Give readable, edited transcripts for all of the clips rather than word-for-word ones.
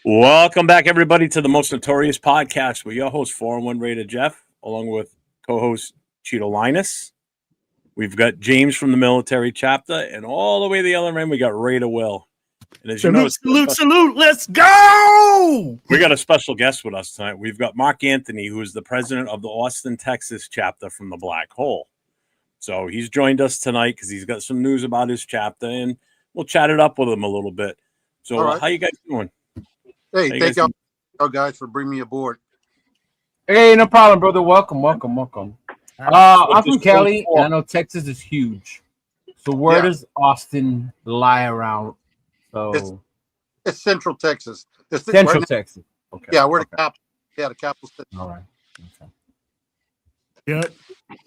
Welcome back, everybody, to the Most Notorious podcast with your host, 401 Raider Jeff, along with co-host Chidolinus. We've got James from the military chapter, and all the way to the other end, we got Raider Will. And as Salute, let's go! We got a special guest with us tonight. We've got Mark Anthony, who is the president of the Austin, Texas chapter from the Black Hole. So he's joined us tonight because he's got some news about his chapter, and we'll chat it up with him a little bit. So right. How you guys doing? Hey, thank y'all guys for bringing me aboard. Hey, no problem, brother. Welcome. I'm from Cali, and I know Texas is huge. So where does Austin lie around? So it's Central Texas. Central Texas. Okay. Yeah, we're the capital. Yeah, the capital city. All right. Okay. Yep.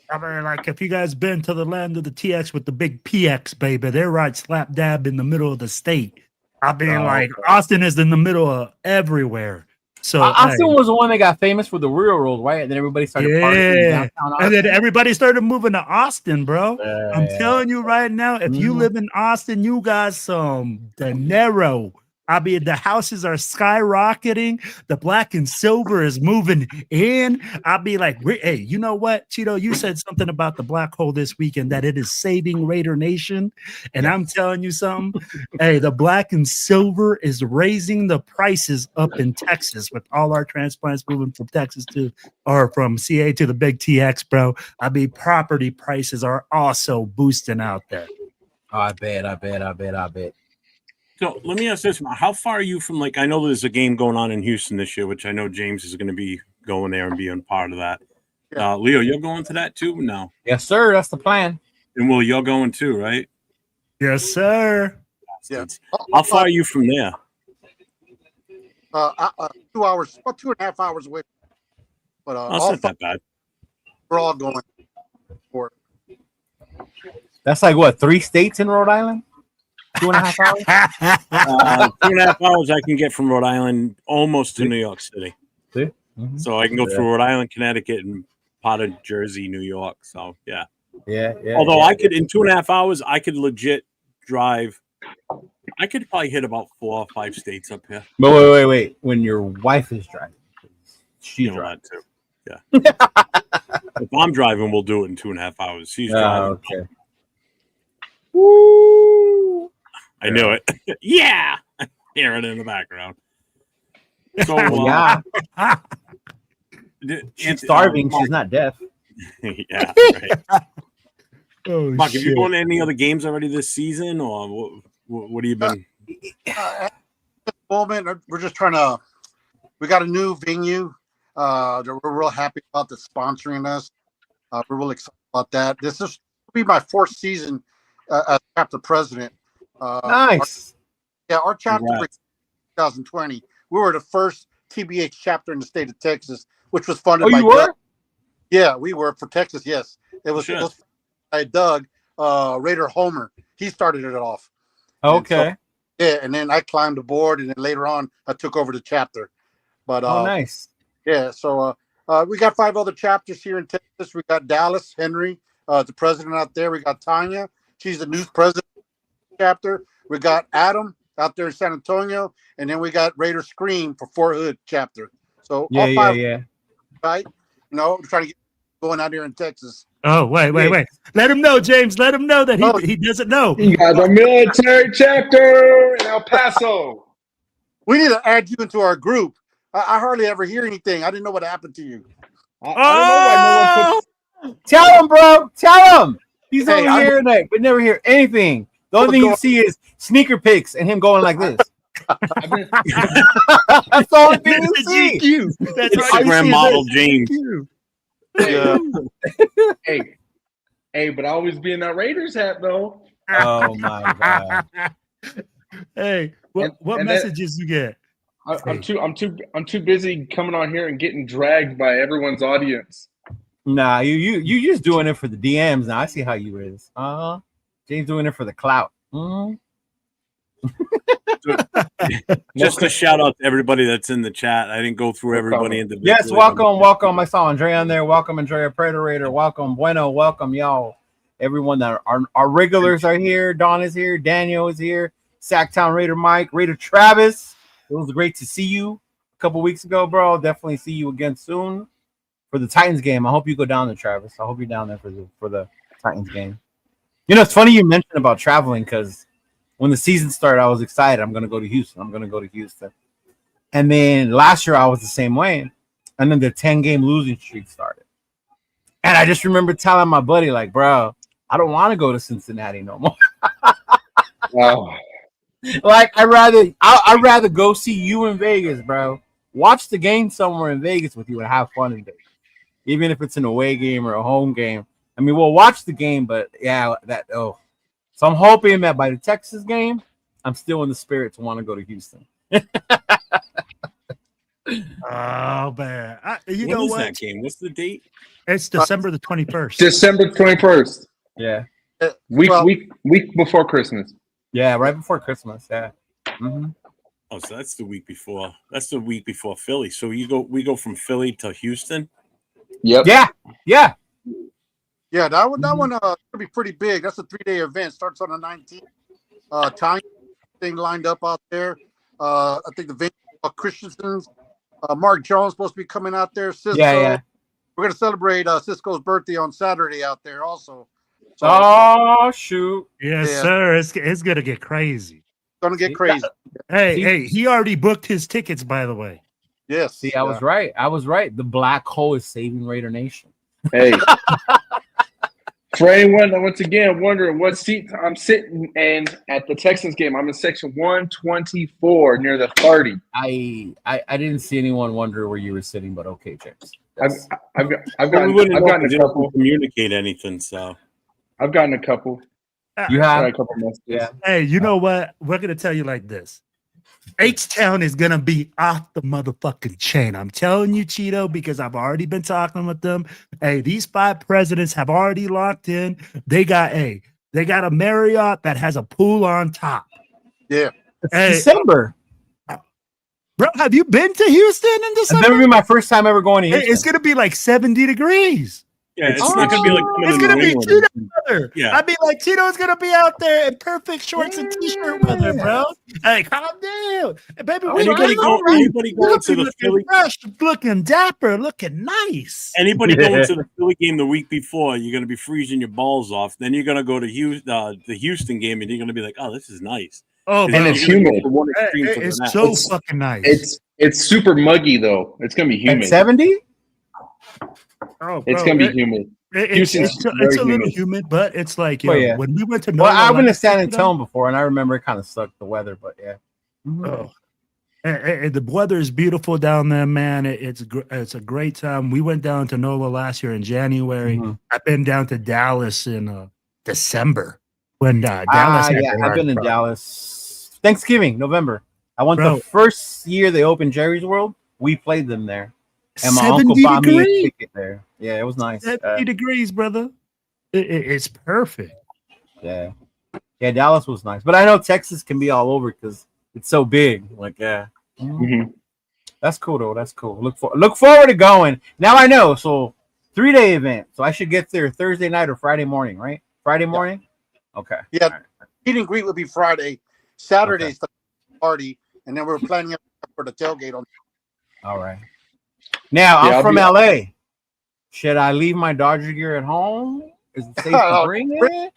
I mean, like, if you guys been to the land of the TX with the big PX, baby, they're right slap dab in the middle of the state. I mean, Austin is in the middle of everywhere. So Austin was the one that got famous for the railroad, right? And then everybody started partying downtown Austin. And then everybody started moving to Austin, bro. I'm telling you right now, if you live in Austin, you got some dinero. I mean, the houses are skyrocketing. The black and silver is moving in. I'll be like, hey, you know what, Cheeto? You said something about the Black Hole this weekend, that it is saving Raider Nation. And I'm telling you something. Hey, the black and silver is raising the prices up in Texas with all our transplants moving from Texas from CA to the big TX, bro. I mean, property prices are also boosting out there. Oh, I bet. So let me ask this: how far are you from? I know there's a game going on in Houston this year, which I know James is going to be going there and being part of that. Yeah. Leo, you're going to that too? No. Yes, sir. That's the plan. And Will, you're going too, right? Yes, sir. Yeah. How far are you from there? 2 hours, about 2.5 hours away. But that's not that bad. We're all going for it. That's like what, 3 states in Rhode Island? 2.5 hours? 2.5 hours I can get from Rhode Island almost to New York City. See? Mm-hmm. So I can go through Rhode Island, Connecticut, and part of Jersey, New York. So, yeah. Although I could, in 2.5 hours, I could legit drive. I could probably hit about 4 or 5 states up here. But wait. When your wife is driving, she drives too. Yeah. If I'm driving, we'll do it in 2.5 hours. She's driving. Okay. Woo! I knew it. Yeah, hear it in the background. So she's starving. She's not deaf. Yeah. Right. Mark, have you gone to any other games already this season, or what have you been? At the moment, we're just trying to. We got a new venue. We're real happy about the sponsoring us. We're really excited about that. This will be my 4th season as chapter president. Nice. Our chapter in 2020. We were the first TBH chapter in the state of Texas, which was funded by Doug. Yeah, we were for Texas. Yes, it was by Doug Raider Homer. He started it off. Okay. And then I climbed aboard, and then later on I took over the chapter. But nice. Yeah, so we got 5 other chapters here in Texas. We got Dallas Henry, the president out there. We got Tanya. She's the news president chapter. We got Adam out there in San Antonio, and then we got Raider Scream for Fort Hood chapter. So all 5, right? We're trying to get going out here in Texas. Oh, wait. Let him know, James. Let him know that he doesn't know. You got the military chapter in El Paso. We need to add you into our group. I hardly ever hear anything. I didn't know what happened to you. I don't know why no one Tell him, bro. Tell him. He's over here tonight, but never hear anything. The only thing you see is sneaker pics and him going like this. That's the only thing you see. GQ. That's Instagram model James. Yeah. Hey, but I always be in that Raiders hat though. Oh my god. Hey, what messages you get? I'm too busy coming on here and getting dragged by everyone's audience. Nah, you just doing it for the DMs now. I see how you is. James doing it for the clout. Just a shout out to everybody that's in the chat. I didn't go through everybody individually. Yes, welcome. I saw Andrea on there. Welcome, Andrea Predator. Welcome, Bueno. Welcome, y'all. Everyone that our regulars are here. Don is here. Daniel is here. Sacktown Raider Mike, Raider Travis. It was great to see you a couple weeks ago, bro. I'll definitely see you again soon for the Titans game. I hope you go down there, Travis. I hope you're down there for the Titans game. You know, it's funny you mentioned about traveling because when the season started, I was excited. I'm going to go to Houston. And then last year, I was the same way. And then the 10-game losing streak started. And I just remember telling my buddy, like, bro, I don't want to go to Cincinnati no more. Wow. Like, I'd rather go see you in Vegas, bro. Watch the game somewhere in Vegas with you and have fun in Vegas. Even if it's an away game or a home game. I mean, we'll watch the game, but yeah, So I'm hoping that by the Texas game, I'm still in the spirit to want to go to Houston. Oh man, you What know is what? that game? What's the date? It's December the 21st. December 21st. Yeah. Week before Christmas. Yeah, right before Christmas. Yeah. Mm-hmm. Oh, so that's the week before. That's the week before Philly. So we go from Philly to Houston. Yep. Yeah. Yeah, that one gonna be pretty big. That's a 3-day event. Starts on the 19th. Time thing lined up out there. I think the venue Christensen's. Mark Jones supposed to be coming out there. Cisco. Yeah. We're gonna celebrate Cisco's birthday on Saturday out there also. So, Oh shoot! Yes, Yeah. sir. It's gonna get crazy. gonna get crazy. Hey, he already booked his tickets, by the way. Yes. See, I was right. The black hole is saving Raider Nation. Hey. For anyone that once again wondering what seat I'm sitting in at the Texans game, I'm in section 124 near the 30. I didn't see anyone wonder where you were sitting, but okay, James. I've We gotten wouldn't know a 'cause you don't couple. communicate anything. So I've gotten a couple. You Got a have, couple messages. yeah. Hey, you know what? We're gonna tell you like this. H-Town is gonna be off the motherfucking chain. I'm telling you, Cheeto, because I've already been talking with them. Hey, these 5 presidents have already locked in. They got a Marriott that has a pool on top. Yeah. It's Hey, December. Bro, have you been to Houston in It's December? never been my first time ever going to Houston. It's gonna be like 70 degrees. yeah, it's not gonna be like coming It's to gonna New be England. Cheeto weather. Yeah. I mean, like Cheeto's gonna be out there in perfect shorts and t-shirt weather, bro. Hey, calm down, hey, baby. Anybody going to the Philly? Fresh, looking dapper, looking nice. Anybody going to the Philly game the week before, you're gonna be freezing your balls off. Then you're gonna go to the Houston game, and you're gonna be like, "Oh, this is nice." Oh, And bro, it's You're gonna go humid. from one extreme to the it's next. so fucking nice. It's super muggy though. It's gonna be At humid. 70? Oh, It's bro, gonna be humid. It's Houston's a very little humid. humid, but it's like, Oh, yo, yeah. when we went to Well, I've been to San Antonio, Antonio before, and I remember it kind of sucked the weather, but yeah. oh, and the weather is beautiful down there, man. It's a great time. We went down to NOLA last year in January. Mhm. I've been down to Dallas in December when Dallas. had Yeah, their I've been in bro. Dallas. Thanksgiving, November. I went Bro. the first year they opened Jerry's World. We played them there. And my 70 uncle bought me a degrees. ticket there. Yeah, it was nice. 70 degrees, brother. It's perfect. Yeah. Yeah, Dallas was nice. But I know Texas can be all over because it's so big. Like, yeah. Mhm. That's cool though. That's cool. Look forward to going. Now I know. So 3-day event. So I should get there Thursday night or Friday morning, right? Friday morning? Okay. Yeah. All right. Meet and greet would be Friday. Saturday's the party, and then we're planning for the tailgate on. All right. Now Yeah, I'm I'll from be- LA. Should I leave my Dodger gear at home? Is it safe to bring it?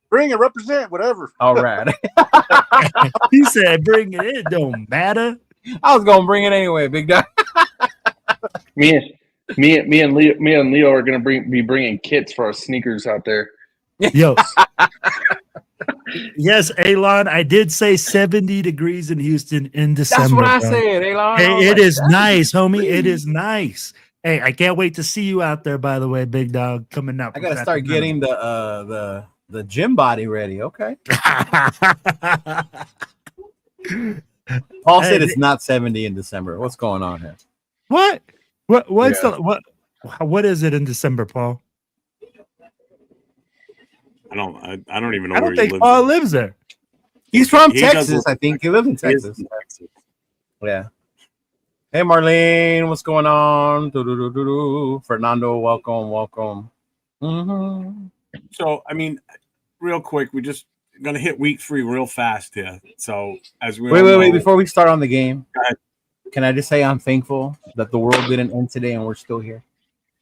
Bring it, represent, whatever. All right. He said, "Bring it. It don't matter." I was gonna bring it anyway, big dog. Me and Leo are gonna be bringing kits for our sneakers out there. Yo. Yes, Elon, I did say 70 degrees in Houston in December. That's what I bro. said, Elon. I Hey, was it like, is "That's nice, homie. It crazy." is nice. Hey, I can't wait to see you out there, by the way, big dog, coming up. I gotta start getting the gym body ready. Okay. Paul said Hey, it's not 70 in December. What's going on here? What's Yeah. what is it in December, Paul? I don't even know I where don't he think lives. Paul lives there. He's from He does Texas, look I think. He lives in He is Texas. in Texas. Yeah. Hey, Marlene, what's going on? Doo-doo-doo-doo-doo. Fernando, welcome. Mhm. So, I mean, real quick, we just gonna hit week 3 real fast here. So as we wait, before we start on the game, Go ahead. can I just say I'm thankful that the world didn't end today and we're still here.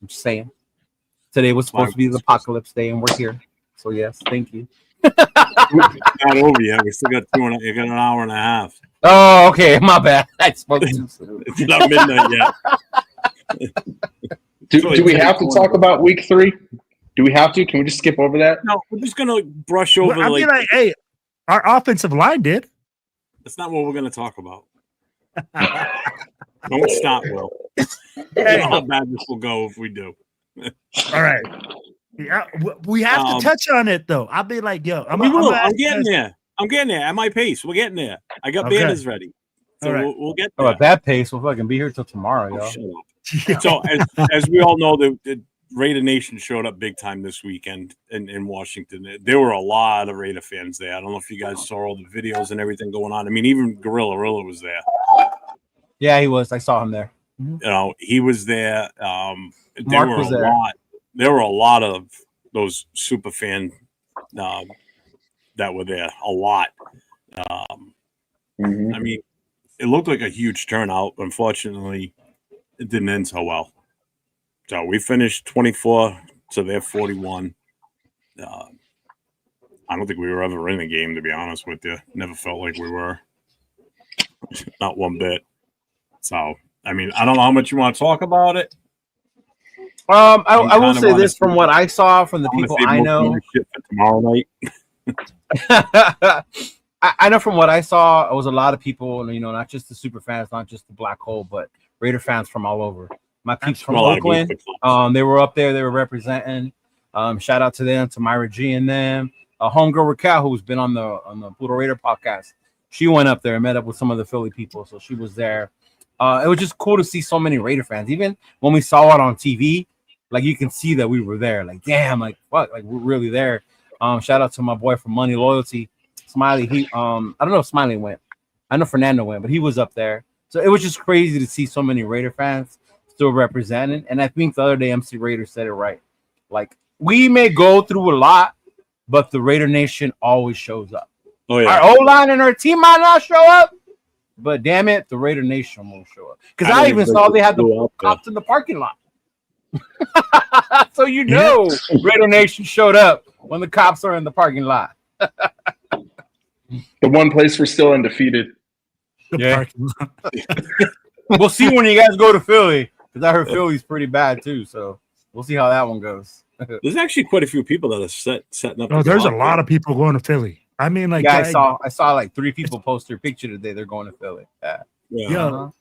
I'm just saying. Today was supposed to be the apocalypse day and we're here. So yes, thank you. Not over yet. We still got you got an hour and a half. Oh, okay. My bad. I spoke too soon. It's not midnight yet. Do we have to talk about week 3? Do we have to? Can we just skip over that? No, we're just gonna brush over. I mean, hey, our offensive line did. That's not what we're gonna talk about. Don't stop, Will. Hey. You know how bad this will go if we do. All right. Yeah, we have to touch on it though. I'll be like, yo, I'm getting there. I'm getting there at my pace. We're getting there. I got banners ready, so we'll get there. At that pace, we'll fucking be here till tomorrow, y'all. Shut up. So as we all know, the Raider Nation showed up big time this weekend in Washington. There were a lot of Raider fans there. I don't know if you guys saw all the videos and everything going on. I mean, even Gorilla was there. Yeah, he was. I saw him there. You know, he was there. Mark was there. There were a lot of those super fan that were there. A lot. I mean, it looked like a huge turnout. Unfortunately, it didn't end so well. So we finished 24 to their 41. I don't think we were ever in the game, to be honest with you. Never felt like we were. Not one bit. So, I mean, I don't know how much you want to talk about it. I will say this from what I saw from the people I know. Shit for tomorrow night. I know from what I saw, it was a lot of people, you know, not just the super fans, not just the black hole, but Raider fans from all over. My peeps from Oakland, they were up there, they were representing. Shout out to them, to Myra G and them. Homegirl Raquel, who's been on the Pluto Raider podcast, she went up there and met up with some of the Philly people, so she was there. It was just cool to see so many Raider fans. Even when we saw it on TV, like you can see that we were there. Like, damn, like fuck, like we're really there. Shout out to my boy from Money Loyalty, Smiley. He I don't know if Smiley went. I know Fernando went, but he was up there. So it was just crazy to see so many Raider fans still represented. And I think the other day MC Raider said it right. Like, we may go through a lot, but the Raider Nation always shows up. Oh yeah. Our O-line and our team might not show up, but damn it, the Raider Nation will show up. Because I even saw they had the cops in the parking lot. So you know Raider Nation showed up when the cops are in the parking lot. The one place we're still undefeated. Parking lot. We'll see when you guys go to Philly, because I heard Philly's pretty bad too. So we'll see how that one goes. There's actually quite a few people that are setting up. Oh, there's a lot of people going to Philly. I mean, like, yeah, I saw like 3 people post their picture today. They're going to Philly. Yeah. Yo,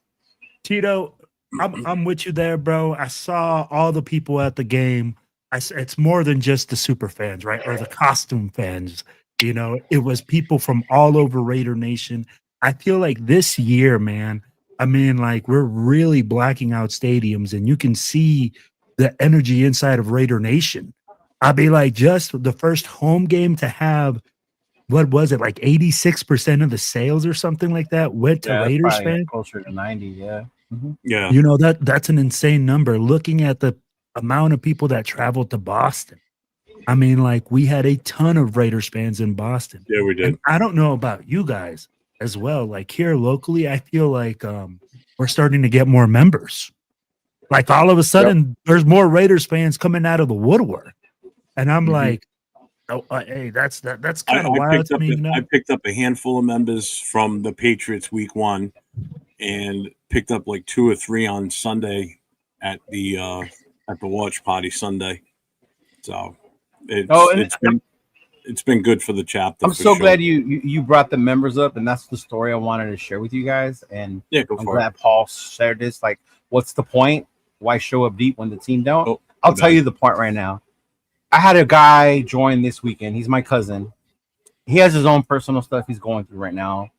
Tito, I'm with you there, bro. I saw all the people at the game. It's more than just the super fans, right? Or the costume fans. You know, it was people from all over Raider Nation. I feel like this year, man, I mean, like, we're really blacking out stadiums, and you can see the energy inside of Raider Nation. I'd be like, just the first home game to have, what was it, like 86% of the sales or something like that went to Raiders fans? Closer to 90, yeah. Mm-hmm. Yeah. You know, that's an insane number. Looking at the amount of people that traveled to Boston. I mean, like, we had a ton of Raiders fans in Boston. Yeah, we did. And I don't know about you guys as well. Like, here locally, I feel like we're starting to get more members. Like, all of a sudden, there's more Raiders fans coming out of the woodwork. And I'm like, oh, hey, that's kind of wild to me. You know? I picked up a handful of members from the Patriots week 1 and picked up like 2 or 3 on Sunday at the watch party Sunday. So it's been good for the chapter. I'm so glad you brought the members up, and that's the story I wanted to share with you guys. And yeah, I'm glad Paul shared this. Like, what's the point? Why show up deep when the team don't? Oh, I'll tell you the point right now. I had a guy join this weekend. He's my cousin. He has his own personal stuff he's going through right now.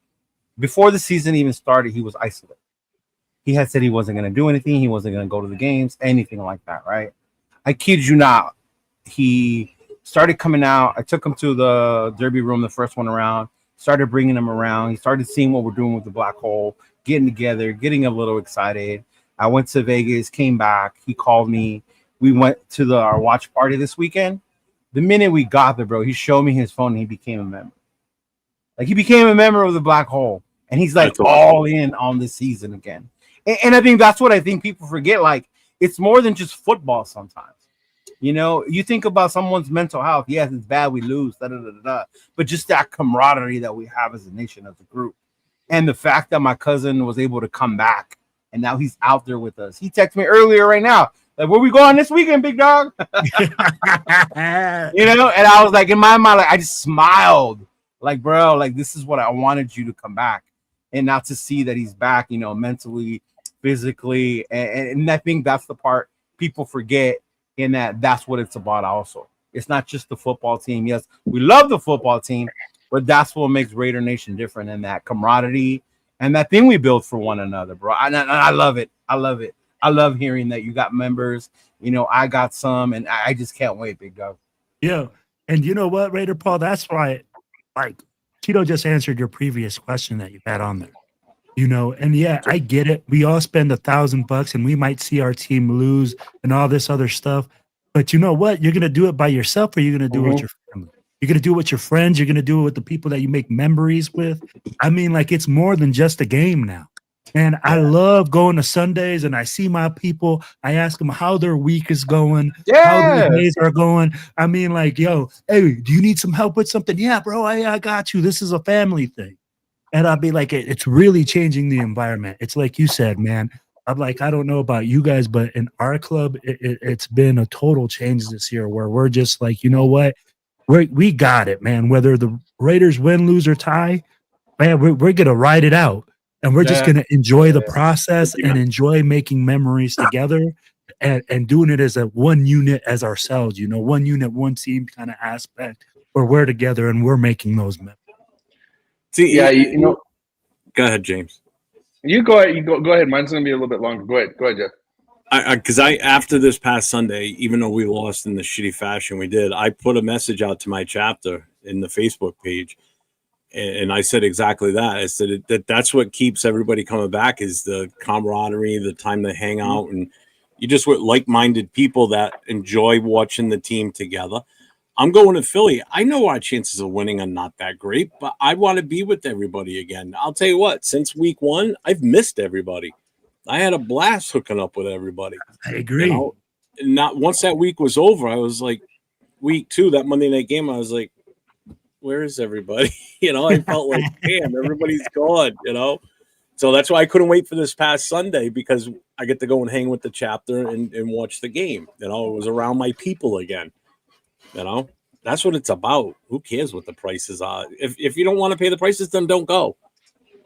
Before the season even started, he was isolated. He had said he wasn't going to do anything. He wasn't going to go to the games, anything like that, right? I kid you not. He started coming out. I took him to the derby room, the first one around, started bringing him around. He started seeing what we're doing with the black hole, getting together, getting a little excited. I went to Vegas, came back. He called me. We went to our watch party this weekend. The minute we got there, bro, he showed me his phone and he became a member. Like he became a member of the Black Hole, and he's like That's awesome. all in on this season again. And I think that's what I think people forget. Like it's more than just football sometimes. You know, you think about someone's mental health. Yes, it's bad we lose, but just that camaraderie that we have as a nation, as a group. And the fact that my cousin was able to come back and now he's out there with us. He texted me earlier right now. Like, where we going this weekend, big dog? You know, and I was like, in my mind, like I just smiled. Like, bro, like this is what I wanted you to come back. And not to see that he's back, you know, mentally, physically. And I think that's the part people forget, in that's what it's about also. It's not just the football team. Yes, we love the football team, but that's what makes Raider Nation different, and that camaraderie and that thing we build for one another, bro. And I love it. I love it. I love hearing that you got members. You know, I got some, and I just can't wait, big dog. Yeah. And you know what, Raider Paul? That's why, like, Cheeto just answered your previous question that you had on there. You know, and yeah, I get it. We all spend $1,000 and we might see our team lose and all this other stuff. But you know what? You're going to do it by yourself, or you're going to do it with your family. You're going to do it with your friends. You're going to do it with the people that you make memories with. I mean, like, it's more than just a game now. And I love going to Sundays and I see my people. I ask them how their week is going, how their days are going. I mean, like, yo, hey, do you need some help with something? Yeah, bro, I got you. This is a family thing. And I'll be like, it's really changing the environment. It's like you said, man. I'm like, I don't know about you guys, but in our club, it's been a total change this year where we're just like, you know what? We got it, man. Whether the Raiders win, lose, or tie, man, we're going to ride it out. And we're just going to enjoy the process and enjoy making memories together and doing it as a one unit as ourselves, you know, one unit, one team kind of aspect where we're together and we're making those memories. See, Yeah, you know. Go ahead, James. You go ahead. Go ahead. Mine's gonna be a little bit longer. Go ahead, Jeff. Because I after this past Sunday, even though we lost in the shitty fashion we did, I put a message out to my chapter in the Facebook page, and I said exactly that. I said that's what keeps everybody coming back is the camaraderie, the time to hang out, and you just with like-minded people that enjoy watching the team together. I'm going to Philly. I know our chances of winning are not that great, but I want to be with everybody again. I'll tell you what, since week 1, I've missed everybody. I had a blast hooking up with everybody. I agree. You know? Not once that week was over, I was like, week 2, that Monday night game, I was like, where is everybody? You know, I felt like, damn, everybody's gone, you know? So that's why I couldn't wait for this past Sunday, because I get to go and hang with the chapter and watch the game. You know, it was around my people again. You know, that's what it's about. Who cares what the prices are? If you don't want to pay the prices, then don't go.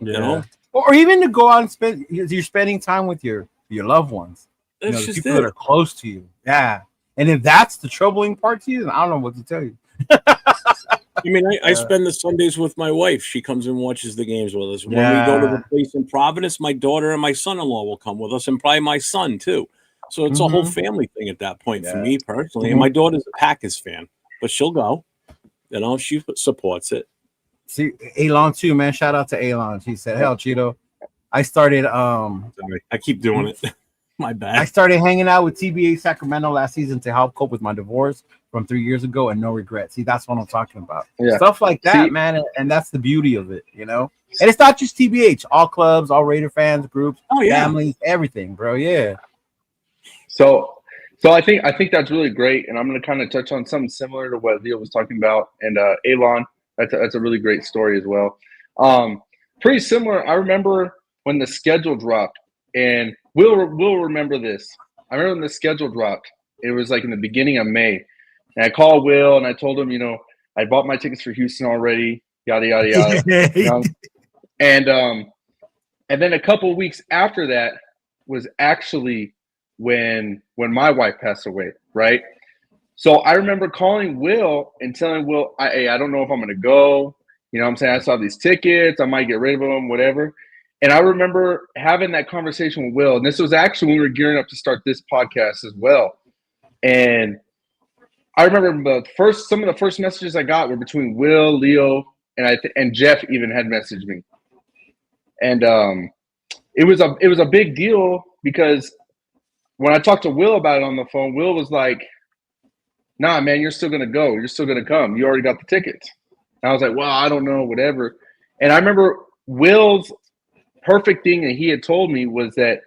You know, or even to go out and spend. You're spending time with your loved ones. You know, the people that are close to you. Yeah, and if that's the troubling part to you, then I don't know what to tell you. I mean, I spend the Sundays with my wife. She comes and watches the games with us. When we go to the place in Providence, my daughter and my son-in-law will come with us, and probably my son too. So it's a whole family thing at that point for me personally. And my daughter's a Packers fan, but she'll go. You know, she supports it. See, Elon too, man. Shout out to Elon. He said, "Hell, Cheeto, I started." Sorry, I keep doing it. My bad. I started hanging out with TBA Sacramento last season to help cope with my divorce from 3 years ago, and no regrets. See, that's what I'm talking about. Yeah. Stuff like that, man, and that's the beauty of it, you know. And it's not just TBH, all clubs, all Raider fans, groups, families, everything, bro. Yeah. So I think that's really great, and I'm going to kind of touch on something similar to what Leo was talking about, and Elon. That's a really great story as well. Pretty similar. I remember when the schedule dropped, and we'll remember this. I remember when the schedule dropped. It was like in the beginning of May, and I called Will and I told him, you know, I bought my tickets for Houston already. Yada yada yada. You know? And then a couple of weeks after that was actually when my wife passed away, right? So I remember calling Will and telling Will, I don't know if I'm going to go. You know what I'm saying? I saw these tickets. I might get rid of them, whatever. And I remember having that conversation with Will. And this was actually when we were gearing up to start this podcast as well. And I remember some of the first messages I got were between Will, Leo, and Jeff even had messaged me. And it was a big deal because when I talked to Will about it on the phone, Will was like, nah, man, you're still going to go. You're still going to come. You already got the tickets. And I was like, well, I don't know, whatever. And I remember Will's perfect thing that he had told me was that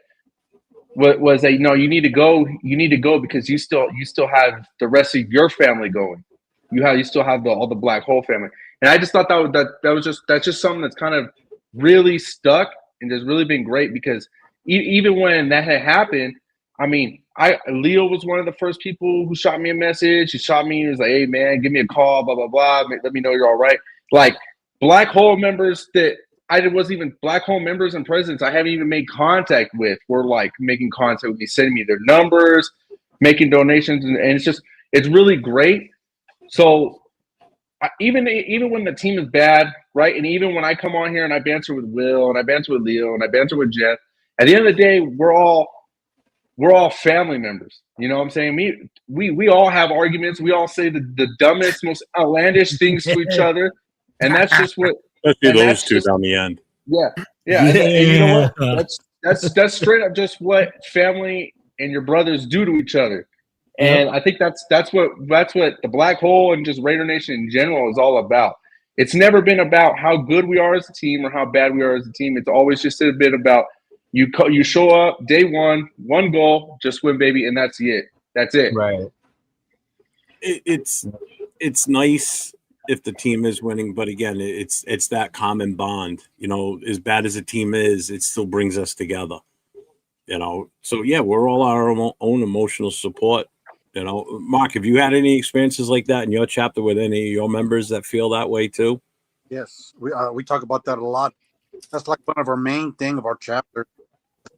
you need to go because you still have the rest of your family going. You still have all the Black Hole family. And I just thought that's just something that's kind of really stuck and has really been great because even when that had happened, I mean, Leo was one of the first people who shot me a message. He shot me. He was like, "Hey man, give me a call, blah blah blah. Let me know you're all right." Like Black Hole members that I wasn't even Black Hole members and presidents I haven't even made contact with were like making contact with me, sending me their numbers, making donations, and it's really great. So even when the team is bad, right, and even when I come on here and I banter with Will and I banter with Leo and I banter with Jeff, at the end of the day, we're all family members. You know what I'm saying? We all have arguments. We all say the dumbest, most outlandish things to each other, and that's just what. Especially those two down the end. Yeah. And you know what? That's straight up just what family and your brothers do to each other. And I think that's what the Black Hole and just Raider Nation in general is all about. It's never been about how good we are as a team or how bad we are as a team. It's always just a bit about you show up day one goal, just win, baby, and that's it. That's it. Right. It's nice if the team is winning, but again, it's that common bond. You know, as bad as a team is, it still brings us together. You know, so yeah, we're all our own emotional support. You know, Mark, have you had any experiences like that in your chapter with any of your members that feel that way too? Yes, we talk about that a lot. That's like one of our main thing of our chapter,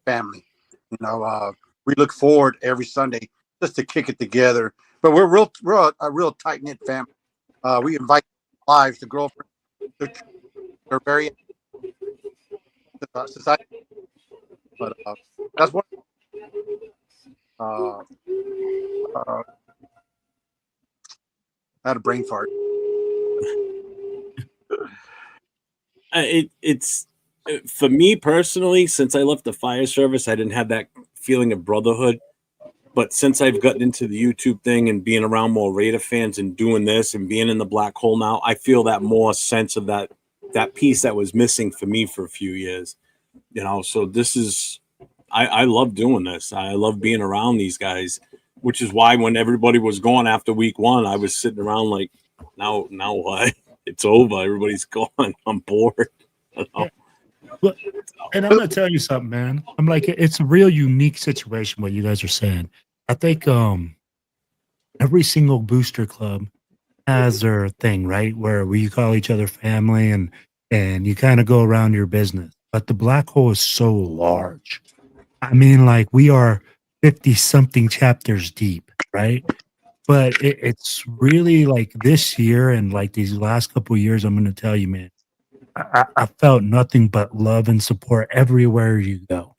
family. You know, we look forward every Sunday just to kick it together. But we're a real tight knit family. We invite wives, the girlfriends. They're very society. But that's what. I had a brain fart. It's for me personally, since I left the fire service, I didn't have that feeling of brotherhood. But since I've gotten into the YouTube thing and being around more Raider fans and doing this and being in the Black Hole now, I feel that more sense of that piece that was missing for me for a few years. You know, so this is I love doing this. I love being around these guys, which is why when everybody was gone after week one, I was sitting around like, now what? It's over. Everybody's gone. I'm bored. You know? Well, and I'm gonna tell you something, man. I'm like, it's a real unique situation what you guys are saying. I think every single booster club has their thing, right? Where you call each other family and you kind of go around your business. But the Black Hole is so large. I mean, like we are 50 something chapters deep, right? But it's really like this year and like these last couple of years, I'm going to tell you, man, I felt nothing but love and support everywhere you go.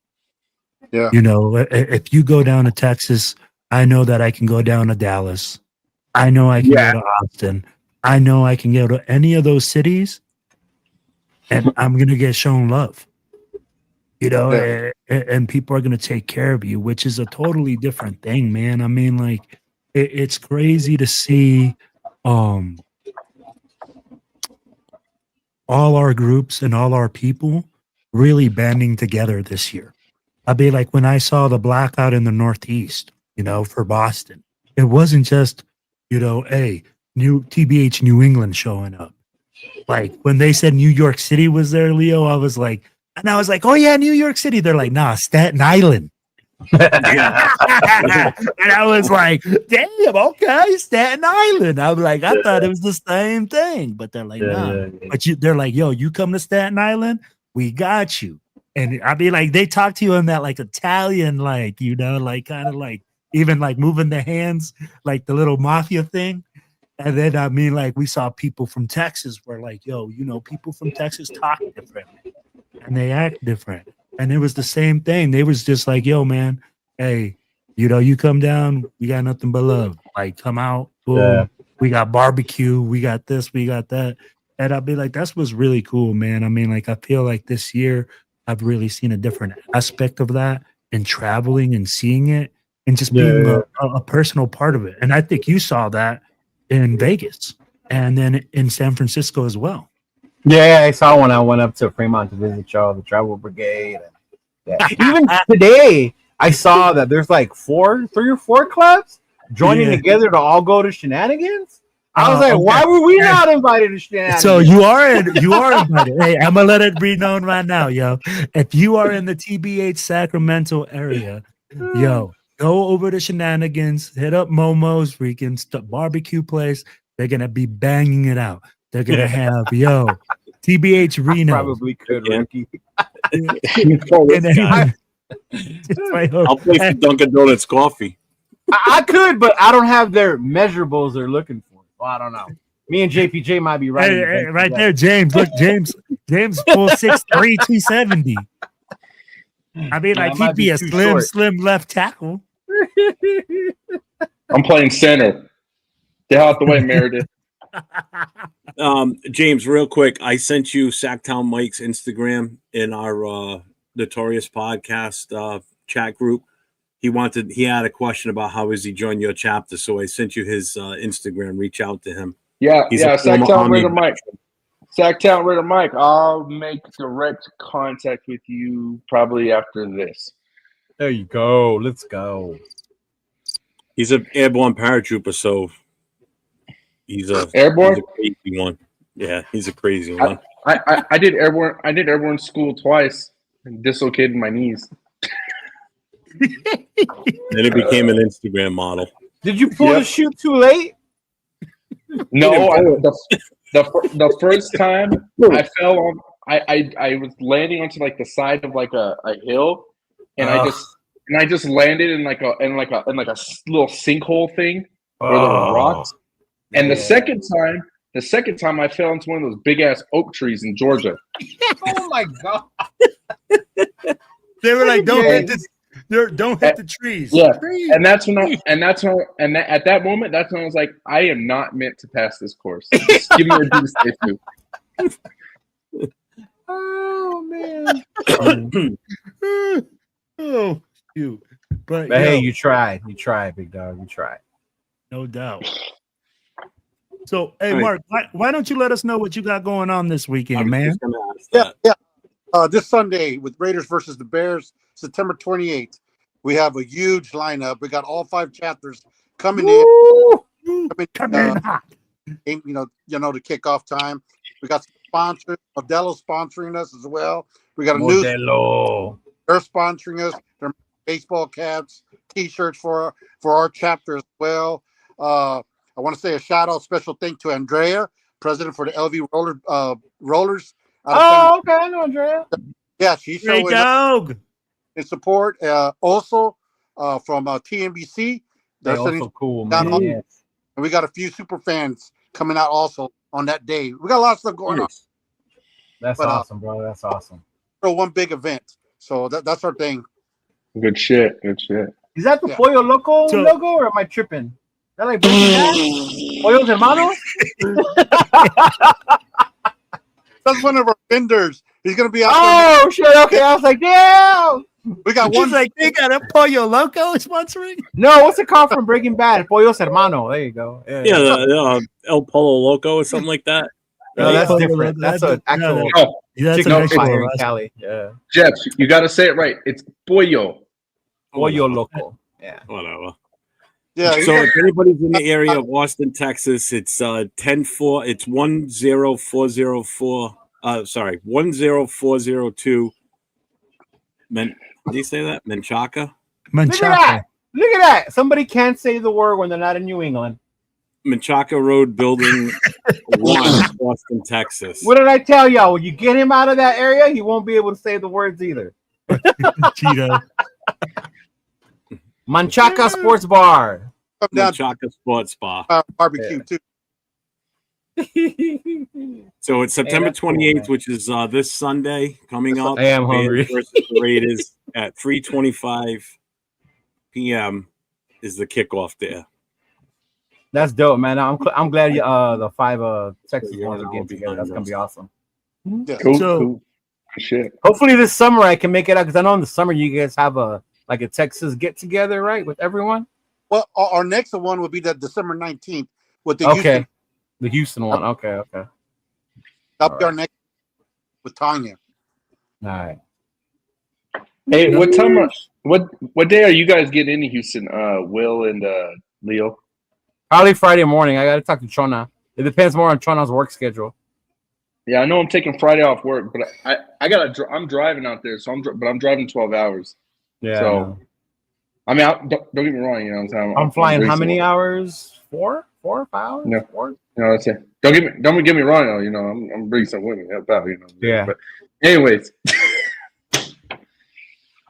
Yeah. You know, if you go down to Texas, I know that I can go down to Dallas. I know I can go to Austin. I know I can go to any of those cities and I'm going to get shown love. You know, and people are going to take care of you, which is a totally different thing, man. I mean, like, it's crazy to see all our groups and all our people really banding together this year. I mean, like, when I saw the blackout in the Northeast, you know, for Boston, it wasn't just, you know, hey, TBH New England showing up. Like, when they said New York City was there, Leo, I was like, oh yeah, New York City. They're like, nah, Staten Island. And I was like, damn, okay, Staten Island. I was like, I thought it was the same thing, but they're like, nah. But they're like, yo, you come to Staten Island, we got you. And I mean, like, they talk to you in that like Italian, like, you know, like kind of like even like moving their hands, like the little mafia thing. And then I mean, like, we saw people from Texas were like, yo, you know, people from Texas talk different and they act different. And it was the same thing. They was just like, yo, man, hey, you know, you come down, we got nothing but love. Like, come out, boom. Yeah. We got barbecue, we got this, we got that. And I'd be like, that's what's really cool, man. I mean, like, I feel like this year I've really seen a different aspect of that and traveling and seeing it and just being a personal part of it. And I think you saw that in Vegas and then in San Francisco as well. Yeah, I saw when I went up to Fremont to visit y'all, the Travel Brigade. Yeah. Even today, I saw that there's like 3 or 4 clubs joining together to all go to shenanigans. I was like, okay. why were we not invited to shenanigans? So you are invited. Hey, I'm gonna let it be known right now, yo. If you are in the TBH Sacramento area, yo, go over to Shenanigans, hit up Momo's freaking barbecue place. They're gonna be banging it out. They're gonna have TBH Reno. Probably could, Ricky. And then- I'll play for Dunkin' Donuts coffee. I could, but I don't have their measurables they're looking for. Well, I don't know. Me and JPJ might be right. Hey, right there, James. Look, James full 6'3", 270. I mean, like he'd be a slim left tackle. I'm playing center. Get out the way, Meredith. James, real quick, I sent you Sacktown Mike's Instagram in our Notorious podcast chat group. He had a question about how is he join your chapter, so I sent you his Instagram. Reach out to him. Yeah, He's Sacktown Raider Mike. Sacktown Raider Mike. I'll make direct contact with you probably after this. There you go. Let's go. He's an airborne paratrooper, so he's a airborne. He's a crazy one. Yeah, he's a crazy one. I did airborne school twice and dislocated my knees. Then it became an Instagram model. Did you pull the chute too late? No, the first time I fell on, I was landing onto like the side of like a hill, and I just landed in like a little sinkhole thing where there were rocks. And the second time I fell into one of those big ass oak trees in Georgia. Oh my god! They were like, "Don't hit this." Don't hit the trees. Yeah, and at that moment, that's when I was like, I am not meant to pass this course. Just give me a D to stay through. Oh man. Oh shoot! But hey, you tried, big dog. You tried. No doubt. So, hey, Mark, why don't you let us know what you got going on this weekend, man? Yeah. This Sunday with Raiders versus the Bears, September 28th. We have a huge lineup. We got all 5 chapters coming in. To kick off time. We got some sponsors. Modelo sponsoring us as well. We got a new. They're sponsoring us. They're baseball caps, T-shirts for our chapter as well. I want to say a shout out, special thank to Andrea, president for the LV Rollers. Oh, okay, I know Andrea. Yeah, she's showing up in support. Also, from TNBC, they're also cool, man. Yes. And we got a few super fans coming out also on that day. We got a lot of stuff going on. That's awesome, bro. That's awesome. So one big event. So that's our thing. Good shit. Is that the Pollo Loco logo, or am I tripping? Is that like Pollos Hermanos? That's one of our vendors. He's gonna be out. Oh shit! Okay, I was like, damn. We got one. Like they got a Pollo Loco sponsoring. No, what's it called from Breaking Bad? Pollos Hermano. There you go. Yeah, El Polo Loco or something like that. No, that's different. That's an actual chicken fire in Cali. Yeah. Jeff, you got to say it right. It's Pollo. Pollo Loco. Yeah. Whatever. Yeah. So if anybody's in the area of Austin, Texas, it's 10-4. It's 10404. 10402. How do you say that? Menchaca. Look at that. Somebody can't say the word when they're not in New England. Menchaca Road, Building 1, Austin, Texas. What did I tell y'all? When you get him out of that area, he won't be able to say the words either. Cheeto. Menchaca Sports Bar. Menchaca Sports Bar. Barbecue too. So it's September 28th, cool, which is this Sunday coming up. I am hungry. Versus the Raiders at 3:25 p.m. is the kickoff there. That's dope, man. I'm glad the 5 Texas ones are getting together. That's gonna be awesome. Yeah. Cool. Shit. Hopefully this summer I can make it out, because I know in the summer you guys have a Texas get together, right, with everyone. Well, our next one will be that December 19th with the the Houston one. Okay. That'll be our next with Tanya. All right. Hey, what day are you guys getting into Houston? Will and Leo? Probably Friday morning. I got to talk to Chona. It depends more on Chona's work schedule. Yeah, I know I'm taking Friday off work, but I'm driving out there, so I'm driving 12 hours. Yeah. So, I mean, don't get me wrong. You know what I'm saying? I'm flying how many hours? 4 or 5 hours? No. 4? No, that's it. Don't get me wrong. Though, you know, I'm bringing some women help out. You know. Yeah. But anyways,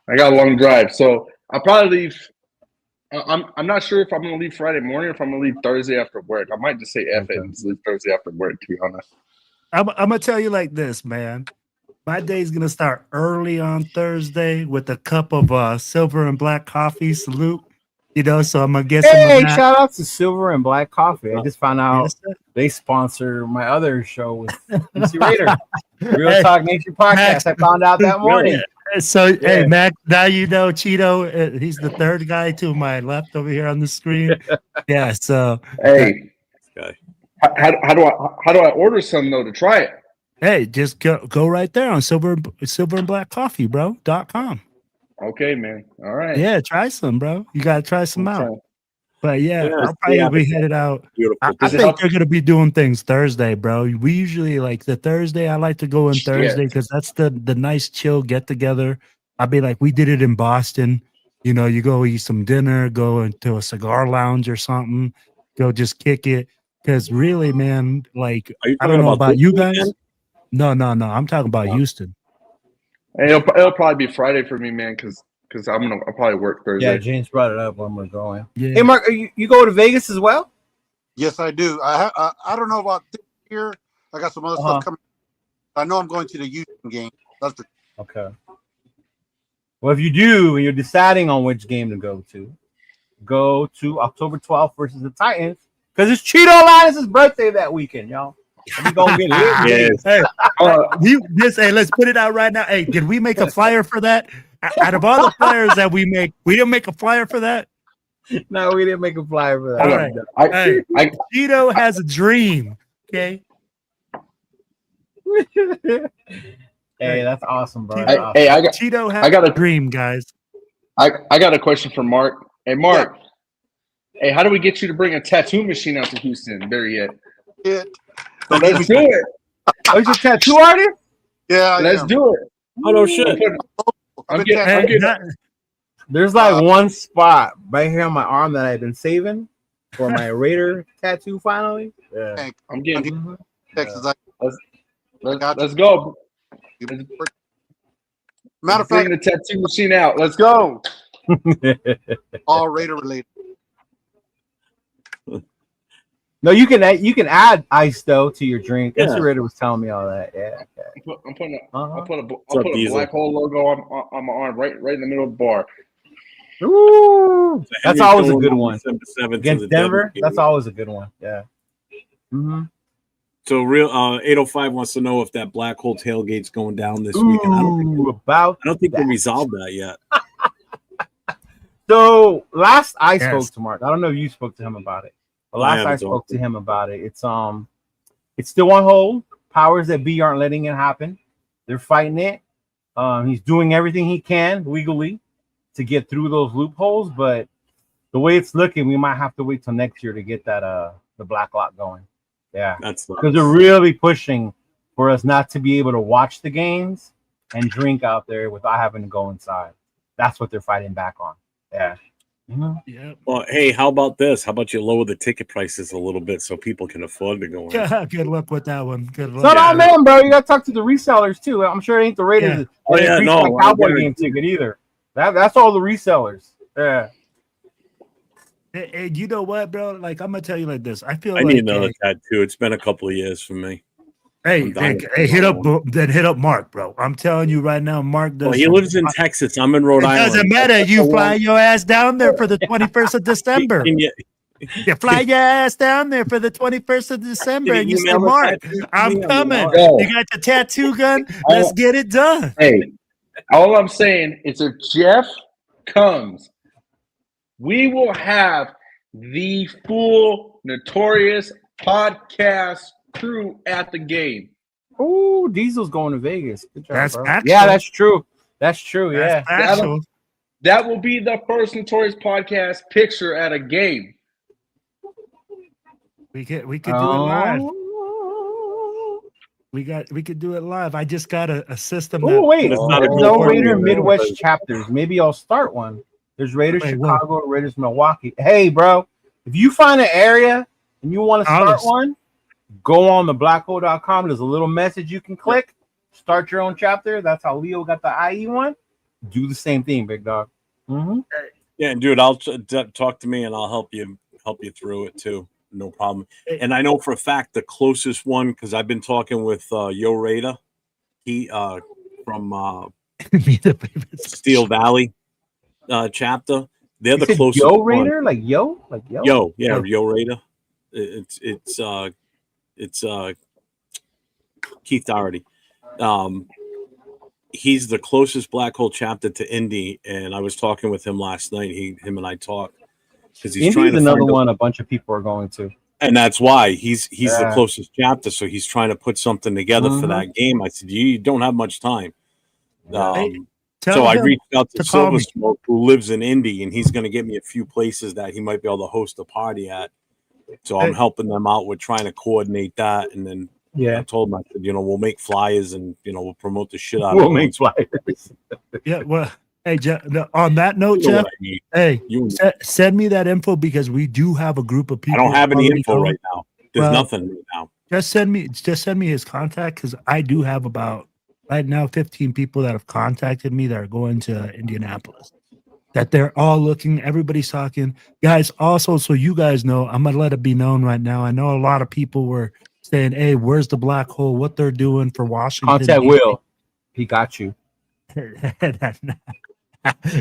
I got a long drive, so I'll probably leave. I'm not sure if I'm going to leave Friday morning or if I'm going to leave Thursday after work. I might just say F it and just leave Thursday after work, to be honest. I'm gonna tell you like this, man. My day's gonna start early on Thursday with a cup of silver and black coffee. Salute, you know. So I'm gonna get some of that. Shout out to Silver and Black Coffee. I just found out Yes, sir. they sponsor my other show with MC Raider, Real Talk Nature Podcast. I found out that morning. So hey, Mac, now you know Cheeto. He's the third guy to my left over here on the screen. Yeah. So hey, how do I order some though to try it? hey, just go right there on silver and black coffee, bro.com. Okay, man. All right. Yeah, try some, bro. You gotta try some Okay. out. But yeah, Yeah, I'll probably be headed out. Beautiful. I think they're gonna be doing things Thursday, bro. We usually like the Thursday. I like to go on Thursday because that's the nice chill get together. I'd be like, we did it in Boston. You know, you go eat some dinner, go into a cigar lounge or something, go just kick it. Because really, man, like I don't know about you guys. No. I'm talking about Houston. It'll probably be Friday for me, man, because I'll probably work Thursday. Yeah, James brought it up when we're going. Yeah. Hey, Mark, you go to Vegas as well? Yes, I do. I don't know about this year. I got some other stuff coming. I know I'm going to the Houston game. That's for Okay. Well, if you do, and you're deciding on which game to go to October 12th versus the Titans, because it's Chidolinus' birthday that weekend, y'all. We gonna get it. Hey, hey, let's put it out right now. Hey, did we make a flyer for that? Out of all the flyers that we make, we didn't make a flyer for that. No, we didn't make a flyer for that. All right. Hey, Cheeto has a dream. Okay. Hey, that's awesome, bro. Cheeto has a dream, guys. I got a question for Mark. Hey, Mark. Yeah. Hey, how do we get you to bring a tattoo machine out to Houston? There yet? Let's do it. Oh, you a tattoo artist? Yeah, let's do it. Oh no shit! I'm getting There's like one spot right here on my arm that I've been saving for my Raider tattoo. Finally, yeah. I'm getting Texas. Let's go. Matter of fact, bring the tattoo machine out. Let's go. All Raider related. No, you can add ice though to your drink. Yeah. MC Raider was telling me all that. Yeah. Okay. I'll put a black hole logo on my arm right in the middle of the bar. Ooh, that's always a good one. Against Denver, that's always a good one. Yeah. Mm-hmm. So real 805 wants to know if that black hole tailgate's going down this weekend. I don't think we resolved that yet. So last I spoke to Mark, I don't know if you spoke to him about it. But last I spoke to him about it, it's still on hold. Powers that be aren't letting it happen. They're fighting it. He's doing everything he can legally to get through those loopholes, but the way it's looking, we might have to wait till next year to get that the black lot going. Yeah, that's because they're really pushing for us not to be able to watch the games and drink out there without having to go inside. That's what they're fighting back on. Yeah. Yeah. Well, hey, how about this? How about you lower the ticket prices a little bit so people can afford to go in? Yeah, good luck with that one. Good luck. So no, man, bro, you got to talk to the resellers too. I'm sure it ain't the Raiders. Cowboy game ticket either. That's all the resellers. Yeah. Hey, you know what, bro? Like, I'm gonna tell you like this. I need another tattoo. It's been a couple of years for me. Hey, hit up Mark, bro. I'm telling you right now, Mark does. Well, he lives in Texas. I'm in Rhode Island. It doesn't matter. You fly your ass down there for the 21st of December. You fly your ass down there for the 21st of December, and you say, Mark, I'm coming. You got the tattoo gun? Let's get it done. Hey, all I'm saying is if Jeff comes, we will have the full Notorious podcast crew at the game. Oh, Diesel's going to Vegas. Good job, That's bro. actual. Yeah, that's true. That's true. Yeah. That's actual. That will be the first Notorious podcast picture at a game. We could do it live. Oh, We could do it live. I just got a system. oh wait. It's not a There's group no party Raider anymore. Midwest chapters. Maybe I'll start one. There's Raiders Wait, what? Chicago, Raiders Milwaukee. Hey, bro, if you find an area and you want to start one, go on the blackhole.com. There's a little message you can click. Start your own chapter. That's how Leo got the IE one. Do the same thing, big dog. Mm-hmm. Yeah, and dude, I'll talk to me and I'll help you through it too. No problem. And I know for a fact the closest one, because I've been talking with Yo Raider, he from Steel Valley chapter. They're the closest. Yo Raider, like yo. Yo Raider. It's Keith Doherty. He's the closest Black Hole chapter to Indy, and I was talking with him last night. Him and I talked because he's trying to another find one. A bunch of people are going to, and that's why he's the closest chapter. So he's trying to put something together for that game. I said, you don't have much time. So I reached out to Silver Smoke, who lives in Indy, and he's going to get me a few places that he might be able to host a party at. So I'm helping them out with trying to coordinate that, and then. Yeah, I told him, I said, we'll make flyers and we'll promote the shit out. We'll make flyers. Yeah, well, hey, Jeff. On that note, Jeff, hey, send me that info because we do have a group of people. I don't have any info right now. There's nothing right now. Just send me his contact because I do have about right now 15 people that have contacted me that are going to Indianapolis. That they're all looking. Everybody's talking, guys. Also, so you guys know, I'm gonna let it be known right now. I know a lot of people were saying, hey, where's the Black Hole? What they're doing for Washington. Contact Will. He got you.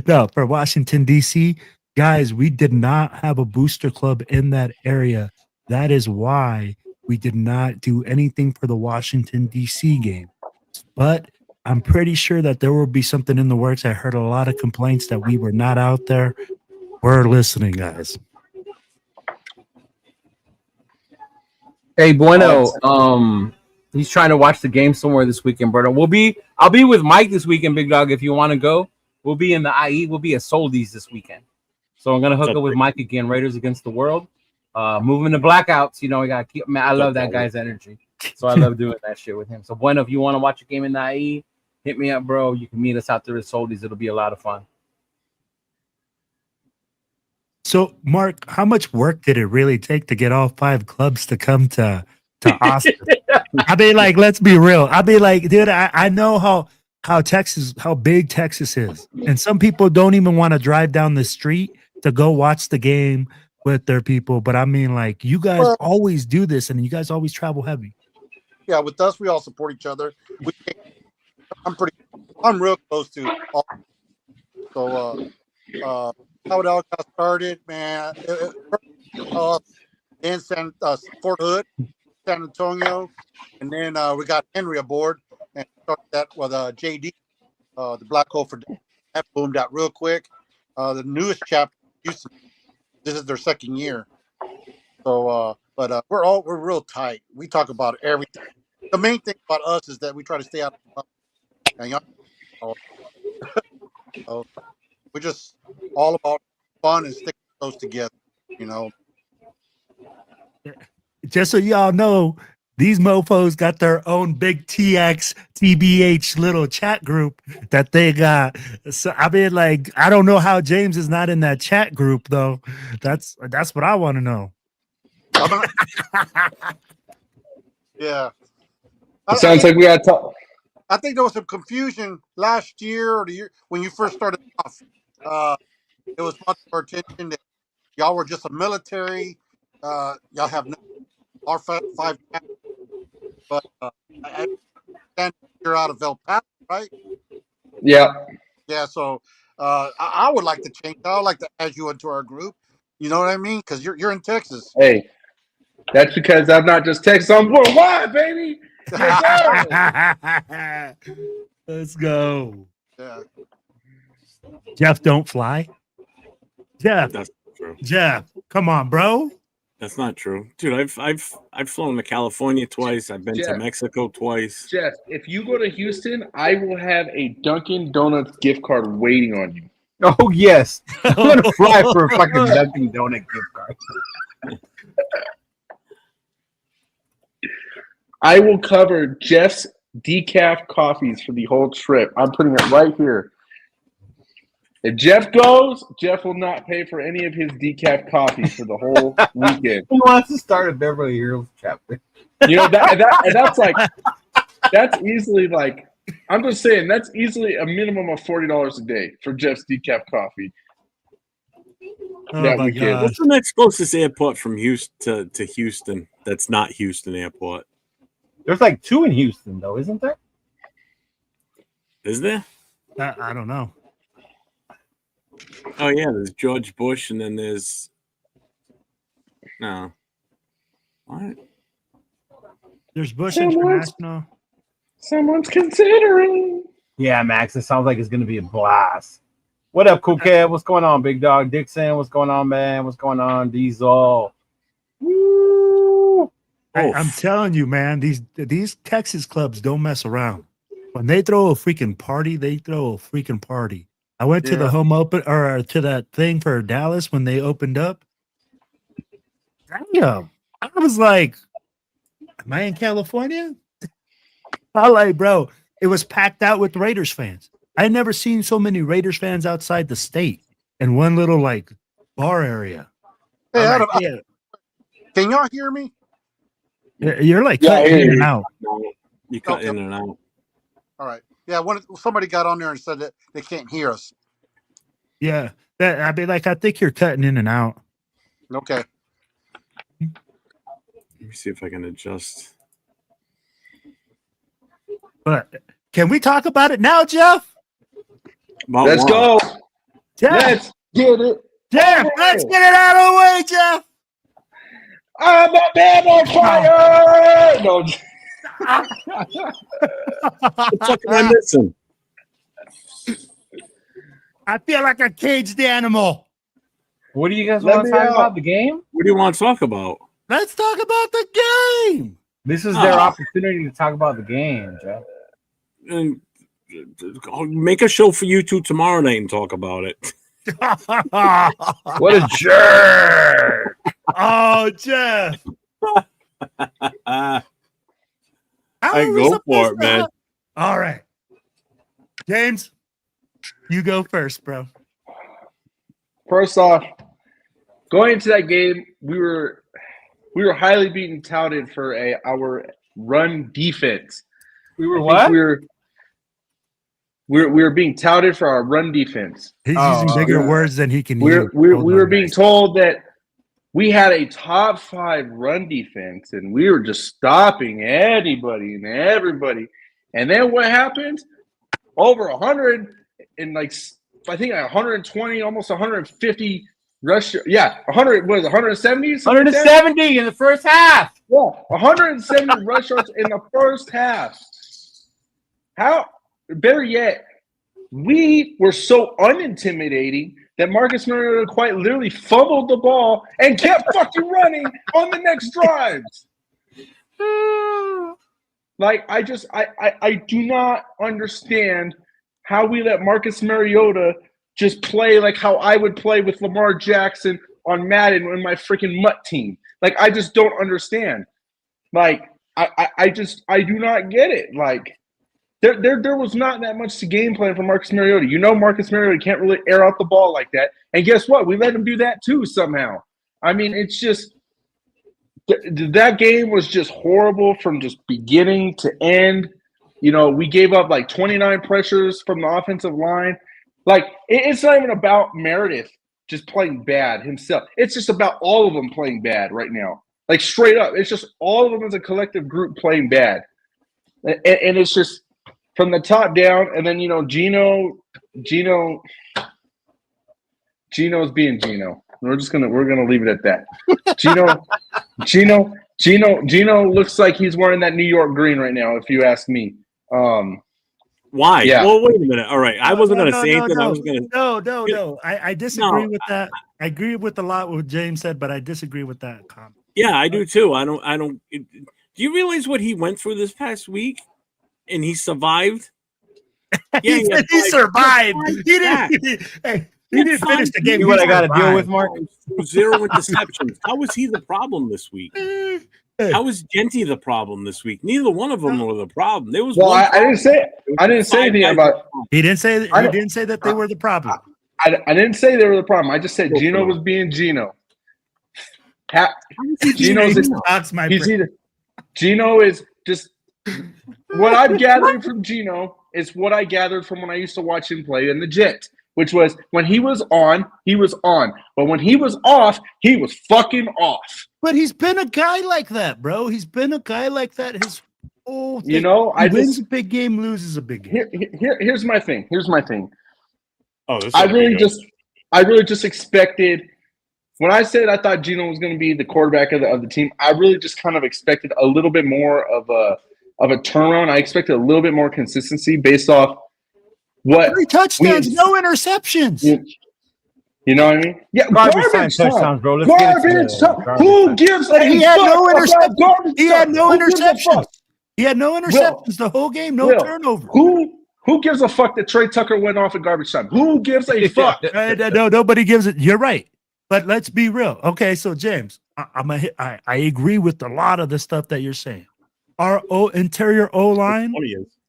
No, for Washington, D.C., guys, we did not have a booster club in that area. That is why we did not do anything for the Washington, D.C. game. But I'm pretty sure that there will be something in the works. I heard a lot of complaints that we were not out there. We're listening, guys. Hey, Bueno, he's trying to watch the game somewhere this weekend, brother. I'll be with Mike this weekend, big dog. If you want to go, we'll be in the IE. We'll be at Soldies this weekend. So I'm gonna hook up with Mike again. Raiders against the world. Moving the blackouts. We gotta keep. Man, I love that guy's energy. So I love doing that shit with him. So Bueno, if you want to watch a game in the IE, hit me up, bro. You can meet us out there at Soldies. It'll be a lot of fun. So, Mark, how much work did it really take to get all 5 clubs to come to Austin? I mean, like, let's be real. I mean, like, dude, I know how big Texas is. And some people don't even want to drive down the street to go watch the game with their people. But I mean, like, you guys always do this and you guys always travel heavy. Yeah, with us, we all support each other. I'm real close to all. So, how it all got started, man. In Fort Hood, San Antonio, and then we got Henry aboard and started that with JD, the Black Hole for that boomed out real quick. The newest chapter, Houston, this is their second year. So, but we're real tight. We talk about everything. The main thing about us is that we try to stay out of the we're just all about fun and sticking those together, Just so y'all know, these mofos got their own big TX TBH little chat group that they got. So I mean, like, I don't know how James is not in that chat group though. That's what I want to know. Yeah. It sounds like we got to talk. I think there was some confusion last year or the year when you first started off. It was brought to our attention that y'all were just a military. Y'all have our 5 but I understand you're out of El Paso, right? Yeah. Yeah. So I would like to change. I would like to add you into our group. You know what I mean? Because you're in Texas. Hey, that's because I'm not just Texas. I'm worldwide, baby. Let's go. Yeah. Jeff, don't fly. Jeff, That's true. Jeff, come on, bro. That's not true, dude. I've flown to California twice. I've been to Jeff. Mexico twice. Jeff, if you go to Houston, I will have a Dunkin' Donuts gift card waiting on you. Oh yes, I'm gonna fly for a fucking Dunkin' Donut gift card. I will cover Jeff's decaf coffees for the whole trip. I'm putting it right here. If Jeff goes, Jeff will not pay for any of his decaf coffees for the whole weekend. Who wants to start a Beverly Hills chapter? You know that's easily like, I'm just saying that's easily a minimum of $40 a day for Jeff's decaf coffee. Oh That my weekend. god! What's the next closest airport from Houston to Houston? That's not Houston Airport. There's like 2 in Houston, though, isn't there? Is there? I don't know. Oh yeah, there's George Bush, and then there's no. What? There's Bush Someone's- International. Someone's considering. Yeah, Max. It sounds like it's gonna be a blast. What up, Cool Kev? What's going on, Big Dog Dixon? What's going on, man? What's going on, Diesel? Woo! I'm telling you, man, these Texas clubs don't mess around. When they throw a freaking party, they throw a freaking party. I went to the home open or to that thing for Dallas when they opened up. Damn. I was like, am I in California? I like, bro, it was packed out with Raiders fans. I had never seen so many Raiders fans outside the state in one little like bar area. Hey, I'm Adam, like, yeah. can y'all hear me? You're like Yeah, I cutting hear in and you. out. You cut Okay. in and out. All right. Yeah, somebody got on there and said that they can't hear us. Yeah. I think you're cutting in and out. Okay. Let me see if I can adjust. But can we talk about it now, Jeff? About Let's what? go. Jeff, Let's get it. Jeff, let's get it out of the way, Jeff. I'm a man on fire. No. What the fuck am I missing? I feel like a caged animal. What do you guys Let want to me talk out. about? The game? What do you want to talk about? Let's talk about the game. This is their Ah. opportunity to talk about the game, Jeff. And make a show for you two tomorrow night and talk about it. What a jerk! Oh, Jeff. I How are we go supposed for it, to man. have- All right. James, you go first, bro. First off, going into that game, we were highly being touted for our run defense. We were I what? think we were being touted for our run defense. He's Oh, using bigger yeah. words than he can We use. were being told that we had a top 5 run defense and we were just stopping anybody and everybody. And then what happened? Over 100 and like I think 120, almost 150 rush. Yeah, 100 was 170. 170 in the first half. Yeah, 170 rush yards in the first half. How? Better yet, we were so unintimidating that Marcus Mariota quite literally fumbled the ball and kept fucking running on the next drives. Like, I do not understand how we let Marcus Mariota just play like how I would play with Lamar Jackson on Madden in my freaking mutt team. Like, I just don't understand. Like, I do not get it. Like, there was not that much to game plan for Marcus Mariota. You know Marcus Mariota can't really air out the ball like that. And guess what? We let him do that too somehow. I mean, it's just that game was just horrible from just beginning to end. You know, we gave up like 29 pressures from the offensive line. Like, it's not even about Meredith just playing bad himself. It's just about all of them playing bad right now. Like, straight up. It's just all of them as a collective group playing bad. And it's just from the top down. And then, you know, Gino's being Gino. We're gonna leave it at that. Gino looks like he's wearing that New York green right now, if you ask me. Why? Yeah. Well, wait a minute. All right, I wasn't going to say anything. No, I was going to. no. I disagree with that. I agree with a lot what James said, but I disagree with that comment. Yeah, I do too. I don't. Do you realize what he went through this past week? And he survived. He survived. He didn't. He didn't finish the game. See what I got to deal with, Mark? 0 interceptions. How was he the problem this week? How was Genty the problem this week? Neither one of them were the problem. There was. Well, I didn't say anything about. He didn't say that. He didn't say that they were the problem. I didn't say they were the problem. I just said Gino was being Gino. Gino is just what I've gathered from Gino is what I gathered from when I used to watch him play in the Jets, which was when he was on, but when he was off, he was fucking off. But he's been a guy like that, bro. He's been a guy like that his whole thing. You know, he wins a big game, loses a big game. Here's my thing. Oh, I really just expected. When I said I thought Gino was going to be the quarterback of the team, I really just kind of expected a little bit more of a turnaround. I expected a little bit more consistency based off what 3 touchdowns, no interceptions. You know what I mean? Yeah, garbage time touchdowns, bro. Garbage time. Who gives a He had no interceptions. He had no interceptions. He had no interceptions the whole game. No turnover. Who gives a fuck that Trey Tucker went off at garbage time? Who gives a fuck? No, nobody gives it. You're right. But let's be real. Okay, so James, I agree with a lot of the stuff that you're saying. Our interior O-line,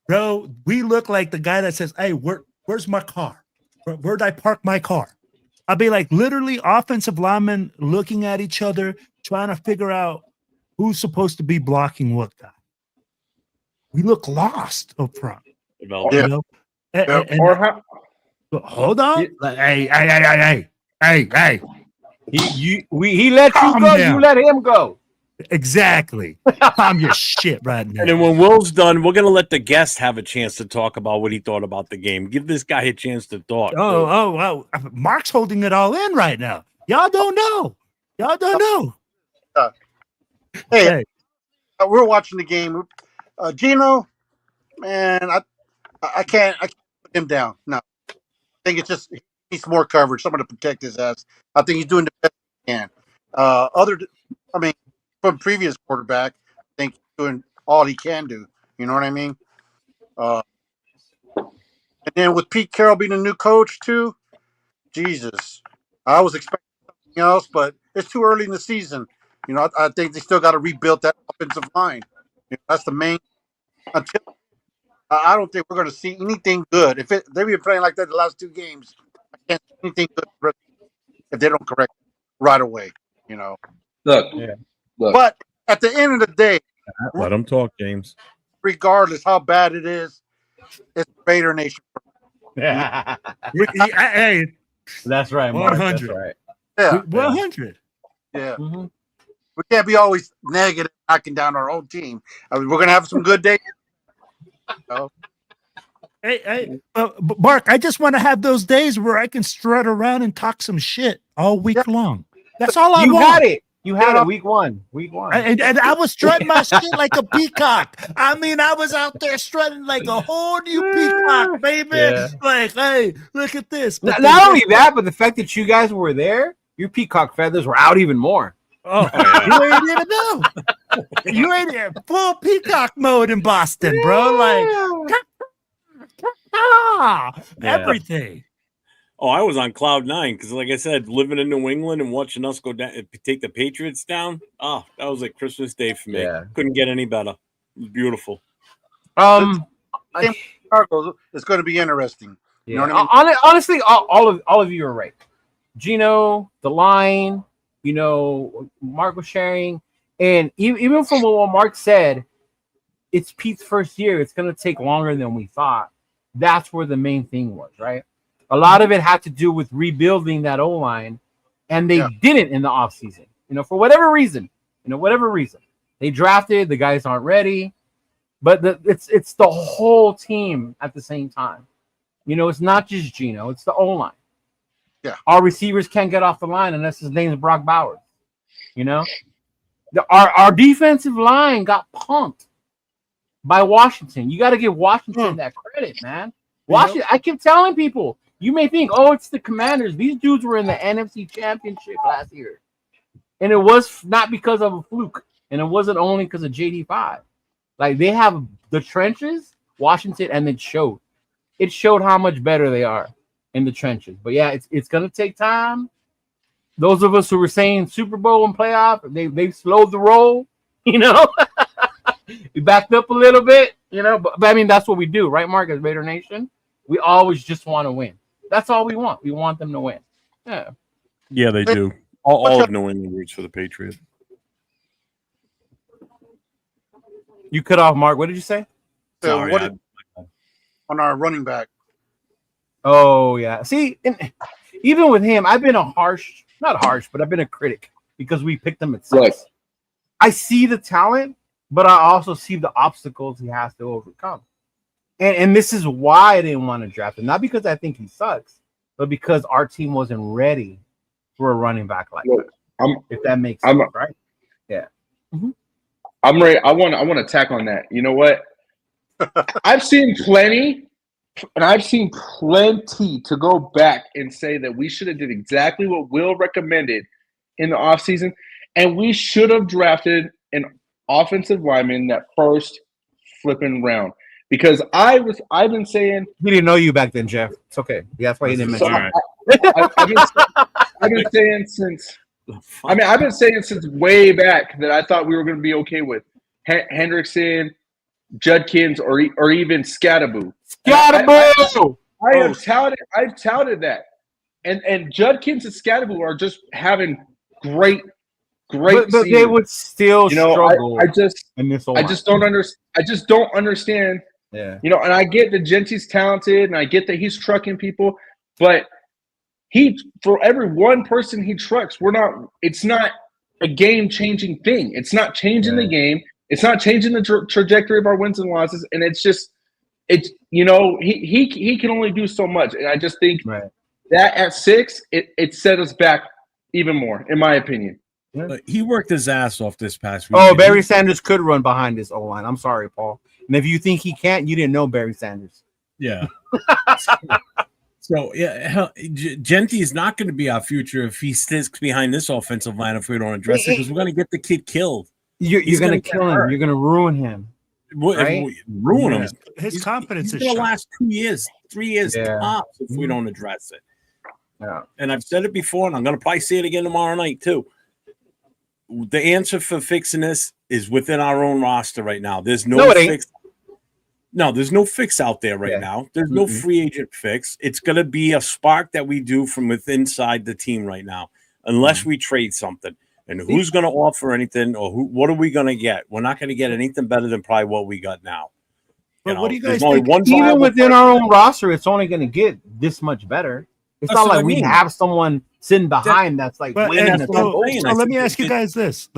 bro, we look like the guy that says, hey, where's my car? Where'd I park my car? I'll be like literally offensive linemen looking at each other, trying to figure out who's supposed to be blocking what guy. We look lost up front. Yeah. You know? Hold on. Hey. He let you Calm go, down. you let him go. Exactly. I'm your shit right now. And then when Will's done, we're gonna let the guest have a chance to talk about what he thought about the game. Give this guy a chance to talk. Oh, Mark's holding it all in right now. Y'all don't know. Hey, we're watching the game. Gino, man, I can't put him down. No, I think it's just he needs more coverage, someone to protect his ass. I think he's doing the best he can. From previous quarterback, I think he's doing all he can do. You know what I mean? And then with Pete Carroll being a new coach too, Jesus, I was expecting something else, but it's too early in the season. You know, I think they still got to rebuild that offensive line. That's the main. Until I don't think we're going to see anything good. If they've been playing like that the last 2 games, I can't see anything good if they don't correct it right away. You know. Look. But at the end of the day, Let him talk, James. regardless how bad it is, it's Raider Nation. Hey, That's right, Mark. 100. That's right. Yeah, 100. yeah. Mm-hmm. We can't be always negative, knocking down our own team. I mean, we're going to have some good days. Hey, Mark, I just want to have those days where I can strut around and talk some shit all week long. That's all I want. You had it. You had it week one. And I was strutting my shit like a peacock. I mean, I was out there strutting like a whole new peacock, baby. Yeah. Like, hey, look at this. But Not only that, but the fact that you guys were there, your peacock feathers were out even more. Oh, you ain't even know. You ain't in full peacock mode in Boston, bro. Like, everything. Oh, I was on cloud 9 because, like I said, living in New England and watching us go down, take the Patriots down. Oh, that was like Christmas Day for me. Yeah. Couldn't get any better. It was beautiful. It's going to be interesting. You know what I mean? Honestly, all of you are right. Gino, the line, Mark was sharing, and even from what Mark said, it's Pete's first year. It's going to take longer than we thought. That's where the main thing was, right? A lot of it had to do with rebuilding that O-line, and they didn't in the offseason. For whatever reason. They drafted, the guys aren't ready, but it's the whole team at the same time. It's not just Gino, it's the O-line. Yeah. Our receivers can't get off the line unless his name is Brock Bowers. Our defensive line got punked by Washington. You got to give Washington that credit, man. Washington. I keep telling people, you may think, oh, it's the Commanders. These dudes were in the NFC Championship last year, and it was not because of a fluke, and it wasn't only because of JD5. Like, they have the trenches, Washington, and it showed. It showed how much better they are in the trenches. But yeah, it's gonna take time. Those of us who were saying Super Bowl and playoff, they've slowed the roll, you know. We backed up a little bit, you know, but I mean, that's what we do, right, Mark? As Raider Nation, we always just want to win. That's all we want. We want them to win. Yeah. Yeah, they do. All of New England roots for the Patriots. You cut off, Mark. What did you say? Sorry, On our running back. Oh, yeah. See, even with him, I've been not harsh, but I've been a critic because we picked him at 6. Right. I see the talent, but I also see the obstacles he has to overcome. And this is why I didn't want to draft him. Not because I think he sucks, but because our team wasn't ready for a running back like that. If that makes sense, right? Yeah. Mm-hmm. I'm ready. I want to tack on that. You know what? I've seen plenty to go back and say that we should have did exactly what Will recommended in the offseason, and we should have drafted an offensive lineman that first flipping round. Because I've been saying we didn't know you back then, Jeff. It's okay. Yeah, that's why he didn't mention it. I've been saying since. I mean, I've been saying since way back that I thought we were going to be okay with Hendrickson, Judkins, or even Scattaboo. I've touted that, and Judkins and Scattaboo are just having great. But they would still struggle. I just don't understand. Yeah. You know, and I get that Genty's talented, and I get that he's trucking people, but for every one person he trucks, it's not a game-changing thing. It's not changing the game. It's not changing the trajectory of our wins and losses, and he can only do so much. And I just think that at 6, it set us back even more, in my opinion. Yeah. He worked his ass off this past week. Oh, Barry Sanders could run behind this O-line. I'm sorry, Paul. And if you think he can't, you didn't know Barry Sanders. Yeah. So, yeah, Genty is not going to be our future if he sticks behind this offensive line if we don't address it, because we're going to get the kid killed. You're going to kill him. You're going to ruin him. Right? Ruin him. His confidence is going to last 2 years, 3 years tops if we don't address it. Yeah. And I've said it before, and I'm going to probably say it again tomorrow night, too. The answer for fixing this is within our own roster right now. There's no fix. No, there's no fix out there right now. There's no free agent fix. It's going to be a spark that we do from within inside the team right now, unless we trade something. And who's going to offer anything, or what are we going to get? We're not going to get anything better than probably what we got now. But what do you guys think? Even within our own roster, it's only going to get this much better. It's not like we have someone sitting behind that's like winning. So let me ask you guys this.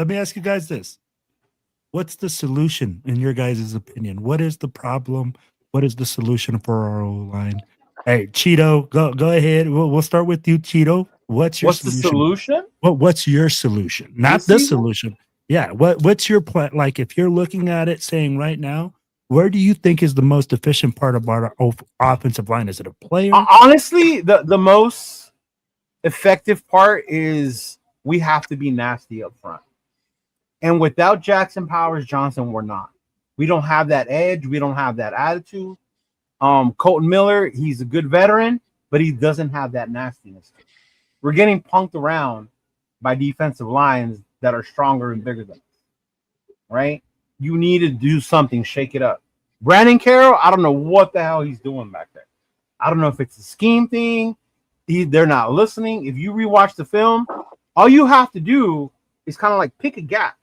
What's the solution in your guys' opinion? What is the problem? What is the solution for our O-line? Hey, Cheeto, go ahead. We'll start with you, Cheeto. What's your solution? The solution? What's your solution? Not the solution. Yeah. What's your plan? Like, if you're looking at it saying right now, where do you think is the most efficient part of our offensive line? Is it a player? Honestly, the most effective part is we have to be nasty up front. And without Jackson Powers Johnson, we're not. We don't have that edge. We don't have that attitude. Colton Miller, he's a good veteran, but he doesn't have that nastiness. We're getting punked around by defensive lines that are stronger and bigger than us, right? You need to do something, shake it up. Brandon Carroll, I don't know what the hell he's doing back there. I don't know if it's a scheme thing. They're not listening. If you rewatch the film, all you have to do is kind of like pick a gap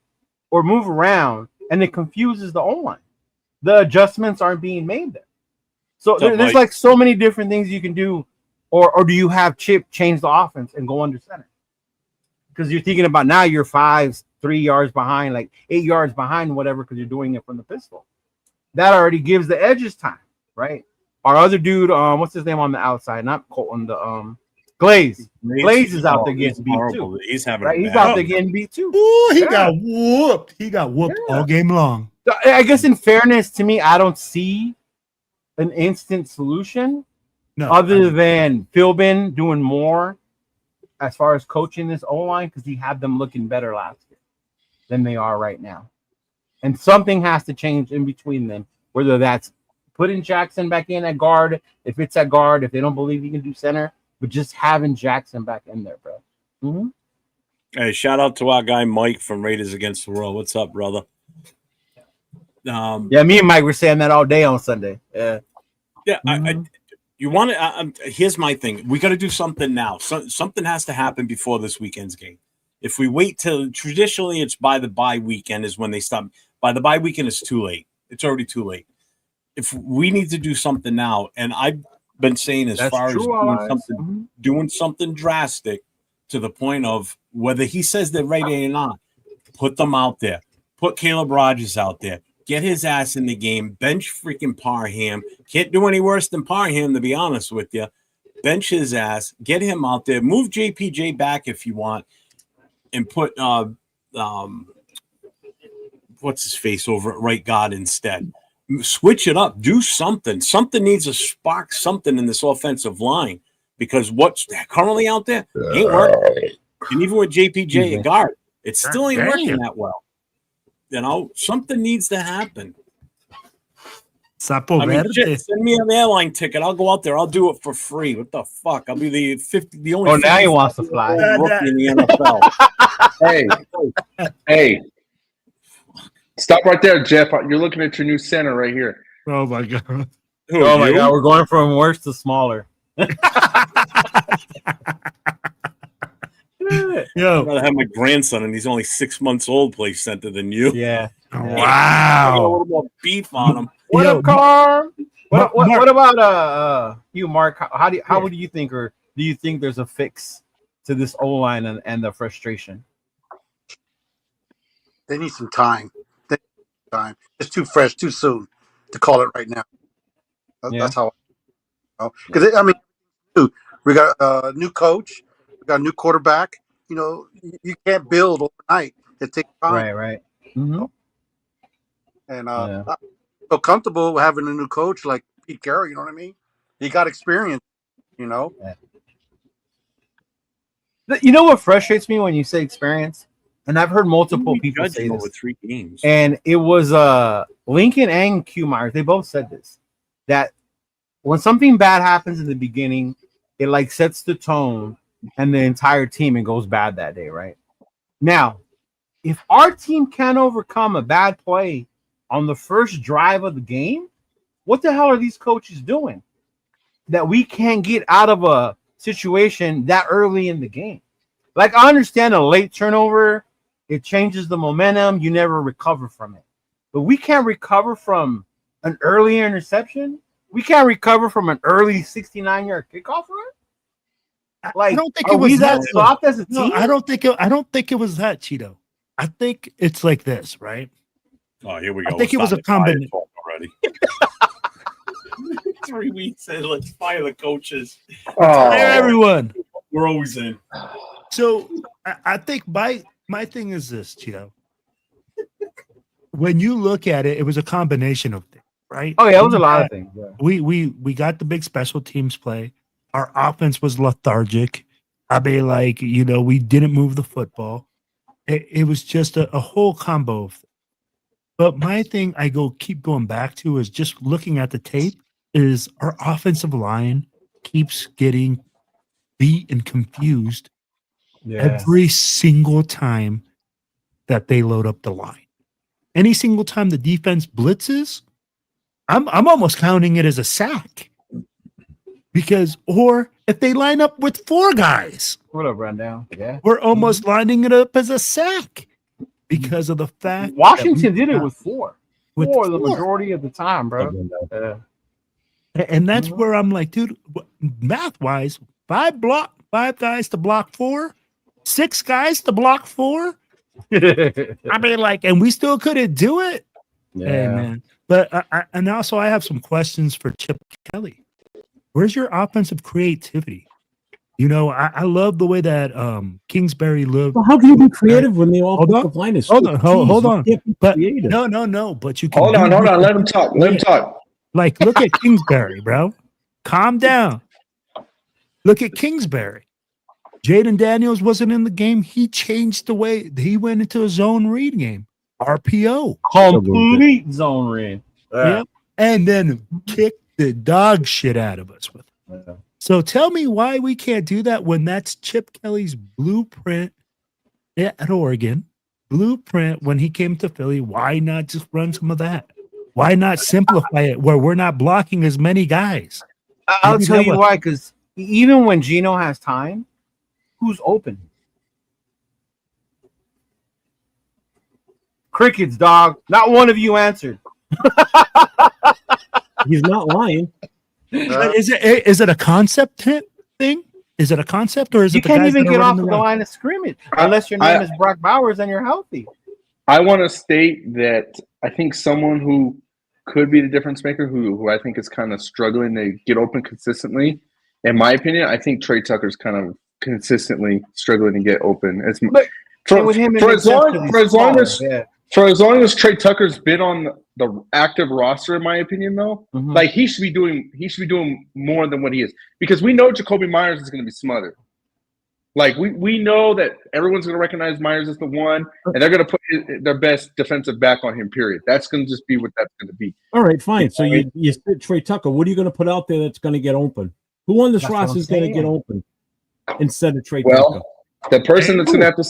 or move around, and it confuses the O-line. The adjustments aren't being made there. So there's like so many different things you can do. Or do you have Chip change the offense and go under center? Because you're thinking about now you're 3 yards behind, like 8 yards behind, whatever, because you're doing it from the pistol. That already gives the edges time, right? Our other dude, what's his name on the outside? Not Colton, the Glaze. Glaze is out there getting beat too. He's having he's out there getting beat too. Ooh, he got whooped. He got whooped all game long. I guess in fairness to me, I don't see an instant solution other than Philbin doing more as far as coaching this O-line because he had them looking better last year than they are right now. And something has to change in between them, whether that's putting Jackson back in at guard, if it's at guard, if they don't believe he can do center, but just having Jackson back in there, bro. Mm-hmm. Hey, shout out to our guy Mike from Raiders Against the World. What's up, brother? Yeah, me and Mike were saying that all day on Sunday. Yeah. Mm-hmm. You want to? Here's my thing. We got to do something now. Something has to happen before this weekend's game. If we wait till traditionally it's by the bye weekend is when they stop. By the bye weekend, it's too late. It's already too late. If we need to do something now, and I've been saying as far as doing something drastic to the point of whether he says they're ready or not, put them out there. Put Caleb Rogers out there. Get his ass in the game. Bench freaking Parham. Can't do any worse than Parham, to be honest with you. Bench his ass. Get him out there. Move JPJ back if you want, and put what's his face over at right guard instead. Switch it up. Do something. Something needs to spark something in this offensive line because what's currently out there ain't working. And even with JPJ at guard, it still ain't working that well. You know, something needs to happen. Sapo Verde. Send me an airline ticket. I'll go out there. I'll do it for free. What the fuck? I'll be the only. Oh, now he wants to fly. Rookie in the NFL. Hey. Stop right there, Jeff. You're looking at your new center right here. Oh my god. Oh my god, we're going from worse to smaller. Yo, I'd rather have my grandson, and he's only 6 months old, play center than you. Yeah. Wow. I got a little more beef on him. What up, Carm? What about you, Mark? How would you think, or do you think there's a fix to this O-line and the frustration? They need some time. It's too fresh, too soon to call it right now. That's how. Because I mean, we got a new coach, we got a new quarterback. You know, you can't build overnight. It takes time. Right. Mm-hmm. And I feel comfortable having a new coach like Pete Carroll. You know what I mean? He got experience. You know. Yeah. You know what frustrates me when you say experience? And I've heard multiple people say this. Over 3 games. And it was Lincoln and Q Myers. They both said this. That when something bad happens in the beginning, it like sets the tone and the entire team and goes bad that day, right? Now, if our team can't overcome a bad play on the first drive of the game, what the hell are these coaches doing? That we can't get out of a situation that early in the game. Like, I understand a late turnover. It changes the momentum. You never recover from it. But we can't recover from an early interception. We can't recover from an early 69-yard kickoff run. Like, I don't think it was that soft as a team. No, I don't think it was that, Cheeto. I think it's like this, right? Oh, here we go. I think it was a combination already. 3 weeks in, let's fire the coaches. Fire everyone. We're always in. So I think my thing is this, Cheeto. When you look at it, it was a combination of things, right? Oh yeah, it was a lot of things. Yeah. We got the big special teams play. Our offense was lethargic. I mean, like, you know, we didn't move the football. It was just a whole combo of things. But my thing keep going back to is just looking at the tape is our offensive line keeps getting beat and confused every single time that they load up the line. Any single time the defense blitzes, I'm almost counting it as a sack. Or if they line up with 4 guys, what up, rundown? Yeah, we're almost lining it up as a sack because of the fact Washington did it with 4. With 4 the majority of the time, bro. And that's where I'm like, dude, math wise, 5 guys to block 4, 6 guys to block 4. I mean, like, and we still couldn't do it. Yeah, hey, man. But and also I have some questions for Chip Kelly. Where's your offensive creativity? You know, I love the way that Kingsbury lived. Well, how can you be creative when they all Hold pick on. the line is Hold on, hold You on. can't be But creative. no. But you can Hold on. do Let him talk. Let him talk. Like, look at Kingsbury, bro. Calm down. Look at Kingsbury. Jaden Daniels wasn't in the game. He changed the way he went into a zone read game. RPO. Complete zone read. Yep. And then kicked the dog shit out of us with it. Yeah. So tell me why we can't do that when that's Chip Kelly's blueprint at Oregon. Blueprint when he came to Philly. Why not just run some of that? Why not simplify it where we're not blocking as many guys? I'll tell you why, because even when Gino has time, who's open? Crickets, dog. Not one of you answered. He's not lying. Is it a concept thing? Is it a concept, or is You it the can't guys even that are get off running of the around? line of scrimmage unless your name is Brock Bowers and you're healthy. I want to state that I think someone who could be the difference maker, who I think is kind of struggling to get open consistently, in my opinion, I think Trey Tucker's kind of consistently struggling to get open. For as long as Trey Tucker's been on the active roster, in my opinion, though, like he should be doing more than what he is, because we know Jacoby Myers is going to be smothered. Like we know that everyone's going to recognize Myers as the one, and they're going to put their best defensive back on him. Period. That's going to just be what that's going to be. All right, fine. So you said Trey Tucker. What are you going to put out there that's going to get open? Who on this roster is going to get open instead of Trey Tucker? The person that's going to have to,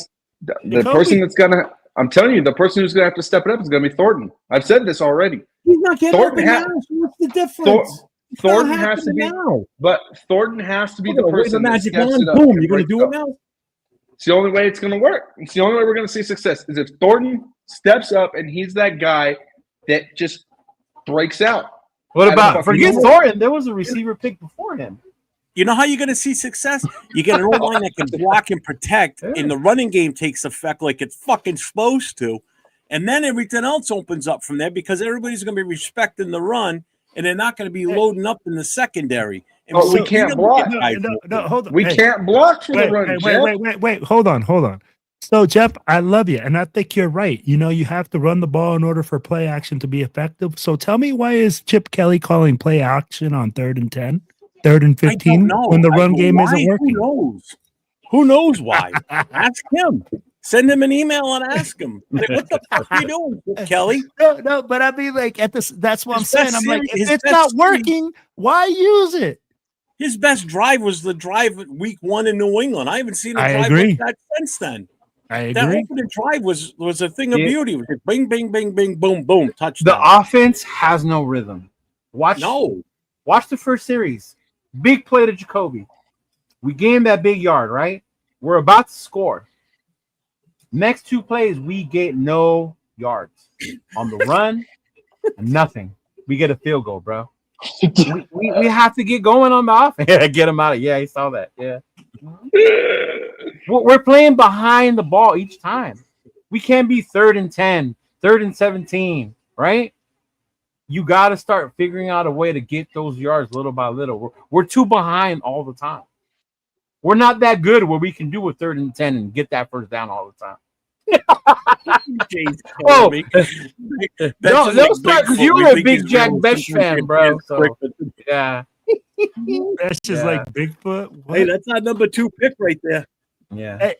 the person that's going to. I'm telling you, the person who's going to have to step it up is going to be Thornton. I've said this already. He's not getting Thornton open now. So what's the difference? Thornton has to be now. But Thornton has to be the person the that magic steps wand. it up. Boom! You're going to do it now. It's the only way it's going to work. It's the only way we're going to see success is if Thornton steps up and he's that guy that just breaks out. What about forget Thornton? There was a receiver pick before him. You know how you're going to see success? You get an O-line that can block and protect, and the running game takes effect like it's fucking supposed to. And then everything else opens up from there because everybody's going to be respecting the run, and they're not going to be loading up in the secondary. And we can't block. No, hold on. We can't block for the run, Wait. Hold on. So, Jeff, I love you, and I think you're right. You know, you have to run the ball in order for play action to be effective. So tell me, why is Chip Kelly calling play action on 3rd and 10? 3rd and 15 when the run game isn't working? Who knows why? Ask him. Send him an email and ask him. Like, what the fuck are you doing, Kelly? No, but I mean, like, that's what I'm saying. I'm like, if it's not working, why use it? His best drive was the drive at week 1 in New England. I haven't seen a drive like that since then. I agree. That opening drive was a thing of beauty. It was like bing, bing, bing, bing, boom, boom, touchdown. The offense has no rhythm. Watch the first series. Big play to Jacoby. We gained that big yard, right? We're about to score. Next 2 plays, we get no yards. On the run, nothing. We get a field goal, bro. we have to get going on the offense. Get him out of he saw that. Yeah. We're playing behind the ball each time. We can't be 3rd and 10, 3rd and 17, right? You got to start figuring out a way to get those yards little by little. We're too behind all the time. We're not that good where we can do a 3rd and 10 and get that first down all the time. They'll start because you were a big Jack Besh fan, bro. So, yeah. That's just like Bigfoot. What? Hey, that's our number 2 pick right there. Yeah. Hey,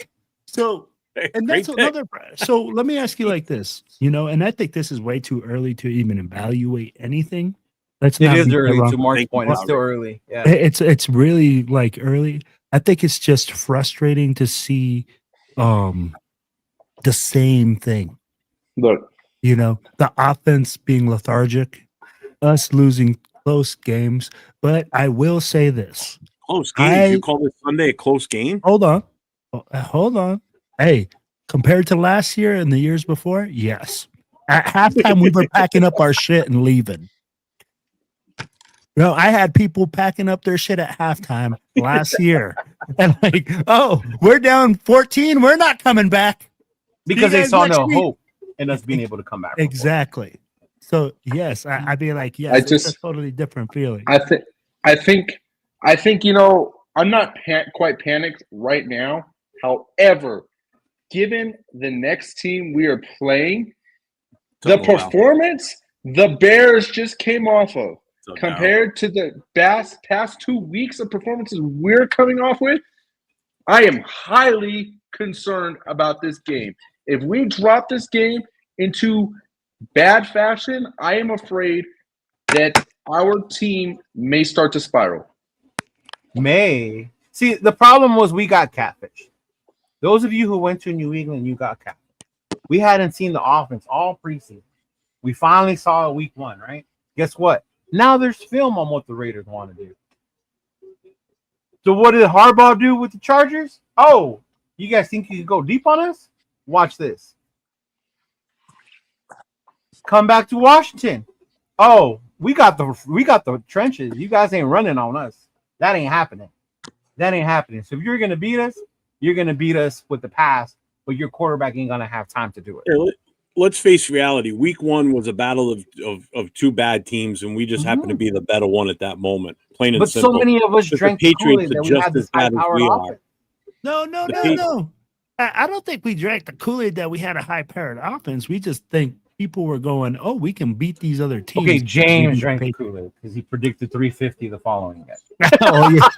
so, and that's another. So let me ask you like this, and I think this is way too early to even evaluate anything. It is early to Mark's point. It's still early. Yeah. It's really like early. I think it's just frustrating to see the same thing. Look, the offense being lethargic, us losing close games. But I will say this: close games. You call this Sunday a close game? Hold on. Hey, compared to last year and the years before, yes. At halftime, we were packing up our shit and leaving. I had people packing up their shit at halftime last year, and like, oh, we're down 14. We're not coming back because they saw no hope in us being able to come back. Exactly. So yes, I'd be like, yes, it's a totally different feeling. I think quite panicked right now. However, given the next team we are playing, the performance the Bears just came off of, compared to the past 2 weeks of performances we're coming off with, I am highly concerned about this game. If we drop this game into bad fashion, I am afraid that our team may start to spiral. See, the problem was we got catfish. Those of you who went to New England, you got catfish. We hadn't seen the offense all preseason. We finally saw it week 1, right? Guess what? Now there's film on what the Raiders want to do. So what did Harbaugh do with the Chargers? Oh, you guys think you can go deep on us? Watch this. Come back to Washington. Oh, we got the trenches. You guys ain't running on us. That ain't happening. So if you're gonna beat us, you're gonna beat us with the pass, but your quarterback ain't gonna have time to do it. Yeah, let's face reality. Week 1 was a battle of two bad teams, and we just happened to be the better one at that moment. Plain and simple. But so many of us drank the Kool-Aid that we had this high-powered offense. No. I don't think we drank the Kool-Aid that we had a high-powered offense. We just think people were going, oh, we can beat these other teams. Okay, James drank the Kool-Aid because he predicted 350 the following day. Oh, yeah.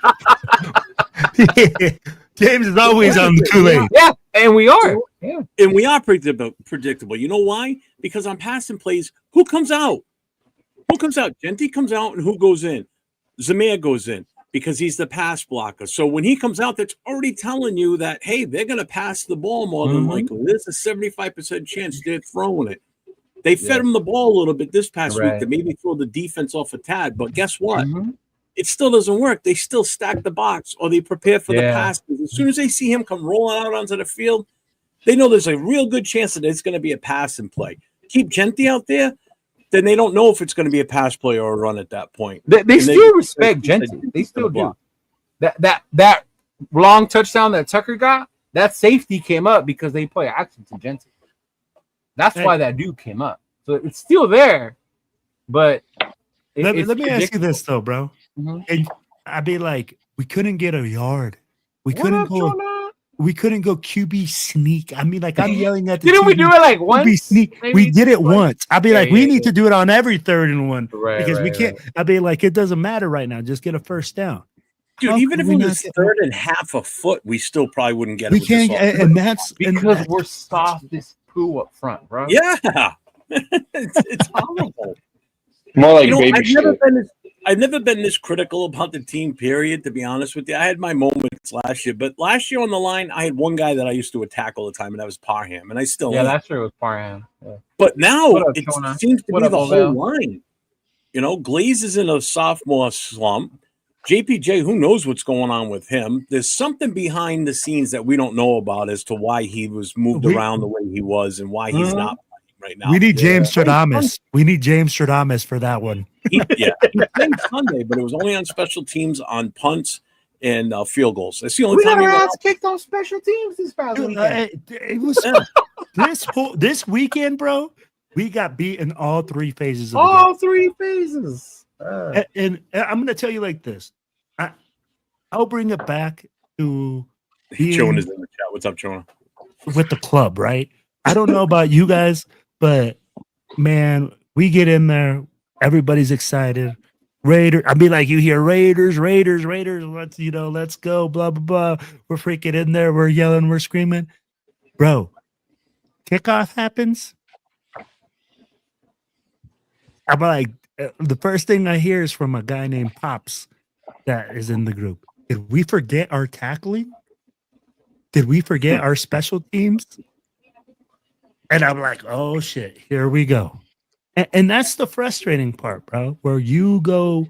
James is always on the Kool-Aid. Yeah, and we are. Yeah. And we are predictable. You know why? Because on passing plays, who comes out? Genti comes out, and who goes in? Zamir goes in because he's the pass blocker. So when he comes out, that's already telling you that, hey, they're going to pass the ball more than likely. There's a 75% chance they're throwing it. They fed him the ball a little bit this past week to maybe throw the defense off a tad. But guess what? It still doesn't work. They still stack the box or they prepare for the passes. As soon as they see him come rolling out onto the field, they know there's a real good chance that it's going to be a pass and play. Keep Genti out there, then they don't know if it's going to be a pass play or a run at that point. They still respect Genti. They still do. That long touchdown that Tucker got, that safety came up because they play action to Genti. That's why that dude came up. So it's still there, but let me ask you this though, bro. And I'd be like, we couldn't get a yard. We couldn't go QB sneak. I mean, like I'm yelling at the Didn't we do it like once? Sneak. We did it once. I'd be like, we need to do it on every 3rd and 1 because we can't. I'd be like, it doesn't matter right now. Just get a first down. Dude, even if it was 3rd and half a foot, we still probably wouldn't get it. We can't, and that's because we're soft as poo up front, bro. Yeah, it's horrible. More like baby shit. I've never been this critical about the team, period, to be honest with you. I had my moments last year, but last year on the line, I had one guy that I used to attack all the time, and that was Parham, and I still am. That's true with Parham. Yeah. But now up, it Jonah? seems to What be up, the Odell? whole line. You know, Glaze is in a sophomore slump. JPJ, who knows what's going on with him? There's something behind the scenes that we don't know about as to why he was moved around the way he was and why he's not playing right now. We need James Stradamus. We need James Stradamus for that one. He played Sunday, but it was only on special teams, on punts, and field goals. That's the only time we he got our went ass kicked on special teams this past weekend. It was this weekend, bro. We got beat in all 3 phases of the all game. 3 phases. And I'm going to tell you like this. I'll bring it back to Jonah's in the chat. What's up, Jonah? With the club, right? I don't know about you guys, but man, we get in there. Everybody's excited. Raiders. I mean, like you hear Raiders. Let's go. Blah blah blah. We're freaking in there. We're yelling. We're screaming, bro. Kickoff happens. I'm like, the first thing I hear is from a guy named Pops that is in the group. Did we forget our tackling? Did we forget our special teams? And I'm like, oh shit, here we go. And that's the frustrating part, bro, where you go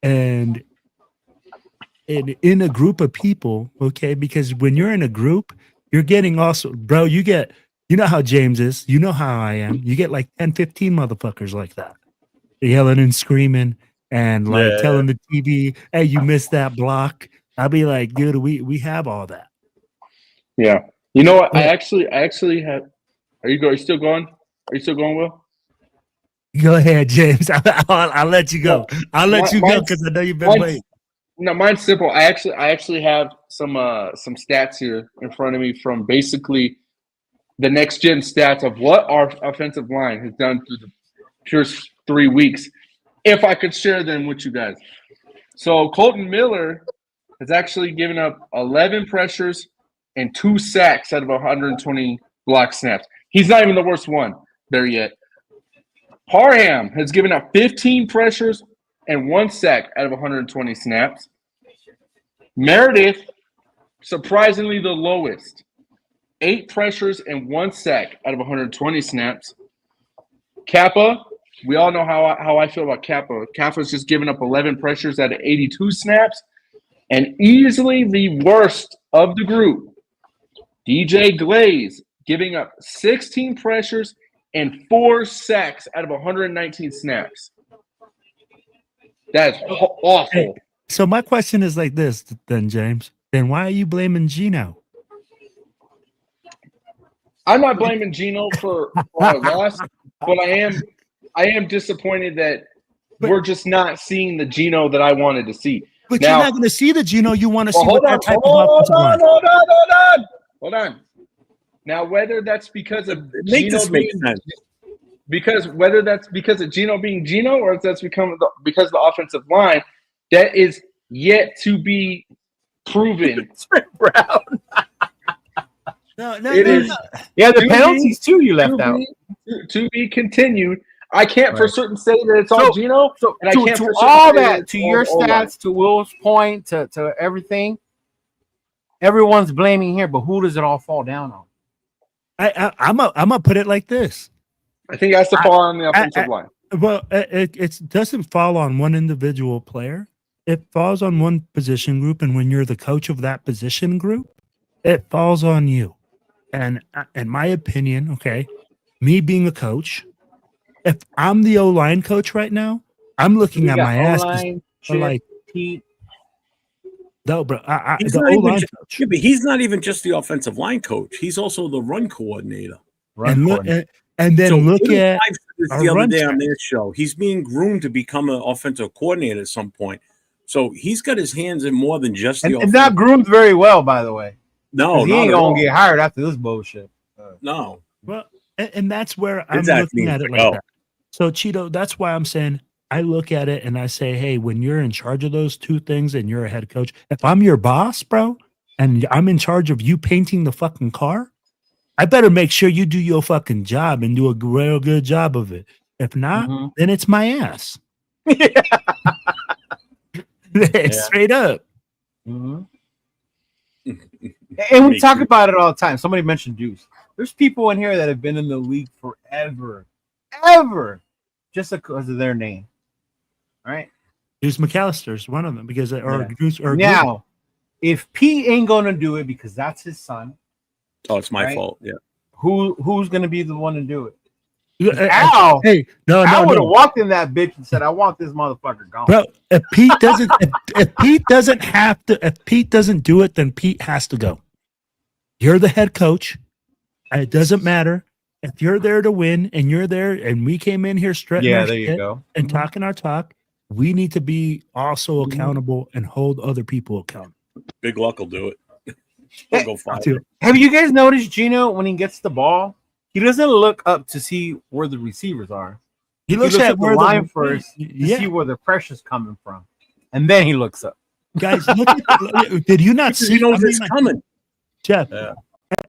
and in a group of people, okay, because when you're in a group, you're getting also, bro, you know how James is, you know how I am. You get like 10, 15 motherfuckers like that. Yelling and screaming and like telling the TV, hey, you missed that block. I'll be like, dude, we have all that. Yeah. You know what? I actually have. Are you still going? Are you still going, Will? Go ahead, James. I'll let you go. I'll let you go because I know you've been waiting. No, mine's simple. I actually have some stats here in front of me from basically the next gen stats of what our offensive line has done through the first 3 weeks. If I could share them with you guys. So Colton Miller has actually given up 11 pressures and 2 sacks out of 120 block snaps. He's not even the worst one there yet. Parham has given up 15 pressures and 1 sack out of 120 snaps. Meredith, surprisingly the lowest, 8 pressures and 1 sack out of 120 snaps. Kappa, we all know how I feel about Kappa. Kappa's just given up 11 pressures out of 82 snaps. And easily the worst of the group, DJ Glaze, giving up 16 pressures and 4 sacks out of 119 snaps. That's awful. Hey, so my question is like this then, James. Then why are you blaming Gino? I'm not blaming Gino for our loss, but I am disappointed that we're just not seeing the Gino that I wanted to see. But now, you're not going to see the Gino you want to see with that type of hold offensive line. Hold on. Now, whether that's because of Make this make sense. Whether that's because of Gino being Gino or if that's because of the offensive line, that is yet to be proven. Brown. No, It is. no. Yeah, the penalties too you left out. To be continued. I can't for certain say that it's all Gino. So and I can't to for certain all say that, it's to all your O-line. stats, to Will's point, to everything, everyone's blaming here, but who does it all fall down on? I'm gonna put it like this. I think it has to fall on the offensive line. Well, it doesn't fall on one individual player. It falls on one position group, and when you're the coach of that position group, it falls on you. And in my opinion, okay, me being a coach, if I'm the O-line coach right now, I'm looking at my ass like, Pete. no, bro. He's The not even O-line ju- coach. Yeah, but he's not even just the offensive line coach. He's also the run coordinator. And look, and then So look Little at Five said this our the other run day on stretch. their show. He's being groomed to become an offensive coordinator at some point. So he's got his hands in more than just the And not groomed very well, by the way. No, He not ain't at gonna all. get hired after this bullshit. No. Well, and that's where I'm Exactly. looking at it It's like like, oh. that. So, Cheeto, that's why I'm saying I look at it and I say, hey, when you're in charge of those two things and you're a head coach, if I'm your boss, bro, and I'm in charge of you painting the fucking car, I better make sure you do your fucking job and do a real good job of it. If not, then it's my ass. Straight up. And we talk about it all the time. Somebody mentioned Deuce. There's people in here that have been in the league forever, just because of their name. All right. Deuce McAllister's one of them because now, if Pete ain't gonna do it because that's his son. Oh, it's my fault. Yeah. Who's gonna be the one to do it? Al, hey, I would have walked in that bitch and said, "I want this motherfucker gone." Bro, if Pete doesn't, if Pete doesn't have to, if Pete doesn't do it, then Pete has to go. You're the head coach. It doesn't matter if you're there to win and you're there, and we came in here strutting our shit and talking our talk. We need to be also accountable and hold other people accountable. Big Luck will do it. He'll go find it. Have you guys noticed Gino when he gets the ball? He doesn't look up to see where the receivers are. He looks at the line first to see where the pressure's coming from, and then he looks up. Guys, look at, did you not see? He knows it's coming. Jeff,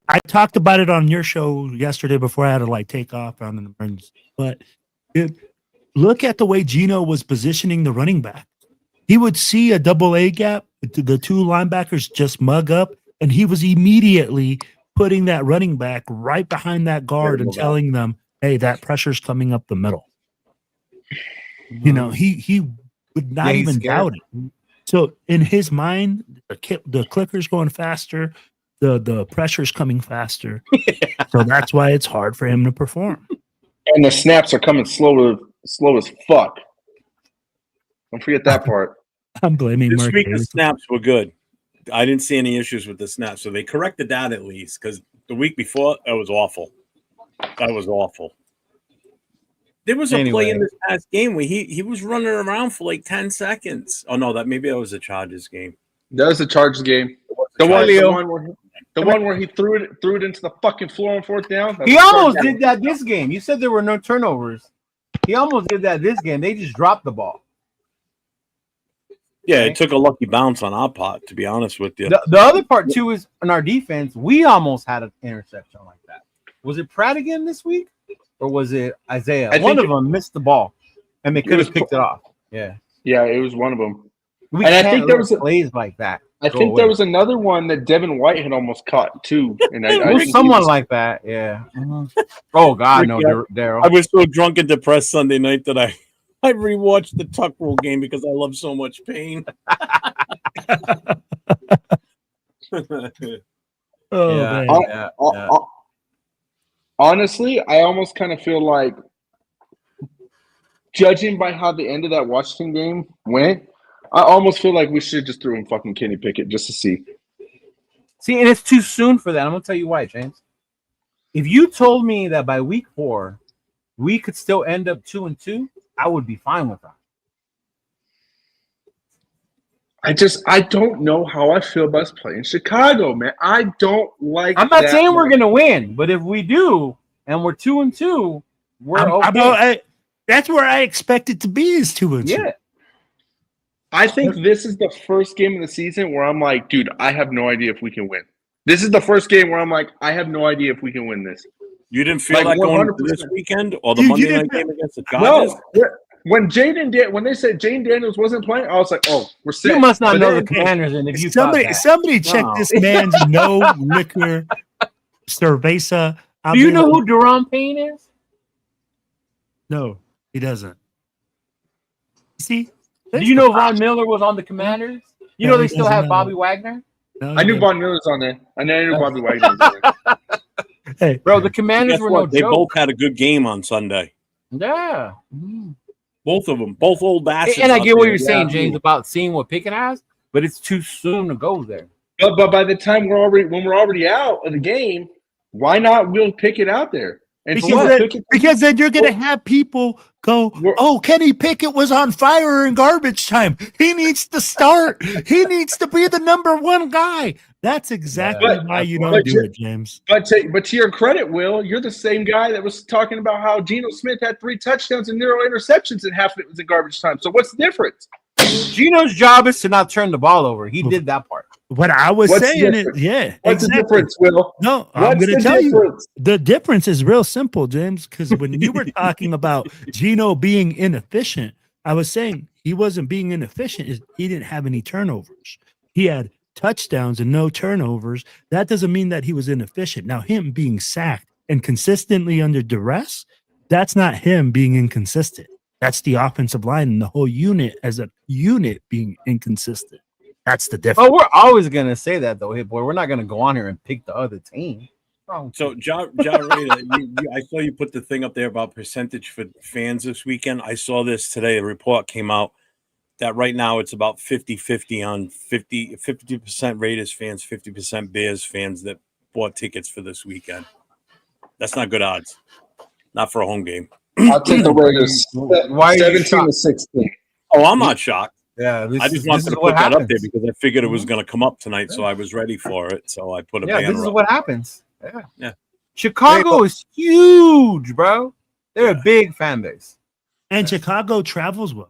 I talked about it on your show yesterday before I had to take off on an emergency. But dude, look at the way Gino was positioning the running back. He would see a double A gap, the two linebackers just mug up, and he was immediately putting that running back right behind that guard and telling them, hey, that pressure's coming up the middle. You know, he would not even doubt it. So in his mind, the clicker's going faster, the pressure's coming faster. So that's why it's hard for him to perform. And the snaps are coming slow as fuck. Don't forget that part. I'm blaming This Mark week the Davis. snaps were good. I didn't see any issues with the snaps, so they corrected that at least. Because the week before, that was awful. That was awful. There was a play in Anyway. this past game where he was running around for like 10 seconds. Oh no, maybe that was a Chargers game. That was the Chargers game. The one where he threw it into the fucking floor on fourth down. He almost did that this game. You said there were no turnovers. He almost did that this game. They just dropped the ball. Yeah, it took a lucky bounce on our part, to be honest with you. The other part too is in our defense, we almost had an interception like that. Was it Pratt again this week, or was it Isaiah? One of them missed the ball, and they could have picked it off. Yeah, it was one of them. We and I think there was plays like that. I think there was another one that Devin White had almost caught too, and I think someone like that. Yeah. Mm-hmm. Oh God, no, Daryl. I was so drunk and depressed Sunday night that I rewatched the Tuck Rule game because I love so much pain. Honestly, I almost kind of feel like, judging by how the end of that Washington game went, I almost feel like we should just throw in fucking Kenny Pickett just to see. See, and it's too soon for that. I'm gonna tell you why, James. If you told me that by week 4 we could still end up 2-2, I would be fine with that. I don't know how I feel about us playing Chicago, man. I don't like. I'm not saying we're gonna win, but if we do and we're 2-2, we're okay. That's where I expect it to be is 2-2. Yeah. I think this is the first game of the season where I'm like, dude, I have no idea if we can win. This is the first game where I'm like, I have no idea if we can win this. You didn't feel like going into this weekend or the Monday night game against the Chargers? No. When they said Jane Daniels wasn't playing, I was like, oh, we're set. You must not know the Commanders. And if you somebody check this man's no liquor cerveza. Do you know who Deron Payne is? No, he doesn't. See? Do you know Von Miller was on the Commanders? You know they still have Bobby Wagner? No, I knew Von Miller's on there. I knew Bobby Wagner was on there. Hey, bro, the Commanders were no joke. They both had a good game on Sunday. Yeah. Both of them. Both old bastards. And I get what you're saying, James, about seeing what Pickett has, but it's too soon to go there. But by the time we're already out of the game, why not we'll Pickett out there? And because then you're going to have people go, oh, Kenny Pickett was on fire in garbage time. He needs to start. He needs to be the number 1 guy. That's exactly why you don't do it, James. But to your credit, Will, you're the same guy that was talking about how Geno Smith had 3 touchdowns and 0 interceptions, and half of it was in garbage time. So what's the difference? Geno's job is to not turn the ball over. He did that part. What I was saying is, what's the difference, Will? No, I'm going to tell you. The difference is real simple, James, because when you were talking about Geno being inefficient, I was saying he wasn't being inefficient. He didn't have any turnovers. He had touchdowns and no turnovers. That doesn't mean that he was inefficient. Now, him being sacked and consistently under duress, that's not him being inconsistent. That's the offensive line and the whole unit as a unit being inconsistent. That's the difference. Oh, we're always going to say that, though, hey, boy. We're not going to go on here and pick the other team. So, I saw you put the thing up there about percentage for fans this weekend. I saw this today. A report came out that right now it's about 50-50 on 50% Raiders fans, 50% Bears fans that bought tickets for this weekend. That's not good odds. Not for a home game. I'll take the Raiders. 17-16. Oh, I'm not shocked. Yeah, I just wanted to put that up there because I figured it was going to come up tonight, so I was ready for it. So I put a banner this is up. What happens. Yeah. Chicago is huge, bro. They're a big fan base. And Chicago travels well.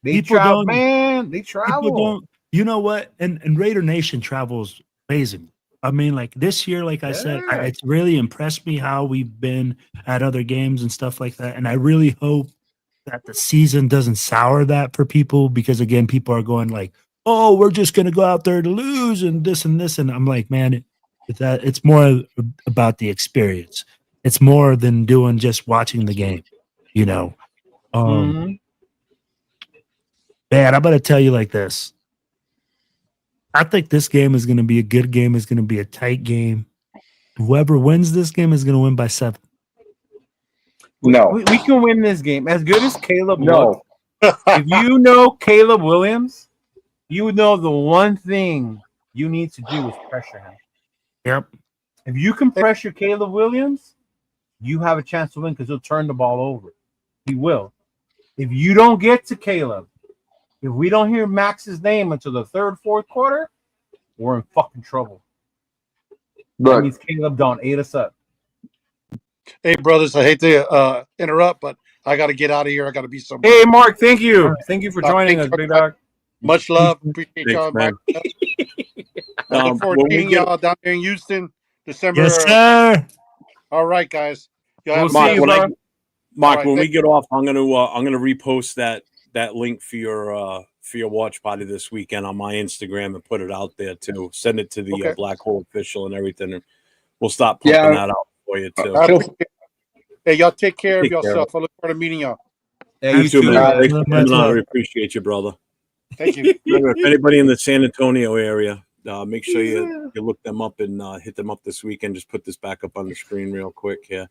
They travel, man. They travel. You know what? And Raider Nation travels amazing. I mean, like this year, like I said, it's really impressed me how we've been at other games and stuff like that. And I really hope that the season doesn't sour that for people because, again, people are going like, oh, we're just going to go out there to lose and this and this. And I'm like, man, it's more about the experience. It's more than doing just watching the game, you know. Man, I'm going to tell you like this. I think this game is going to be a good game. It's going to be a tight game. Whoever wins this game is going to win by 7. No. We can win this game. As good as Caleb looks, if you know Caleb Williams, you know the one thing you need to do is pressure him. Yep. If you can pressure Caleb Williams, you have a chance to win because he'll turn the ball over. He will. If you don't get to Caleb, if we don't hear Max's name until the third, fourth quarter, we're in fucking trouble. That Look, means Caleb don't ate us up. Hey, brothers, I hate to interrupt, but I got to get out of here. I got to be somewhere. Hey, Mark, thank you. Thank you for joining us, big dog. Much love. Appreciate Thanks, y'all. man. I look forward when to we seeing get- y'all down there in Houston, December. Yes, sir. All right, guys. Y'all We'll have a see good you, one. bro. Mark, All right, when we thank- get off, I'm gonna repost that link for your watch party this weekend on my Instagram and put it out there too. Send it to the Okay. Black Hole official and everything, and we'll start pumping Yeah. that out for you too. I appreciate it. Hey, y'all take care of Take care. yourself. I look forward to meeting y'all. Yeah, you too, man. brother. Thanks for Much coming on. love. We appreciate you, brother. Thank you. Remember, if anybody in the San Antonio area, make sure you look them up and hit them up this weekend. Just put this back up on the screen real quick here.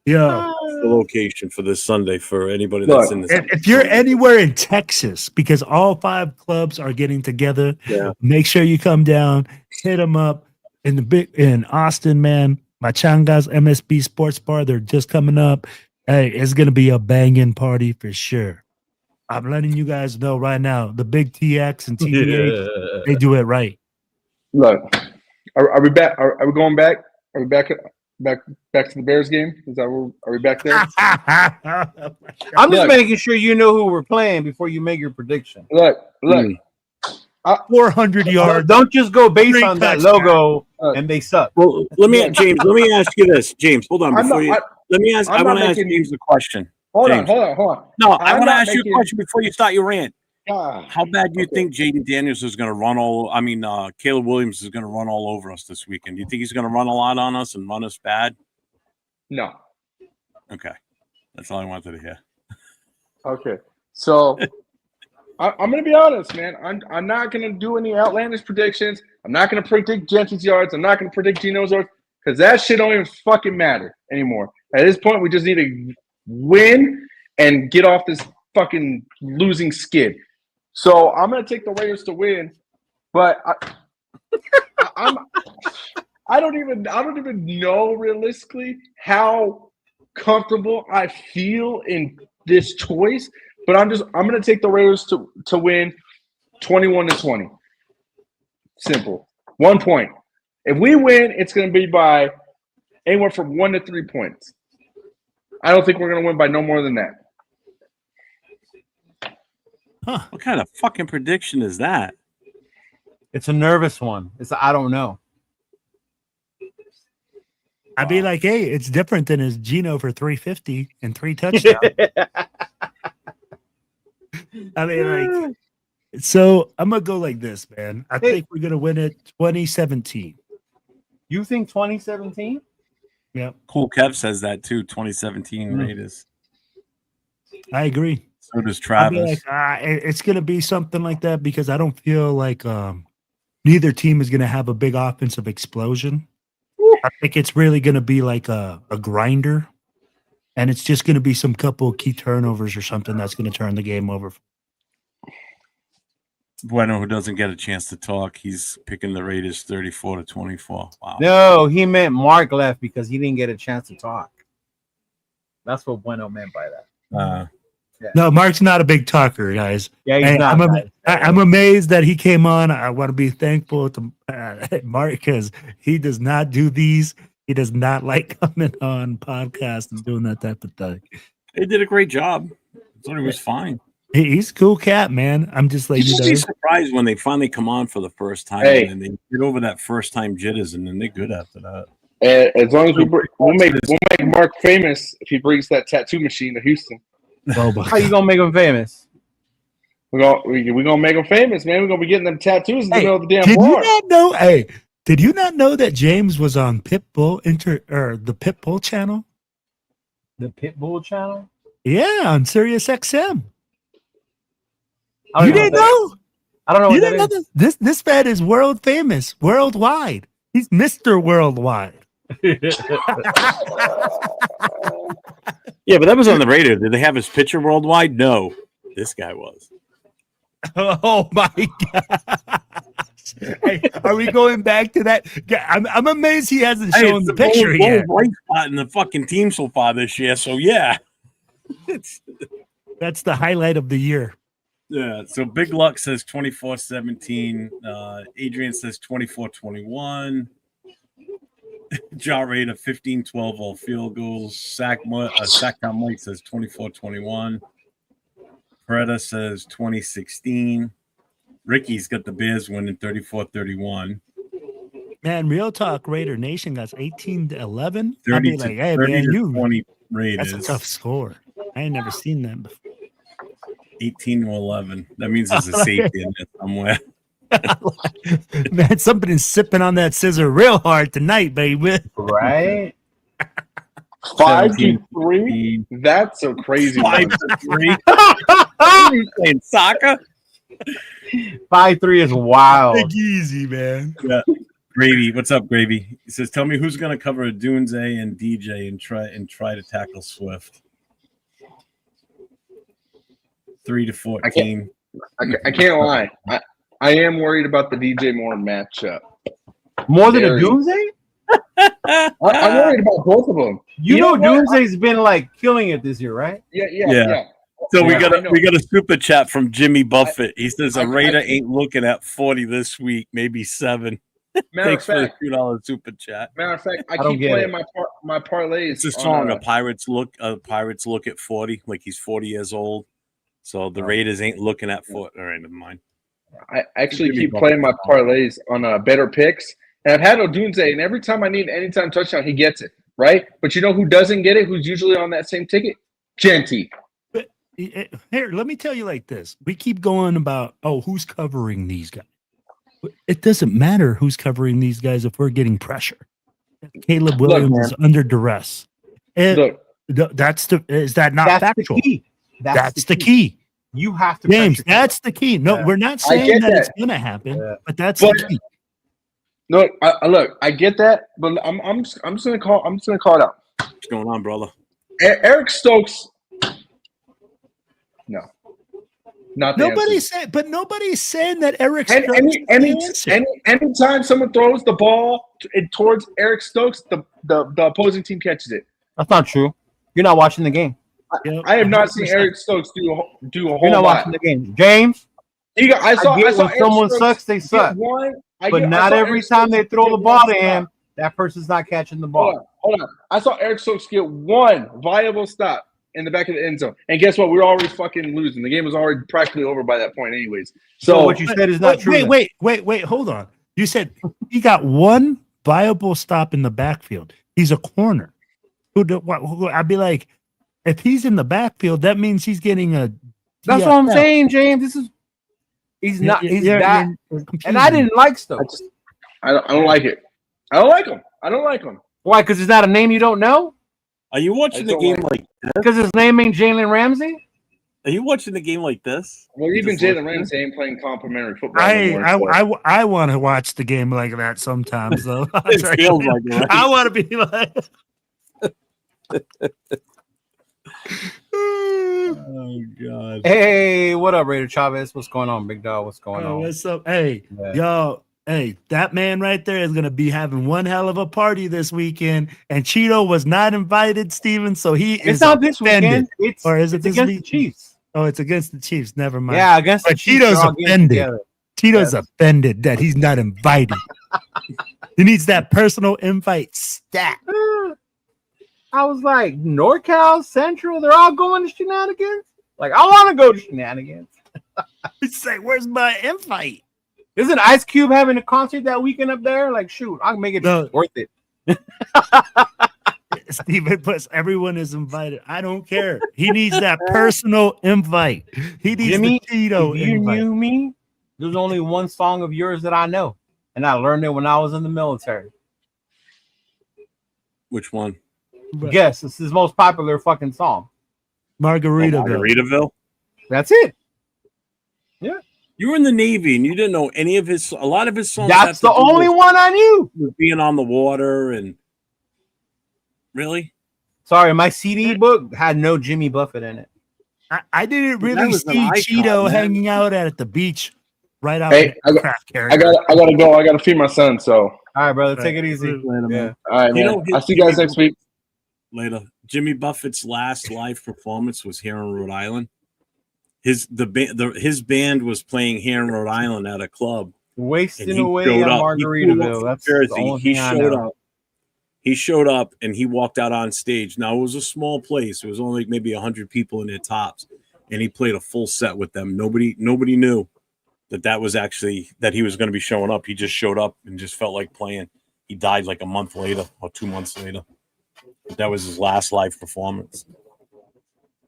Yo, The location for this Sunday for anybody that's in the. if you're anywhere in Texas, because all 5 clubs are getting together, Yeah. make sure you come down, hit them up in Austin, man. My Changas MSB Sports Bar, they're just coming up. Hey, it's gonna be a banging party for sure. I'm letting you guys know right now. The big TX and TVH, they do it right. look. Are we back? Are we going back? Are we back to the Bears game? Is that are we back there? I'm just Look. making sure you know who we're playing before you make your prediction. Look. 400 yards. Don't just go based Three on that touchdowns. logo Look. and they suck. Well, James. Let me ask you this, James. Hold on I'm before not- Let me ask. I'm I not want to ask making- James a question. Hold James. on. No, I I'm want to not ask you a making- question before you start your rant. Ah, How bad do you Okay. think Jaden Daniels is going to run all? I mean, Caleb Williams is going to run all over us this weekend. Do you think he's going to run a lot on us and run us bad? no. Okay, that's all I wanted to hear. Okay. So I'm going to be honest, man. I'm not going to do any outlandish predictions. I'm not going to predict Jensen's yards. I'm not going to predict Geno's yards because that shit don't even fucking matter anymore. At this point, we just need to win and get off this fucking losing skid. So I'm going to take the Raiders to win, but I don't even know realistically how comfortable I feel in this choice. But I'm going to take the Raiders to win 21-20. Simple. 1 point. If we win, it's going to be by anywhere from 1 to 3 points. I don't think we're going to win by no more than that. What kind of fucking prediction is that? It's a nervous one. It's I don't know. I'd be like, hey, it's different than his Geno for 350 and 3 touchdowns. I mean, like, so I'm gonna go like this, man. I think we're gonna win it 2017. You think 2017? Yep, Cool Kev says that too. 2017 Raiders. I agree. So does I'd be Travis. like, it's gonna be something like that because I don't feel like neither team is gonna have a big offensive explosion. I think it's really gonna be like a grinder, and it's just gonna be some couple of key turnovers or something that's gonna turn the game over. Bueno, who doesn't get a chance to talk, he's picking the Raiders 34-24. Wow. No, he meant Mark left because he didn't get a chance to talk. That's what Bueno meant by that. No, Mark's not a big talker, guys. Yeah, he's Hey, not. I'm amazed that he came on. I want to be thankful to Mark because he does not do these. He does not like coming on podcasts and doing that type of thing. They did a great job. I thought he was fine. He's a cool cat, man. I'm just like, You'd be surprised when they finally come on for the first time and they get over that first time jitters, and then they're good after that. As long as we'll make Mark famous if he brings that tattoo machine to Houston. How you gonna make him famous? We're gonna make him famous, man. We're gonna be getting them tattoos in the middle of the damn did bar. you not know? Hey, did you not know that James was on Pitbull or the Pitbull channel? The Pitbull channel? Yeah, on Sirius XM. I You don't didn't know? I don't know You what didn't know that this? This man is world famous, worldwide. He's Mr. Worldwide. Yeah, but that was on the radio. Did they have his picture worldwide? No. This guy was. Oh my god! Hey, are we going back to that? I'm amazed he hasn't shown it's the picture only yet. bright spot in the fucking team so far this year. So yeah, That's the highlight of the year. yeah. So Big Luck says 24-17. Adrian says 24-21. Jaw rate of 15-12 all field goals. Sack count Mike says 24-21. Peretta says 2016. Ricky's got the Bears winning 34-31. Man, Real Talk Raider Nation got 18-11. 30 I'd be to, like, hey, 30 man, to you 20 Raiders. that's a tough score. I ain't never seen that before. 18-11. That means there's a safety in there somewhere. Man, somebody's sipping on that scissor real hard tonight, baby. Right? 5-3. That's a crazy one. 5-3. Are you playing soccer? 5-3 is wild. Big easy, man. Yeah. Gravy, what's up, Gravy? He says, "Tell me who's going to cover Dunze and DJ and try to tackle Swift." 3-14. I can't lie. I am worried about the DJ Moore matchup. More than a Very. Doomsday? I'm worried about both of them. You know what? Doomsday's been like killing it this year, right? Yeah. So we Yeah, got I know. a super chat from Jimmy Buffett. He says I- a Raider I- ain't looking at 40 this week, maybe 7. Matter Thanks of for the fact, $2 super chat. I don't keep get playing it. my parlays. It's a on, song. A Pirates look at 40, like he's 40 years old. So the Raiders ain't looking at 40. All right, never mind. I actually Jimmy keep Buffett playing my song. parlays on better picks, and I've had Odunze, and every time I need an anytime touchdown, he gets it, right? But you know who doesn't get it? Who's usually on that same ticket? Genty. Here, let me tell you like this. We keep going about, who's covering these guys? It doesn't matter who's covering these guys if we're getting pressure. Caleb Williams is under duress. Look, Is that not That's factual? the key. That's the key. You have to James, pressure that's the key. No, Yeah. we're not I saying get that it's that. going to happen, Yeah. but that's But- the key. look, I get that, but I'm just gonna call it out. What's going on, brother? Eric Stokes. No, not the answer. Nobody's saying that Eric And Stokes is the answer. anytime someone throws the ball towards Eric Stokes, the opposing team catches it. That's not true. You're not watching the game. I have not seen Eric Stokes do a You're whole not lot. watching the game. James, I saw when Eric someone Stokes sucks, they get suck. one. But not every time they throw the ball to him, that person's not catching the ball. Hold on. I saw Eric Stokes get one viable stop in the back of the end zone. And guess what? We were already fucking losing. The game was already practically over by that point anyways. So what you said is not true. Wait, hold on. You said he got one viable stop in the backfield. He's a corner. I'd be like, if he's in the backfield, that means he's getting a. That's what I'm saying, James. He's not. He's that. And I didn't like Stokes. I don't like it. I don't like him. Why? Because it's not a name you don't know. Are you watching the game like this? Because his name ain't Jalen Ramsey. Are you watching the game like this? Well, You even just Jalen listen? Ramsey ain't playing complimentary football anymore. I want to watch the game like that sometimes, though. It feels like it, right? I want to be like. Oh God! Hey, what up, Raider Chavez? What's going on, big dog? What's going on? What's up? Hey, Yeah. yo, hey, that man right there is gonna be having one hell of a party this weekend. And Cheeto was not invited, Steven, so he is It's not this offended. weekend. Or is it it's this against week? the Chiefs? Oh, it's against the Chiefs. Never mind. Yeah, against the But Chiefs. Cheeto's they're all getting offended. together. Tito's Yes. offended that he's not invited. He needs that personal invite stat. I was like, NorCal, Central, they're all going to shenanigans. Like, I want to go to shenanigans. He's like, where's my invite? Isn't Ice Cube having a concert that weekend up there? Like, shoot, I can make it No. worth it. Steven puts everyone is invited. I don't care. He needs that personal invite. He needs Jimmy, the Tito if you invite. knew me, there's only one song of yours that I know. And I learned it when I was in the military. Which one? Guess, it's his most popular fucking song. Margaritaville. Margaritaville. That's it. You were in the Navy and you didn't know any of his. A lot of his songs. That's the only one I knew. With being on the water and really. Sorry, my CD book had no Jimmy Buffett in it. I didn't That really was an see icon, Cheeto man. hanging out at the beach right off Hey, the craft carrier. I gotta go. I gotta feed my son. So, All right, brother, take it easy. Later, man. all right, man. I'll see you guys next week. Later. Jimmy Buffett's last live performance was here in Rhode Island. His band was playing here in Rhode Island at a club. Wasting away in Margaritaville. That's the only thing I know. He showed up and he walked out on stage. Now, it was a small place. It was only maybe 100 people in their tops. And he played a full set with them. Nobody knew that was actually that he was going to be showing up. He just showed up and just felt like playing. He died like a month later or 2 months later. But that was his last live performance.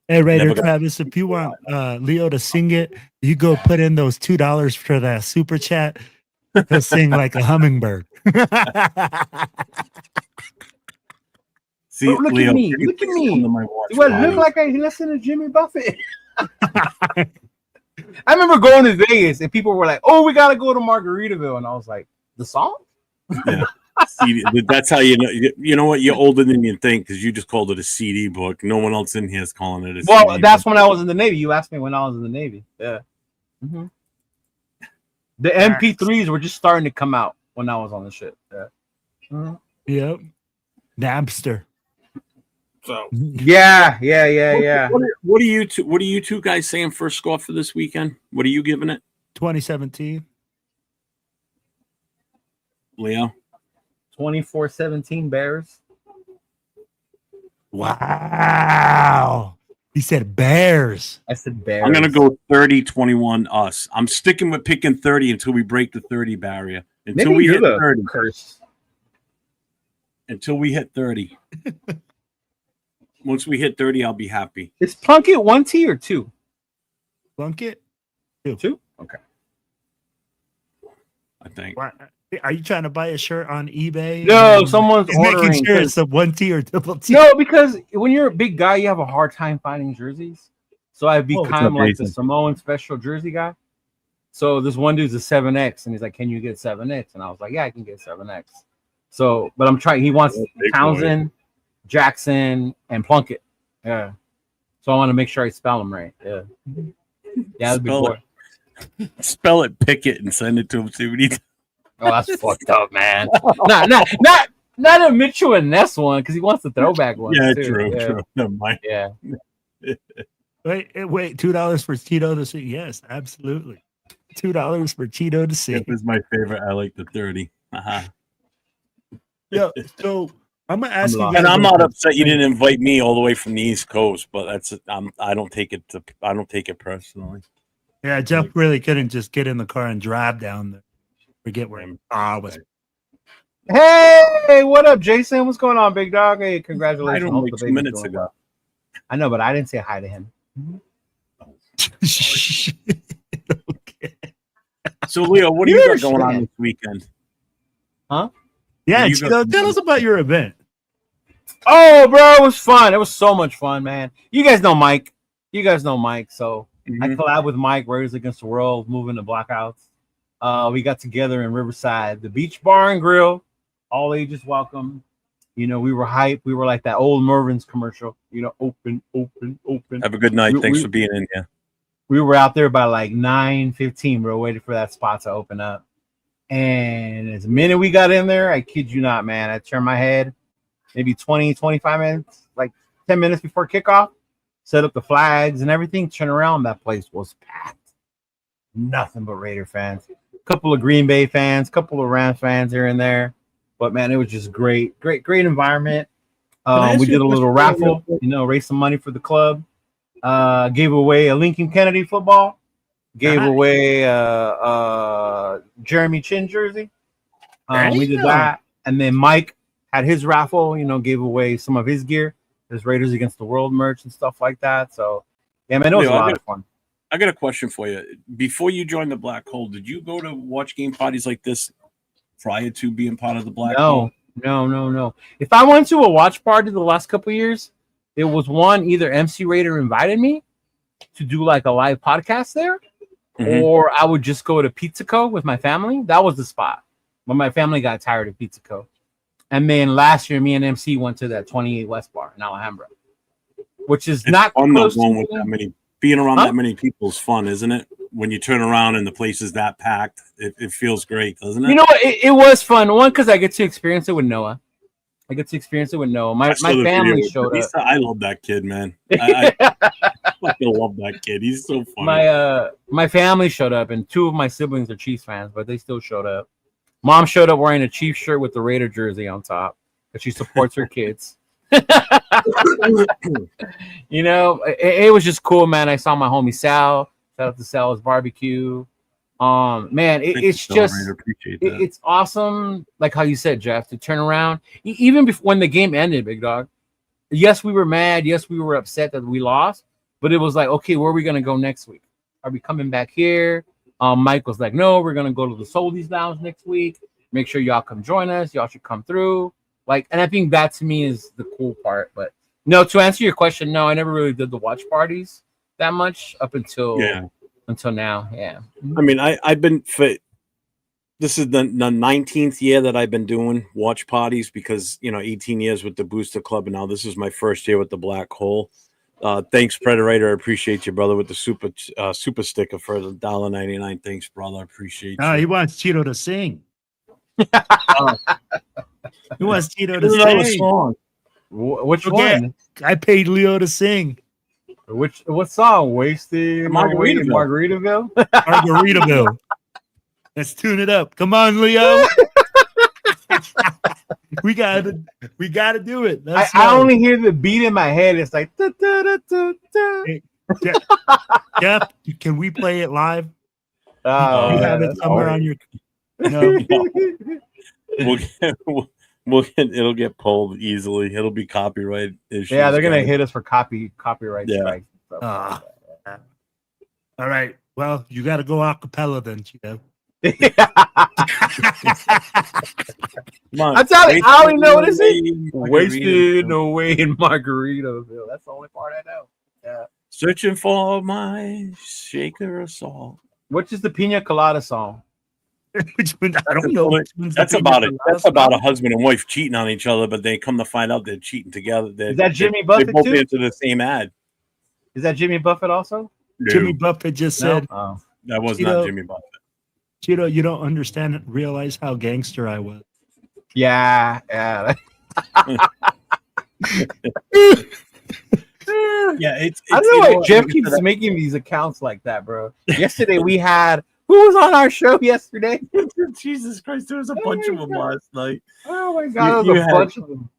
Hey, Raider Travis, if you want Leo to sing it, you go put in those $2 for that super chat. He'll sing like a hummingbird. See, look Leo, at me. Look at me. Do I look like I listen to Jimmy Buffett? I remember going to Vegas and people were like, "Oh, we got to go to Margaritaville," and I was like, "The song?" Yeah. CD, that's how you know. You know what? You're older than you think because you just called it a CD book. No one else in here is calling it a well, CD that's book. when I was in the Navy. You asked me when I was in the Navy. Yeah. Mm-hmm. The MP3s were just starting to come out when I was on the ship. Yeah. Mm-hmm. Yep. Napster. So yeah. What are you two guys saying first score for this weekend? What are you giving it? 2017. Leo? 24-17 Bears. Wow. He said Bears. I said Bears. I'm gonna go 30-21 us. I'm sticking with picking 30 until we break the 30 barrier. Until we hit 30. Curse. Until we hit 30. Once we hit 30, I'll be happy. Is Plunkett 1T or 2? Plunkett? 2? Okay. I think. Are you trying to buy a shirt on eBay? No, someone's ordering. Making sure it's a 1T or double T. No, because when you're a big guy, you have a hard time finding jerseys. So I've become like the Samoan special jersey guy. So this one dude's a 7X, and he's like, "Can you get 7X?" And I was like, "Yeah, I can get 7X." So, but I'm trying. He wants Townsend, Jackson, and Plunkett. Yeah. So I want to make sure I spell them right. Yeah. Yeah, that'd be cool. Spell it, pick it, and send it to him. See what he does. Oh, that's fucked up, man. Not a Mitchell and Ness one because he wants the throwback one. Yeah, too. true. Never mind. Yeah. Wait, $2 for Cheeto to see? Yes, absolutely. $2 for Cheeto to see. That was my favorite. I like the 30. Yeah, so I'm gonna ask you guys. And I'm not upset you didn't invite me all the way from the East Coast, but that's I don't take it personally. Yeah, Jeff really couldn't just get in the car and drive down there. Forget where I was. Hey, what up, Jason? What's going on, big dog? Hey, congratulations. I don't like 2 minutes ago. Well. I know, but I didn't say hi to him. Okay. So, Leo, what do you got going on this weekend? Huh? Yeah, tell us about your event. Oh, bro, it was fun. It was so much fun, man. You guys know Mike. So I collab with Mike, Raiders Against the World, moving to Blackouts. We got together in Riverside, the Beach Bar and Grill. All ages welcome. You know, we were hype. We were like that old Mervin's commercial. You know, open. Have a good night. Thanks for being in here. We were out there by like 9:15, bro, waiting for that spot to open up. And as the minute we got in there, I kid you not, man, I turned my head maybe 20, 25 minutes, like 10 minutes before kickoff, set up the flags and everything, turn around, that place was packed. Nothing but Raider fans. A couple of Green Bay fans, a couple of Rams fans here and there. But, man, it was just great environment. We did a little raffle, raised some money for the club. Gave away a Lincoln Kennedy football. Gave away Jeremy Chin jersey. We did that. And then Mike had his raffle, gave away some of his gear, his Raiders Against the World merch and stuff like that. So, yeah, man, it was a lot of fun. I got a question for you. Before you joined the Black Hole, did you go to watch game parties like this prior to being part of the Black Hole? No. If I went to a watch party the last couple of years, it was either MC Raider invited me to do like a live podcast there, or I would just go to Pizza Co. with my family. That was the spot. But my family got tired of Pizza Co. And then last year, me and MC went to that 28 West Bar in Alhambra, which is not fun close going to with that many. Being around that many people is fun, isn't it? when you turn around and the place is that packed, it feels great, doesn't it? You know what? It was fun. One, because I get to experience it with Noah. My family showed up. I love that kid, man. I fucking love that kid. He's so funny. My family showed up, and 2 of my siblings are Chiefs fans, but they still showed up. Mom showed up wearing a Chiefs shirt with the Raider jersey on top because she supports her kids. You know, it was just cool, man. I saw my homie Sal. Shout out to Sal's barbecue. Man, it's just it's awesome. Like how you said, Jeff, to turn around even before when the game ended, big dog. Yes, we were mad. Yes, we were upset that we lost, but it was like, okay, where are we gonna go next week? Are we coming back here? Mike was like, no, we're gonna go to the Soldies Lounge next week. Make sure y'all come join us. Y'all should come through. Like, and I think that to me is the cool part. But no, to answer your question, no, I never really did the watch parties that much up until now. Yeah. I mean, I've been fit. This is the 19th year that I've been doing watch parties because, 18 years with the Booster Club. And now this is my first year with the Black Hole. Thanks, Predator. I appreciate you, brother, with the super sticker for the $1.99. Thanks, brother. I appreciate you. He wants Cheeto to sing. He wants Cheeto to sing. Song. Which one? I paid Leo to sing. What song? Wasted Margaritaville. Margaritaville. Let's tune it up. Come on, Leo. we gotta do it. I only hear the beat in my head. It's like da, da, da, da, da. Hey, Jeff, can we play it live? You have it somewhere on your. No. It'll get pulled easily. It'll be copyright issues. Yeah, they're gonna hit us for copyright strikes. All right. Well, you got to go a cappella then, Cheeto. I'm telling you, I only know what it is. Wasted away in Margaritaville. That's the only part I know. Yeah. Searching for my shaker of salt. Which is the Pina Colada song? Which one? I don't know. That's about it. That's about a husband and wife cheating on each other, but they come to find out they're cheating together. Is that Jimmy Buffett they both too? answer the same ad. Is that Jimmy Buffett also? No. Jimmy Buffett just said. Oh. That was not Jimmy Buffett. Cheeto, you don't realize how gangster I was. Yeah. Yeah, it's I don't know why Jeff keeps making these accounts like that, bro. Yesterday we had who was on our show yesterday? Jesus Christ, there was a bunch of them last night. Oh my god, there was a bunch of them.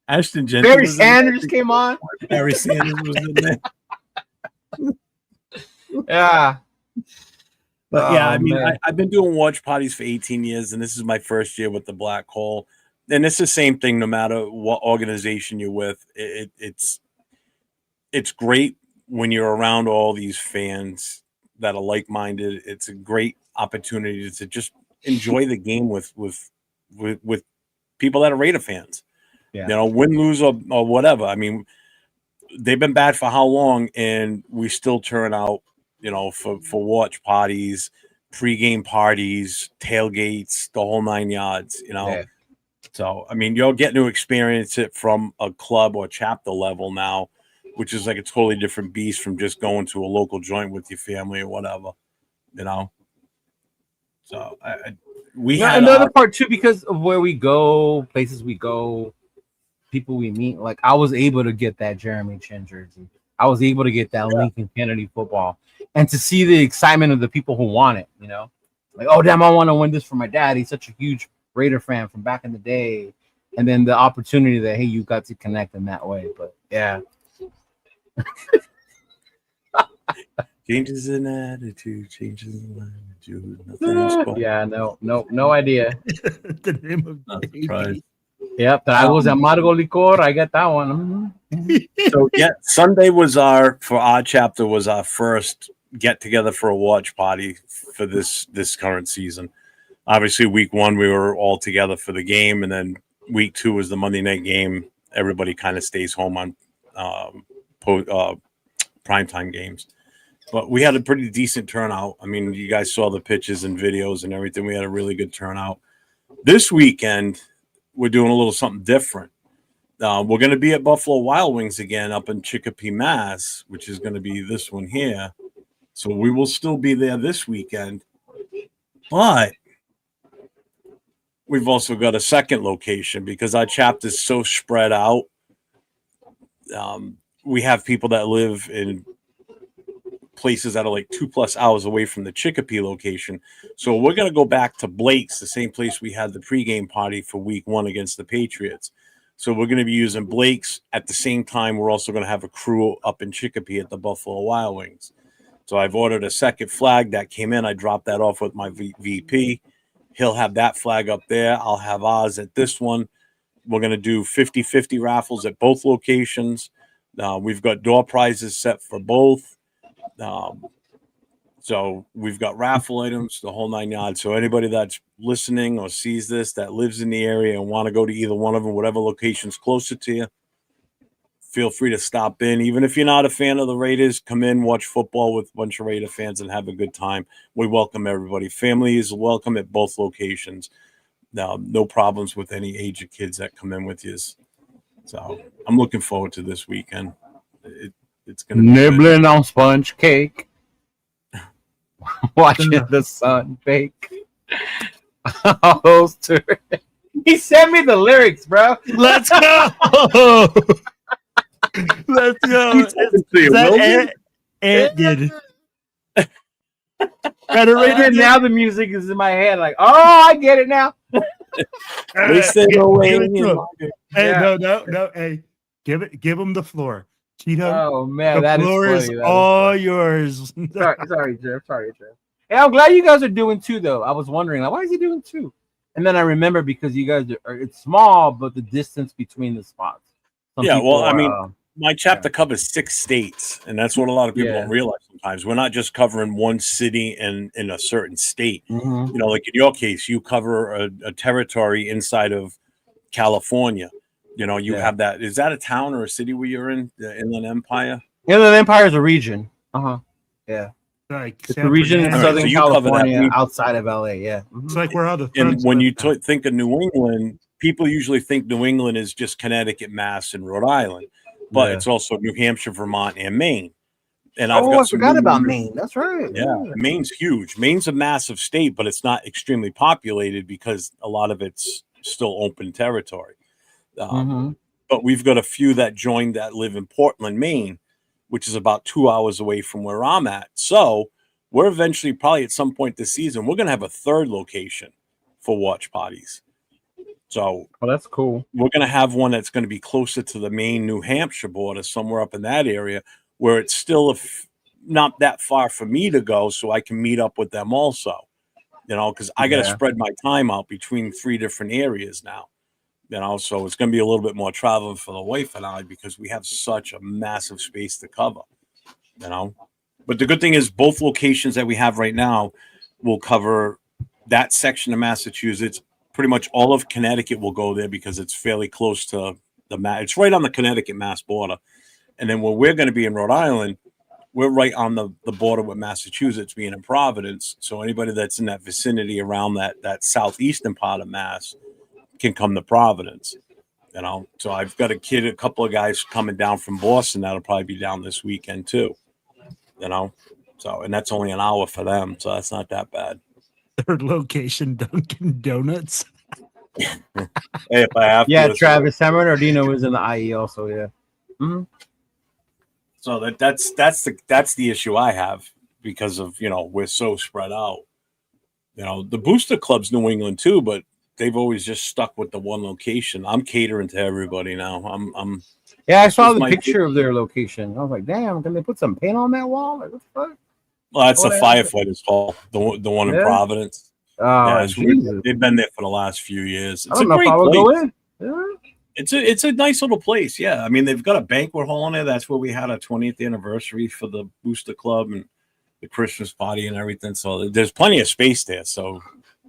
Ashton Jensen. Barry Sanders came on. Barry Sanders was in there. Yeah. But yeah, I mean, I've been doing watch parties for 18 years, and this is my first year with the Black Hole. And it's the same thing no matter what organization you're with. It's great when you're around all these fans that are like-minded. It's a great opportunity to just enjoy the game with people that are Raider fans. Yeah. Win, lose, or whatever. I mean, they've been bad for how long, and we still turn out, for watch parties, pregame parties, tailgates, the whole 9 yards, Yeah. So, I mean, you're getting to experience it from a club or chapter level now, which is like a totally different beast from just going to a local joint with your family or whatever, So, we had another part too, because of where we go, places we go, people we meet. Like, I was able to get that Jeremy Chin jersey. I was able to get that Lincoln Kennedy football, and to see the excitement of the people who want it. Like, oh damn, I want to win this for my dad. He's such a huge Raider fan from back in the day, and then the opportunity that you got to connect in that way. But yeah. Changes in attitude, changes in attitude. Yeah, no idea. The name of the baby. Yep, I was at Margo Licor. I got that one. So Sunday was our chapter was our first get together for a watch party for this current season. Obviously, week 1 we were all together for the game, and then week 2 was the Monday night game. Everybody kind of stays home on primetime games. But we had a pretty decent turnout. I mean, you guys saw the pictures and videos and everything. We had a really good turnout. This weekend, we're doing a little something different. We're going to be at Buffalo Wild Wings again up in Chicopee, Mass, which is going to be this one here. So we will still be there this weekend. But we've also got a second location because our chapter is so spread out. We have people that live in places that are like 2+ hours away from the Chicopee location. So we're going to go back to Blake's, the same place we had the pregame party for week 1 against the Patriots. So we're going to be using Blake's. At the same time, we're also going to have a crew up in Chicopee at the Buffalo Wild Wings. So I've ordered a second flag that came in. I dropped that off with my VP. He'll have that flag up there. I'll have ours at this one. We're going to do 50-50 raffles at both locations. We've got door prizes set for both. So we've got raffle items, the whole 9 yards. So anybody that's listening or sees this that lives in the area and want to go to either one of them, whatever location's closer to you, feel free to stop in. Even if you're not a fan of the Raiders, come in, watch football with a bunch of Raider fans and have a good time. We welcome everybody. Family is welcome at both locations. No problems with any age of kids that come in with you. So I'm looking forward to this weekend. It's going to be nibbling good on sponge cake, watching the sun bake. All those two. He sent me the lyrics, bro. Let's go. Let's go. Ant did. And now the music is in my head. Like, oh, I get it now. Hey, no. Hey, give him the floor. Cheeto. Oh man, the floor is all yours. Sorry, Jeff. Hey, I'm glad you guys are doing 2 though. I was wondering, like, why is he doing 2? And then I remember because you guys it's small, but the distance between the spots. My chapter covers 6 states, and that's what a lot of people don't realize sometimes. We're not just covering one city in a certain state. Mm-hmm. You know, like in your case, you cover a territory inside of California. You know, you have that. Is that a town or a city where you're in? The Inland Empire? Inland Empire is a region. Yeah. Like it's the region in Southern California outside of LA. Yeah. Mm-hmm. It's like where all the and when you think of New England, people usually think New England is just Connecticut, Mass, and Rhode Island. But it's also New Hampshire, Vermont, and Maine. And I forgot about Maine. That's right. Yeah, Maine's huge. Maine's a massive state, but it's not extremely populated because a lot of it's still open territory. But we've got a few that joined that live in Portland, Maine, which is about 2 hours away from where I'm at. So we're eventually, probably at some point this season, we're going to have a third location for watch parties. So that's cool. We're going to have one that's going to be closer to the Maine, New Hampshire border, somewhere up in that area, where it's still not that far for me to go, so I can meet up with them also. You know, because I got to spread my time out between 3 different areas now. You know, so it's going to be a little bit more traveling for the wife and I because we have such a massive space to cover. You know, but the good thing is both locations that we have right now will cover that section of Massachusetts. Pretty much all of Connecticut will go there because it's fairly close to it's right on the Connecticut-Mass border. And then where we're going to be in Rhode Island, we're right on the border with Massachusetts, being in Providence. So anybody that's in that vicinity around that southeastern part of Mass can come to Providence. You know, so I've got a couple of guys coming down from Boston that'll probably be down this weekend too. You know, so and that's only an hour for them, so that's not that bad. Third location, Dunkin' Donuts. Hey, if I have to, Travis San Bernardino is in the IE also. Yeah. Mm-hmm. So that's the issue I have because of we're so spread out. You know, the booster club's New England too, but they've always just stuck with the one location. I'm catering to everybody now. I saw the picture of their location. I was like, damn, can they put some paint on that wall? Like, what the fuck? Well, that's the Firefighters Hall, the one in Providence. They've been there for the last few years. It's a great place. Go in. Yeah. It's a nice little place. Yeah, I mean they've got a banquet hall in there. That's where we had our 20th anniversary for the Booster Club and the Christmas party and everything. So there's plenty of space there. So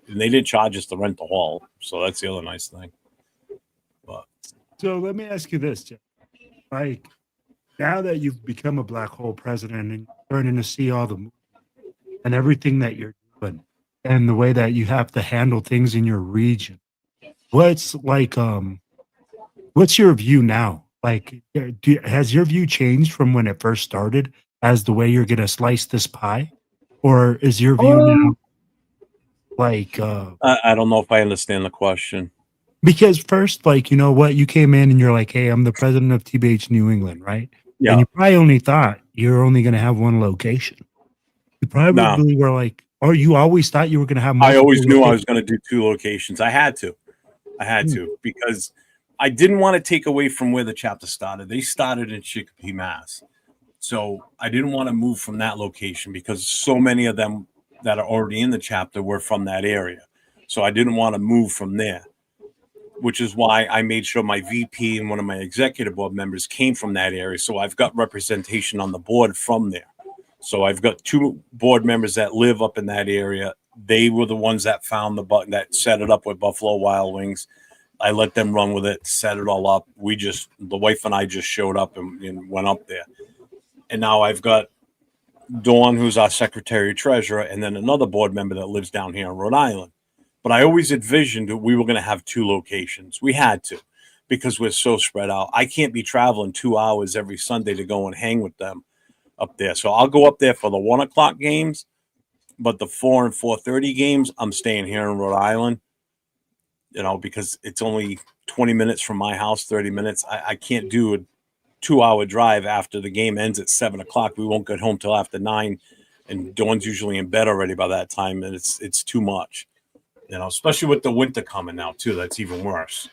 and they didn't charge us to rent the hall. So that's the other nice thing. But so let me ask you this, Jeff. Like now that you've become a black hole president and starting to see all the and everything that you're doing and the way that you have to handle things in your region, what's your view now? Like, has your view changed from when it first started as the way you're going to slice this pie? Or is your view now like I don't know if I understand the question. because first, like, you know what, you came in and you're like, hey, I'm the president of TBH New England, right? Yeah. And you probably only thought you're only going to have one location. You probably were like, or you always thought you were going to have I always knew I locations. was going to do 2 locations. I had to because I didn't want to take away from where the chapter started. They started in Chicopee, Mass. So I didn't want to move from that location because so many of them that are already in the chapter were from that area. So I didn't want to move from there, which is why I made sure my VP and one of my executive board members came from that area. So I've got representation on the board from there. So I've got 2 board members that live up in that area. They were the ones that found the button that set it up with Buffalo Wild Wings. I let them run with it, set it all up. The wife and I just showed up and went up there. And now I've got Dawn, who's our secretary treasurer, and then another board member that lives down here in Rhode Island. But I always envisioned that we were going to have 2 locations. We had to, because we're so spread out. I can't be traveling 2 hours every Sunday to go and hang with them up there. So I'll go up there for the 1 o'clock games, but the 4 and 4:30 games, I'm staying here in Rhode Island, because it's only 20 minutes from my house, 30 minutes. I can't do a 2-hour drive after the game ends at 7 o'clock. We won't get home till after 9, and Dawn's usually in bed already by that time, and it's too much. Especially with the winter coming now too, that's even worse.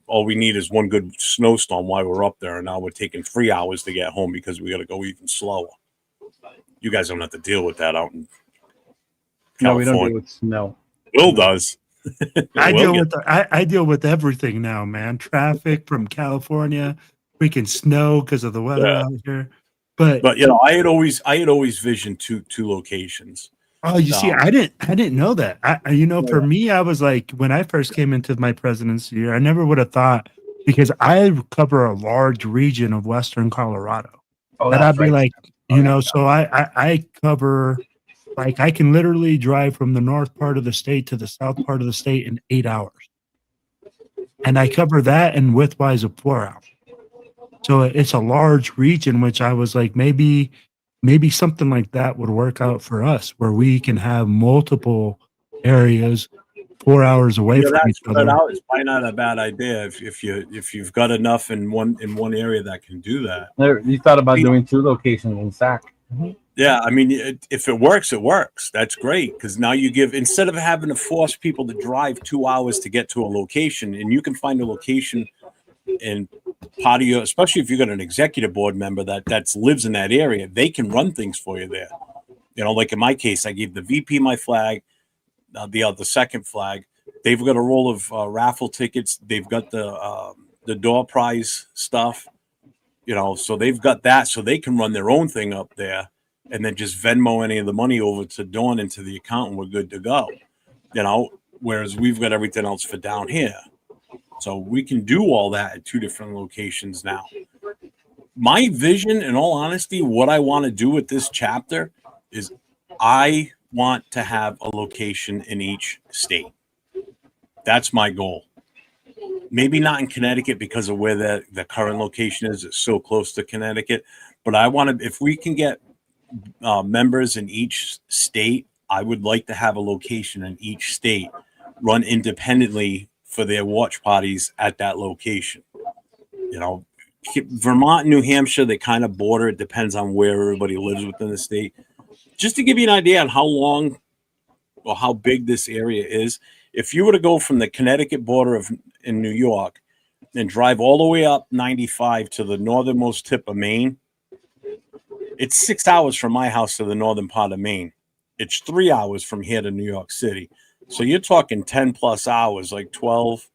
All we need is one good snowstorm while we're up there, and now we're taking 3 hours to get home because we got to go even slower. You guys don't have to deal with that out in California. No, we don't deal with snow. Will does. I deal with everything now, man. Traffic from California, freaking snow because of the weather out here. But I had always visioned two locations. Oh, you see, I didn't know that. For me, I was like, when I first came into my presidency, I never would have thought, because I cover a large region of Western Colorado. That I'd be like, so I cover, like, I can literally drive from the north part of the state to the south part of the state in 8 hours. And I cover that in widthwise of 4 hours. So it's a large region, which I was like, maybe something like that would work out for us, where we can have multiple areas 4 hours away from each other. It's probably not a bad idea if you've got enough in one area that can do that. You thought about doing 2 locations in SAC. Mm-hmm. Yeah, I mean, if it works, it works. That's great, because now you instead of having to force people to drive 2 hours to get to a location, and you can find a location in part of your, especially if you've got an executive board member that lives in that area, they can run things for you there. Like in my case, I gave the VP my flag, the second flag. They've got a roll of raffle tickets. They've got the door prize stuff, so they've got that, so they can run their own thing up there, and then just Venmo any of the money over to Dawn into the account, and we're good to go. Whereas we've got everything else for down here. So we can do all that at 2 different locations now. My vision, in all honesty, what I want to do with this chapter is I want to have a location in each state. That's my goal. Maybe not in Connecticut because of where the current location is. It's so close to Connecticut. But I want to, if we can get members in each state, I would like to have a location in each state run independently for their watch parties at that location. Vermont, New Hampshire, they kind of border. It depends on where everybody lives within the state. Just to give you an idea on how long or how big this area is, if you were to go from the Connecticut border in New York and drive all the way up 95 to the northernmost tip of Maine, it's 6 hours from my house to the northern part of Maine. It's 3 hours from here to New York City. So you're talking 10 plus hours, like 12.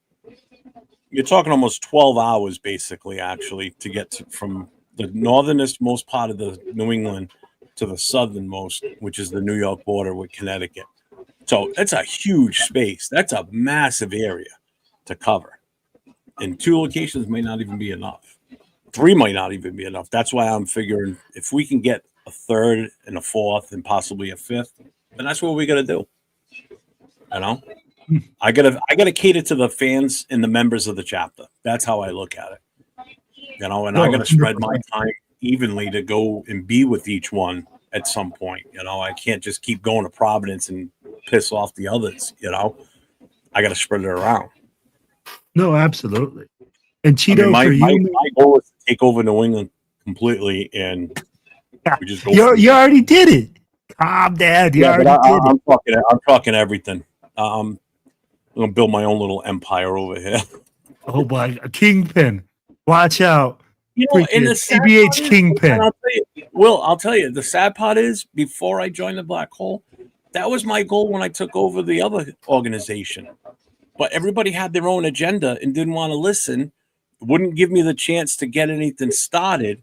You're talking almost 12 hours, basically, actually, to get from the northernest most part of the New England to the southernmost, which is the New York border with Connecticut. So that's a huge space. That's a massive area to cover. And 2 locations may not even be enough. 3 might not even be enough. That's why I'm figuring if we can get a 3rd and a 4th and possibly a 5th, then that's what we got to do. I gotta cater to the fans and the members of the chapter. That's how I look at it. And I gotta spread my time evenly to go and be with each one at some point. You know, I can't just keep going to Providence and piss off the others. You know, I got to spread it around. No, absolutely. And I Cheeto, mean, for my you, goal is to take over New England completely, and we just go. you already did it. Calm down. You Yeah, but already did it. I'm talking everything. I'm gonna build my own little empire over here. Oh boy, a kingpin. Watch out. You know, Freaking and the sad CBH part is, kingpin. and I'll tell you, the sad part is, before I joined the Black Hole, that was my goal when I took over the other organization. But everybody had their own agenda and didn't want to listen, wouldn't give me the chance to get anything started.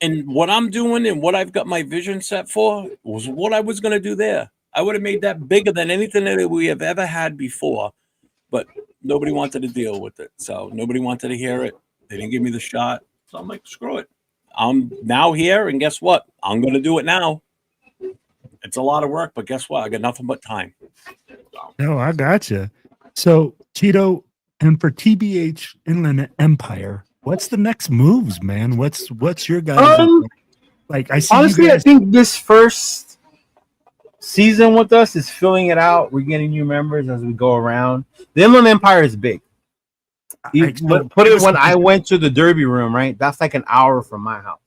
And what I'm doing and what I've got my vision set for was what I was going to do there. I would have made that bigger than anything that we have ever had before, but nobody wanted to deal with it. So nobody wanted to hear it. They didn't give me the shot. So I'm like, screw it. I'm now here, and guess what? I'm going to do it now. It's a lot of work, but guess what? I got nothing but time. No, I gotcha. So, Cheeto, and for TBH Inland Empire, what's the next moves, man? What's your guys' like? I see. Honestly, you guys, I think this first season with us is filling it out. We're getting new members as we go around. The Inland Empire is big. When I went to the Derby room, right? That's like an hour from my house.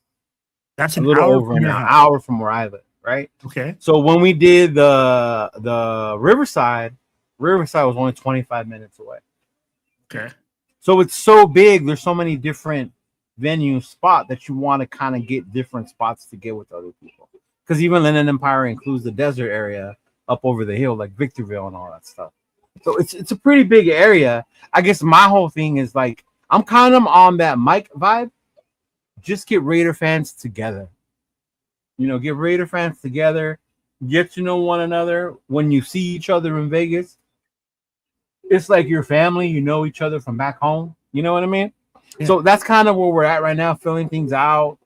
That's a little hour over an house. hour from where I live, right? Okay. So when we did the Riverside was only 25 minutes away. Okay. So it's so big. There's so many different venue spot that you want to kind of get different spots to get with other people. Because even Inland Empire includes the desert area up over the hill, like Victorville and all that stuff. So it's a pretty big area. I guess my whole thing is like, I'm kind of on that Mike vibe. Just get Raider fans together. You know, get Raider fans together. Get to know one another. When you see each other in Vegas, it's like your family. You know each other from back home. You know what I mean? Yeah. So that's kind of where we're at right now, filling things out,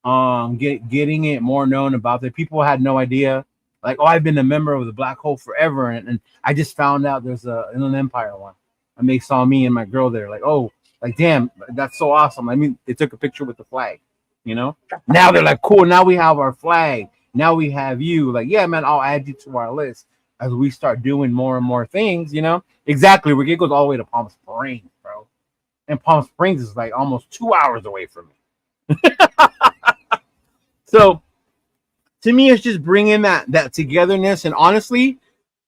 getting it more known about that. People had no idea. Like, oh, I've been a member of the Black Hole forever, and I just found out there's a Inland Empire one. And they saw me and my girl there, like, oh, like, damn, that's so awesome. I mean, they took a picture with the flag, you know? Now they're like, cool, now we have our flag. Now we have you. Like, yeah, man, I'll add you to our list as we start doing more and more things, you know? Exactly. It goes all the way to Palm Springs, bro. And Palm Springs is like almost 2 hours away from me. So, to me, it's just bringing that togetherness. And honestly,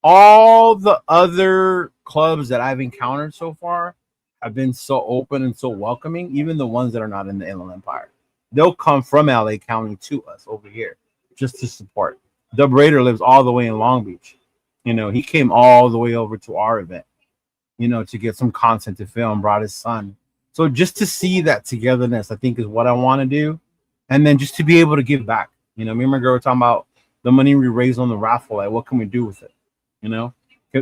all the other clubs that I've encountered so far have been so open and so welcoming, even the ones that are not in the Inland Empire. They'll come from LA County to us over here just to support. Dub Raider lives all the way in Long Beach. You know, he came all the way over to our event, you know, to get some content to film, brought his son. So just to see that togetherness, I think, is what I want to do. And then just to be able to give back. You know, me and my girl were talking about the money we raise on the raffle. Like, what can we do with it? You know,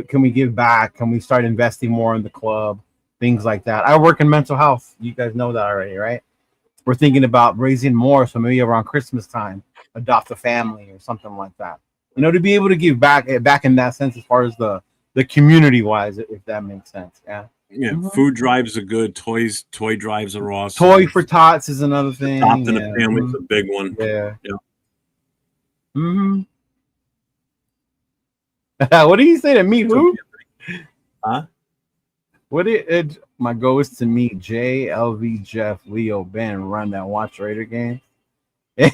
can we give back? Can we start investing more in the club? Things like that. I work in mental health. You guys know that already, right? We're thinking about raising more. So maybe around Christmas time, adopt a family or something like that. You know, to be able to give back in that sense, as far as the community wise, if that makes sense. Yeah. Yeah, food drives are good. Toy drives are awesome. Toy for Tots is another thing. Adopting a family is a big one. Yeah. Yeah. Mm-hmm. What did he say to me? Who? Huh? What it? My goal is to meet Jay, LV, Jeff, Leo, Ben, run that Watch Raider game. Well,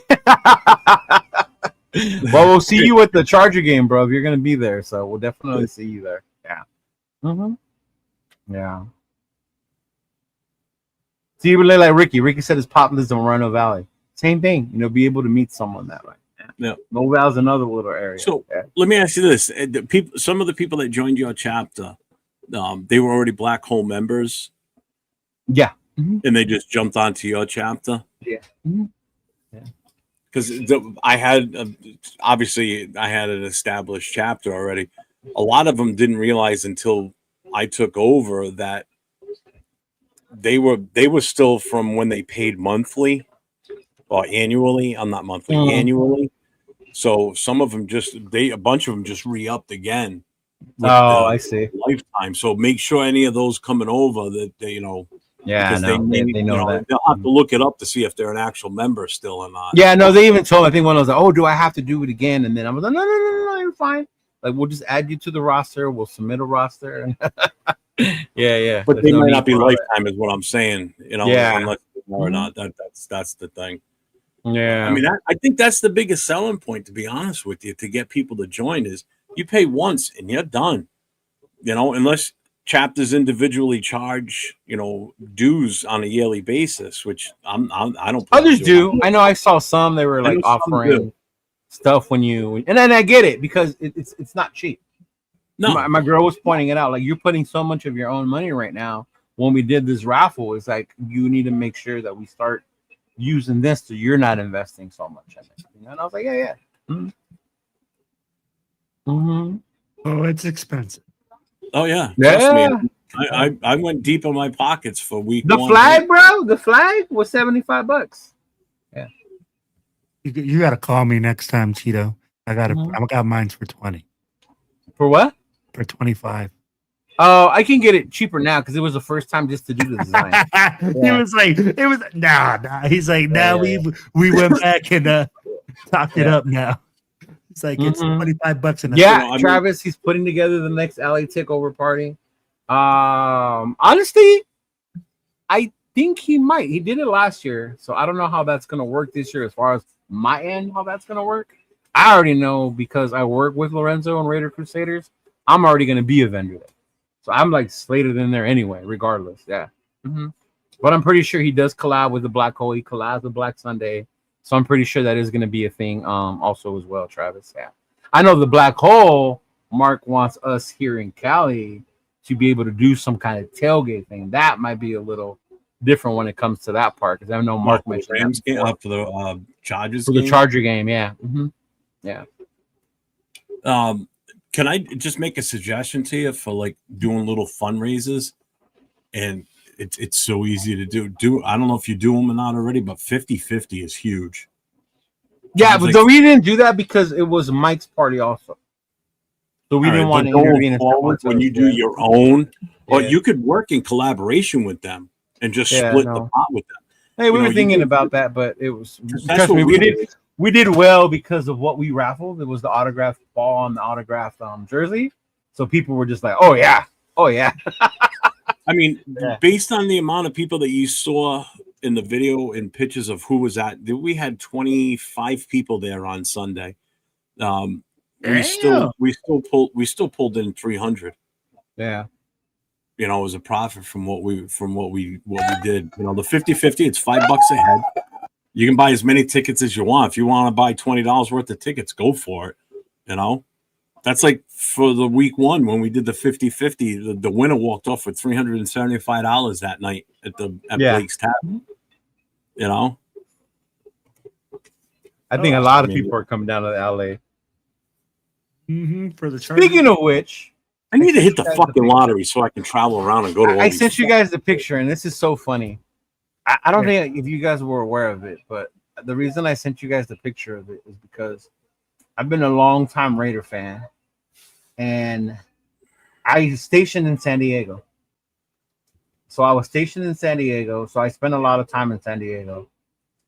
we'll see you at the Charger game, bro. If you're gonna be there, so we'll definitely see you there. Yeah. Mm-hmm. Yeah. See, you relate like Ricky. Ricky said his pop lives in Moreno Valley. Same thing, you know, be able to meet someone that way. Yeah. Noval's another little area. So let me ask you this: some of the people that joined your chapter, they were already Black Hole members. Yeah. Mm-hmm. And they just jumped onto your chapter. Yeah. Mm-hmm. Yeah. Because I had obviously I had an established chapter already. A lot of them didn't realize until I took over that they were still from when they paid monthly or annually. I'm not monthly, annually. So some of them a bunch of them just re-upped again. Oh, I see. Lifetime. So make sure any of those coming over that they, you know, Yeah, because no, they know that. they'll have to look it up to see if they're an actual member still or not. Yeah, no, they even told me, I think one was like, oh, do I have to do it again? And then I was like, no, you're fine. Like, we'll just add you to the roster. We'll submit a roster. yeah. But they might not be lifetime, is what I'm saying. Yeah. Unless or not. That's the thing. Yeah. I mean, I think that's the biggest selling point, to be honest with you, to get people to join is you pay once and you're done. Unless chapters individually charge, dues on a yearly basis, which I don't. Others do. I know I saw some. They were like offering stuff when you, and then I get it because it's not cheap. No, my girl was pointing it out. Like, you're putting so much of your own money right now. When we did this raffle, it's like you need to make sure that we start using this so you're not investing so much in it. And I was like, yeah. Mm-hmm. Oh, it's expensive. Oh yeah. Trust me. I went deep in my pockets for week one. The flag, bro. The flag was $75. Yeah. You got to call me next time, Cheeto. I got mine for 20. For what? For 25. Oh, I can get it cheaper now because it was the first time just to do the design. He was like, nah. He's like, we went back and talked it up now. It's like it's $25 an hour. Travis, he's putting together the next LA takeover party. Honestly, I think he might. He did it last year, so I don't know how that's gonna work this year as far as my end, how that's gonna work. I already know because I work with Lorenzo and Raider Crusaders. I'm already gonna be a vendor there. So I'm like slated in there anyway, regardless. Yeah. But I'm pretty sure he does collab with the Black Hole. He collabs with Black Sunday. So I'm pretty sure that is going to be a thing also as well, Travis. Yeah. I know the Black Hole, Mark wants us here in Cali to be able to do some kind of tailgate thing. That might be a little different when it comes to that part. Because I know Mark mentioned Rams game up for the Chargers for the Charger game. Yeah. Yeah. Can I just make a suggestion to you for like doing little fundraisers? And it's so easy to do. I don't know if you do them or not already, but 50-50 is huge. Yeah, but we didn't do that because it was Mike's party also. So we didn't want to intervene when you do your own, or you could work in collaboration with them and just split the pot with them. Hey, we were thinking about that, but it was trust me, we did well because of what we raffled. It was the autographed ball and the autographed jersey. So people were just like, oh yeah. I mean, based on the amount of people that you saw in the video and pictures of who was at, we had 25 people there on Sunday. We still pulled in 300. Yeah. It was a profit from what we did. The 50-50, it's $5 a head. You can buy as many tickets as you want. If you want to buy $20 worth of tickets, go for it. That's like for the week one when we did the 50-50, the winner walked off with $375 that night at Blake's Tavern. I think a lot of people are coming down to LA. For the Chargers. Speaking of which, I need to hit the fucking lottery so I can travel around and go to. I sent you guys the picture, and this is so funny. I don't think if you guys were aware of it, but the reason I sent you guys the picture of it is because I've been a long time Raider fan, and I stationed in San Diego. So I was stationed in San Diego, so I spent a lot of time in San Diego.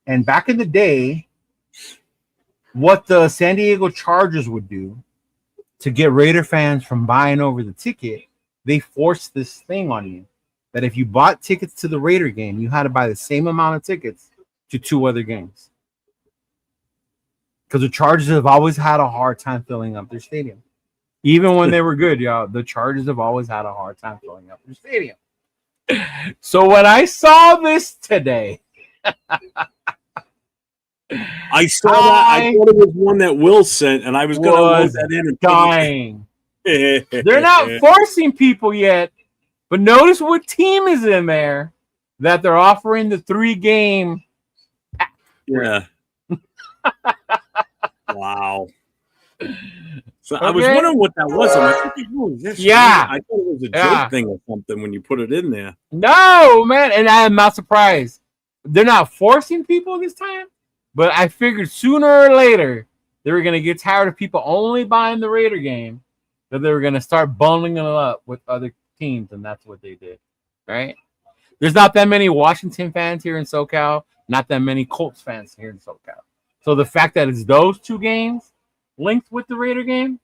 And back in the day, what the San Diego Chargers would do to get Raider fans from buying over the ticket, they forced this thing on you that if you bought tickets to the Raider game, you had to buy the same amount of tickets to 2 other games. Because the Chargers have always had a hard time filling up their stadium. Even when they were good, y'all, the Chargers have always had a hard time filling up their stadium. So when I saw this today, I saw that. I thought it was one that Will sent, and I was going to load that in and dying. They're not forcing people yet, but notice what team is in there that they're offering the 3-game. Yeah. Wow. So I was wondering what that was. I'm like, oh, yeah. I thought it was a joke thing or something when you put it in there. No, man. And I am not surprised. They're not forcing people this time, but I figured sooner or later they were going to get tired of people only buying the Raider game, that they were going to start bundling it up with other teams, and that's what they did, right? There's not that many Washington fans here in SoCal, not that many Colts fans here in SoCal. So the fact that it's those two games linked with the Raider game.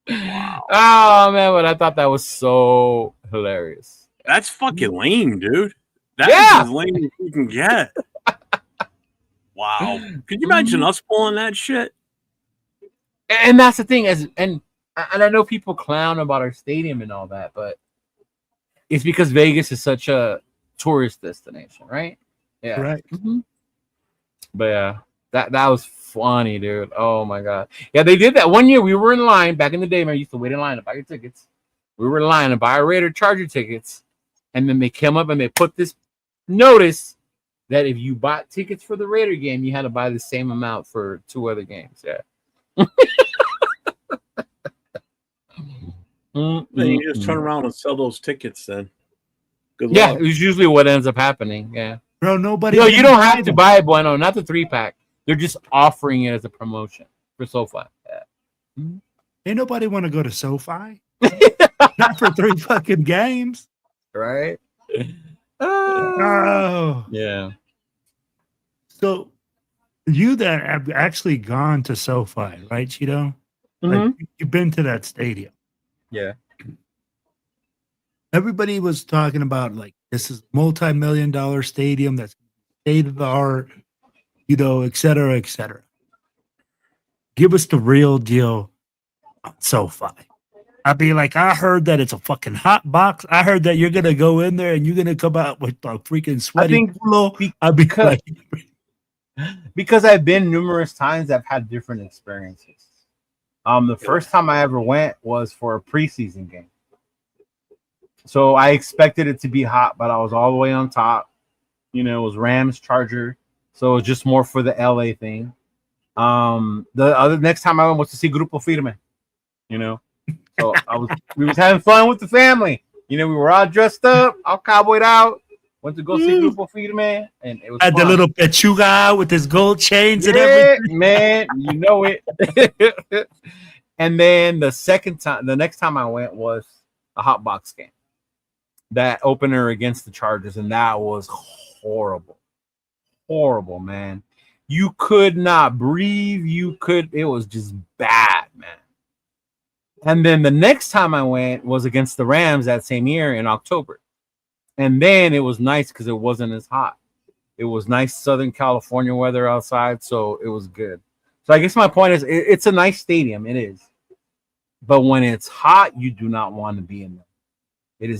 Wow. Oh man, but I thought that was so hilarious. That's fucking lame, dude. That's Yeah. as lame as you can get. Wow. Could you imagine us pulling that shit? And that's the thing, and I know people clown about our stadium and all that, but it's because Vegas is such a tourist destination, right? Yeah. Right. But yeah, that was funny, dude. Oh my god. Yeah, they did that one year. We were in line back in the day, man. I used to wait in line to buy your tickets. We were in line to buy our Raider Charger tickets, and then they came up and they put this notice that if you bought tickets for the Raider game, you had to buy the same amount for 2 other games. Yeah. Then you just turn around and sell those tickets then. Good Yeah, luck. it's usually what ends up happening. Yeah. Bro, nobody. No, you don't have to buy it, Bueno, not the 3-pack. They're just offering it as a promotion for SoFi. Yeah. Ain't nobody want to go to SoFi. Not for 3 fucking games. Right? Oh. Yeah. So you that have actually gone to SoFi, right, Cheeto? Like, you've been to that stadium. Yeah. Everybody was talking about like this is multi-million-dollar stadium that's state of the art, et cetera, et cetera. Give us the real deal on SoFi. I'd be like, I heard that it's a fucking hot box. I heard that you're gonna go in there and you're gonna come out with a freaking sweaty culo. I'd be like, because I've been numerous times, I've had different experiences. The first time I ever went was for a preseason game. So I expected it to be hot, but I was all the way on top. It was Rams Charger. So it was just more for the LA thing. The next time I went was to see Grupo Firme. So we was having fun with the family. We were all dressed up, all cowboyed out. Went to go see Grupo Firme, and it was had fun. the little pechuga with his gold chains and everything. Man, you know it. And then the next time I went was a hot box game. That opener against the Chargers, and that was horrible. Horrible, man. You could not breathe. It was just bad, man. And then the next time I went was against the Rams that same year in October. And then it was nice because it wasn't as hot. It was nice Southern California weather outside, so it was good. So I guess my point is it's a nice stadium. It is. But when it's hot, you do not want to be in there. It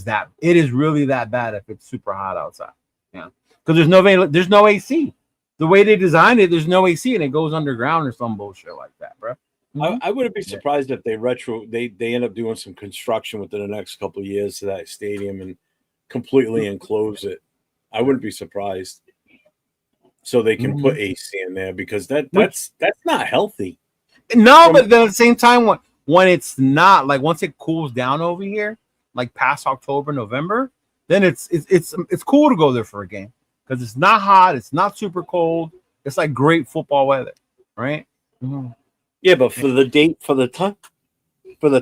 is really that bad if it's super hot outside. Yeah. Because there's no AC. The way they designed it, there's no AC and it goes underground or some bullshit like that, bro. I wouldn't be surprised if they end up doing some construction within the next couple of years to that stadium and completely enclose it. I wouldn't be surprised. So they can put AC in there because that's not healthy. No, but then at the same time, when it's not, like once it cools down over here, like past October, November, then it's cool to go there for a game because it's not hot, it's not super cold, it's like great football weather, right? Mm-hmm. Yeah, but for the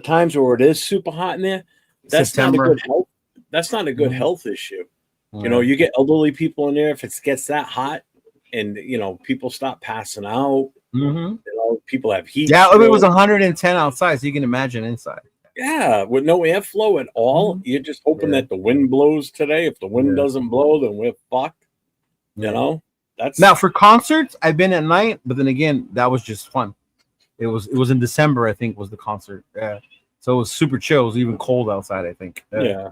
times where it is super hot in there, that's September. Not a good health. That's not a good health issue. You get elderly people in there if it gets that hot, and people stop passing out. People have heat. Yeah, it was 110 outside, so you can imagine inside. Yeah, with no airflow at all. You're just hoping that the wind blows today. If the wind doesn't blow, then we're fucked. That's now for concerts. I've been at night, but then again, that was just fun. It was in December, I think, was the concert. Yeah, so it was super chill. It was even cold outside, I think. Yeah.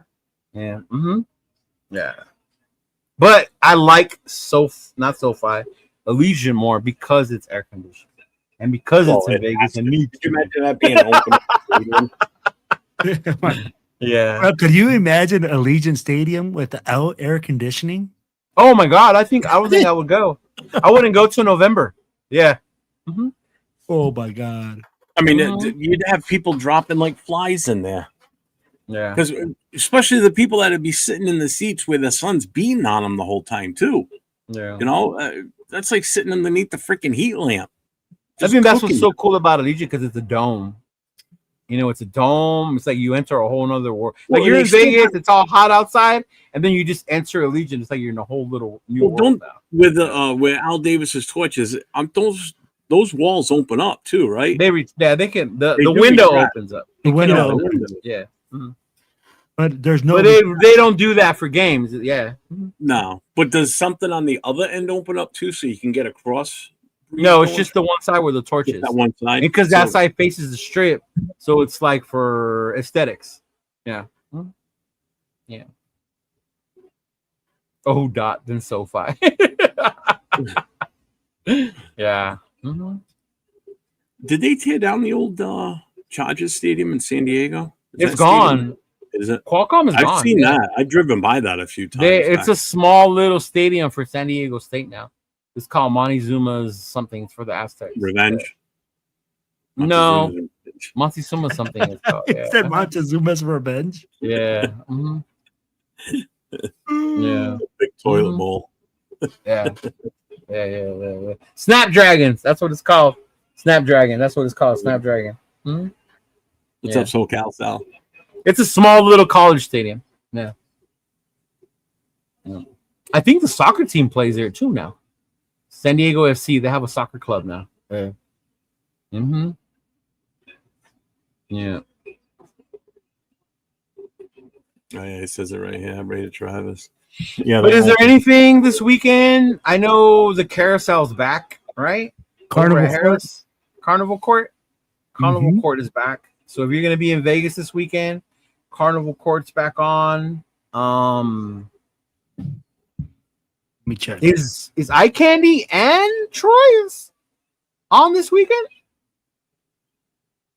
Yeah. But I like not SoFi, Allegiant more because it's air conditioned and because it's in Vegas. And could you imagine that being open? Yeah. Bro, could you imagine Allegiant Stadium without air conditioning? Oh my God! I would think I would go. I wouldn't go till November. Yeah. Oh my God! I mean, you'd have people dropping like flies in there. Yeah. Because especially the people that would be sitting in the seats where the sun's beating on them the whole time too. Yeah. That's like sitting underneath the freaking heat lamp. I think that's what's so cool about Allegiant because it's a dome. it's a dome. It's like you enter a whole nother world. Well, Like you're in they still Vegas, it's all hot outside, and then you just enter Allegiant. It's like you're in a whole little new world now. With where Al Davis's torch is, those walls open up too, right? They can. The They do window retract. opens up. The It can window open. opens. Yeah. Mhm. But there's no. But they don't do that for games. Yeah. No, but does something on the other end open up too, so you can get across? No, it's just the one side where the torch Just is. that one side, Because that side faces the strip, so it's like for aesthetics. Yeah. Yeah. Oh, then SoFi. Yeah. Mhm. Did they tear down the old Chargers Stadium in San Diego? It's gone. Is it? Qualcomm is gone. I've seen that. I've driven by that a few times. It's a small little stadium for San Diego State now. It's called Montezuma's something for the Aztecs. Revenge. No, Montezuma something. It's called. It Yeah. said Montezuma's Revenge. Yeah. Mhm. Yeah. Big toilet Mhm. bowl. Yeah. Yeah. Snapdragons. That's what it's called. Snapdragon. That's what it's called. Snapdragon. Mhm. What's Yeah. up, SoCal Sal? It's a small little college stadium. Yeah. I think the soccer team plays there too now. San Diego FC. They have a soccer club now. Yeah. Mm-hmm. Yeah. Oh, yeah, it says it right here. Brady Travis. Yeah, But is there anything this weekend? I know the carousel's back, right? Carnival Over at Court. Harris. Carnival Court. Carnival Mhm. Court is back. So if you're gonna be in Vegas this weekend, Carnival Court's back on. Let me check. Is Eye Candy and Troy's on this weekend?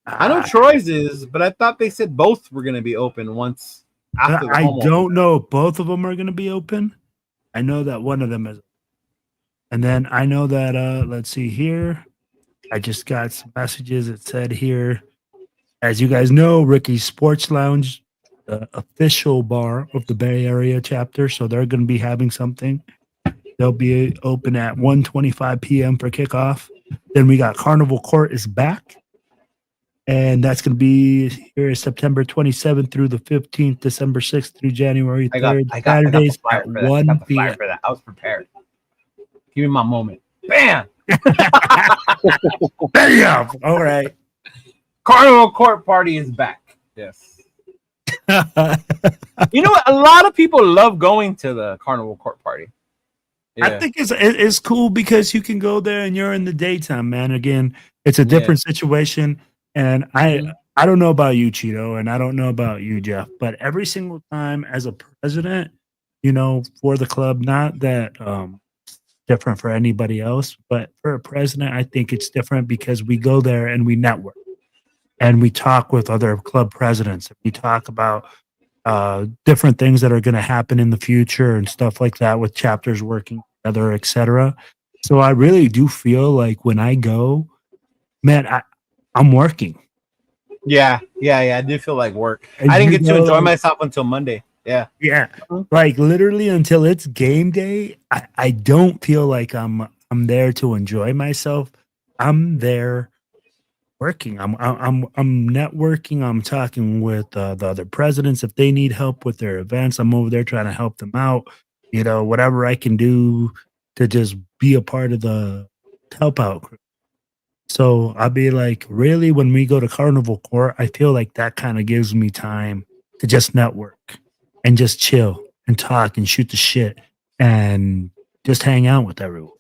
I know Troy's is, but I thought they said both were gonna be open once after the I home don't opener. know if both of them are going to be open. I know that one of them is. And then I know that, let's see here. I just got some messages. It said here, as you guys know, Ricky's Sports Lounge, the official bar of the Bay Area chapter. So they're going to be having something. They'll be open at 1:25 p.m. for kickoff. Then we got Carnival Court is back. And that's going to be here September 27th through the 15th, December 6th through January 3rd. I got Saturdays the flyer at for that. I 1 got the flyer p.m. for that. I was prepared. Give me my moment. Bam! Bam! All right. Carnival Court party is back. Yes. You know what? A lot of people love going to the Carnival Court party. I think it's cool because you can go there and you're in the daytime, man. Again, it's a different situation. And I don't know about you, Cheeto, and I don't know about you, Jeff, but every single time as a president, for the club, not that different for anybody else, but for a president, I think it's different because we go there and we network and we talk with other club presidents. We talk about different things that are going to happen in the future and stuff like that with chapters working together, etc. So I really do feel like when I go, man, I'm working. Yeah. I did feel like work. And I didn't you get to know, enjoy myself until Monday. Yeah. Yeah. Like literally until it's game day, I don't feel like I'm there to enjoy myself. I'm there working. I'm networking. I'm talking with the other presidents if they need help with their events. I'm over there trying to help them out. Whatever I can do to just be a part of the help out crew. So I'll be like, really, when we go to Carnival Court, I feel like that kind of gives me time to just network and just chill and talk and shoot the shit and just hang out with everyone.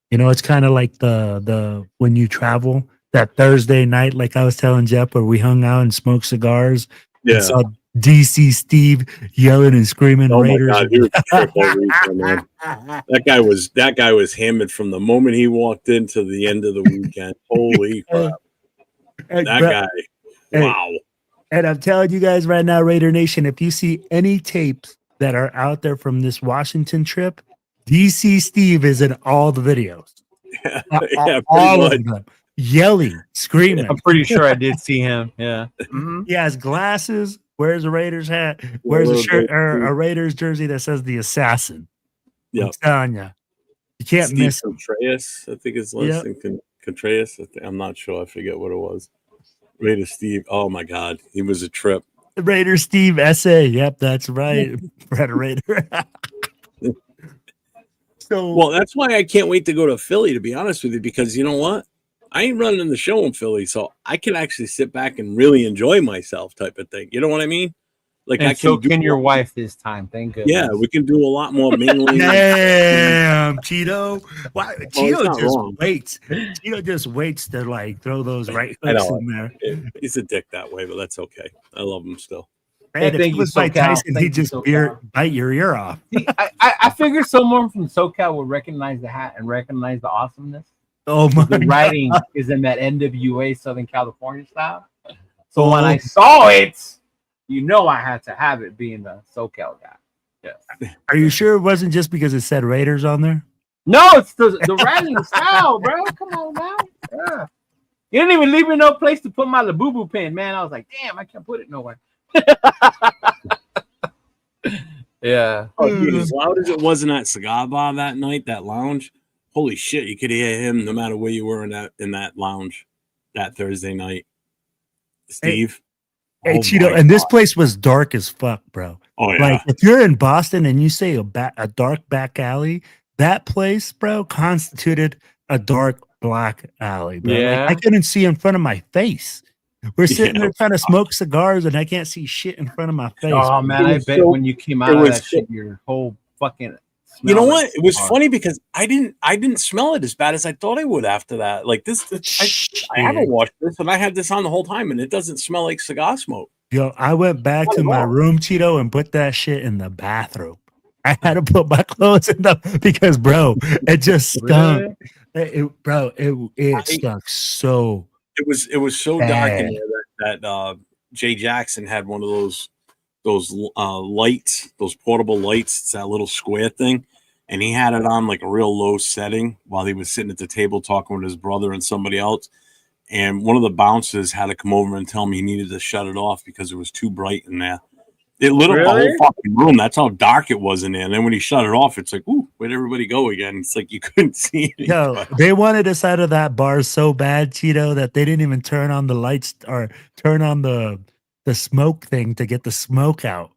It's kind of like the when you travel that Thursday night, like I was telling Jeff, where we hung out and smoked cigars. Yeah. And saw DC Steve yelling and screaming Oh Raiders. my God, he was a triple weekend, man. That guy was hammered from the moment he walked into the end of the weekend. Holy crap. That guy. Wow. And I'm telling you guys right now, Raider Nation, if you see any tapes that are out there from this Washington trip, DC Steve is in all the videos. All of them. Yelling, screaming. I'm pretty sure I did see him. Yeah. Mm-hmm. He has glasses, wears a Raiders hat, wears a shirt or a Raiders jersey that says the assassin. Yeah. I'm telling you. You can't Steve miss him. Contreras, I think it's less than Contreras. I'm not sure. I forget what it was. Raider Steve. Oh my God, he was a trip. Raider Steve SA. Yep, that's right. Raider. So Well, that's why I can't wait to go to Philly, to be honest with you, because you know what? I ain't running the show in Philly, so I can actually sit back and really enjoy myself, type of thing. You know what I mean? Like And I can so do. can your wife this time. Thank goodness. Yeah, we can do a lot more mingling. damn, Cheeto. Why Well, he's Cheeto not just wrong. waits. Cheeto just waits to like throw those right I hooks know. in there. He's a dick that way, but that's okay. I love him still. Man, if thank he you, was like SoCal. Tyson, Thank he'd you, just SoCal. bite your ear off. See, I figured someone from SoCal would recognize the hat and recognize the awesomeness. Oh my The God. writing is in that NWA Southern California style. So when Oh. I saw it, you know I had to have it being the SoCal guy. Yes. Are you sure it wasn't just because it said Raiders on there? No, it's the writing style, bro. Come on now. Yeah. You didn't even leave me no place to put my Labubu pen, man. I was like, damn, I can't put it nowhere. Yeah. Oh, dude, as loud as it was in that cigar bar that night, that lounge, holy shit, you could hear him no matter where you were in that lounge that Thursday night. Steve. Hey, Oh Cheeto, my and this God. place was dark as fuck, bro. Oh yeah. Like if you're in Boston and you say a dark back alley, that place, bro, constituted a dark black alley, bro. Yeah. Like I couldn't see in front of my face. We're sitting Yeah. there trying to smoke cigars and I can't see shit in front of my face. Oh man, It I was bet so- when you came it out of was that so- shit, your whole fucking You know smell what? It was hard. funny because I didn't smell it as bad as I thought I would after that. Like this I haven't washed this and I had this on the whole time and it doesn't smell like cigar smoke. Yo, I went back Not to at my all. room, Cheeto, and put that shit in the bathroom. I had to put my clothes in the because, bro, it just stunk. Really? It stunk so. It was so dark in Bad. there that Jay Jackson had one of those lights, those portable lights. It's that little square thing, and he had it on like a real low setting while he was sitting at the table talking with his brother and somebody else. And one of the bouncers had to come over and tell me he needed to shut it off because it was too bright in there. It lit up the Really? whole fucking room. That's how dark it was in there. And then when he shut it off, it's like, ooh, where'd everybody go again? It's like you couldn't see it. Yo, they wanted us out of that bar so bad, Cheeto, that they didn't even turn on the lights or turn on the smoke thing to get the smoke out.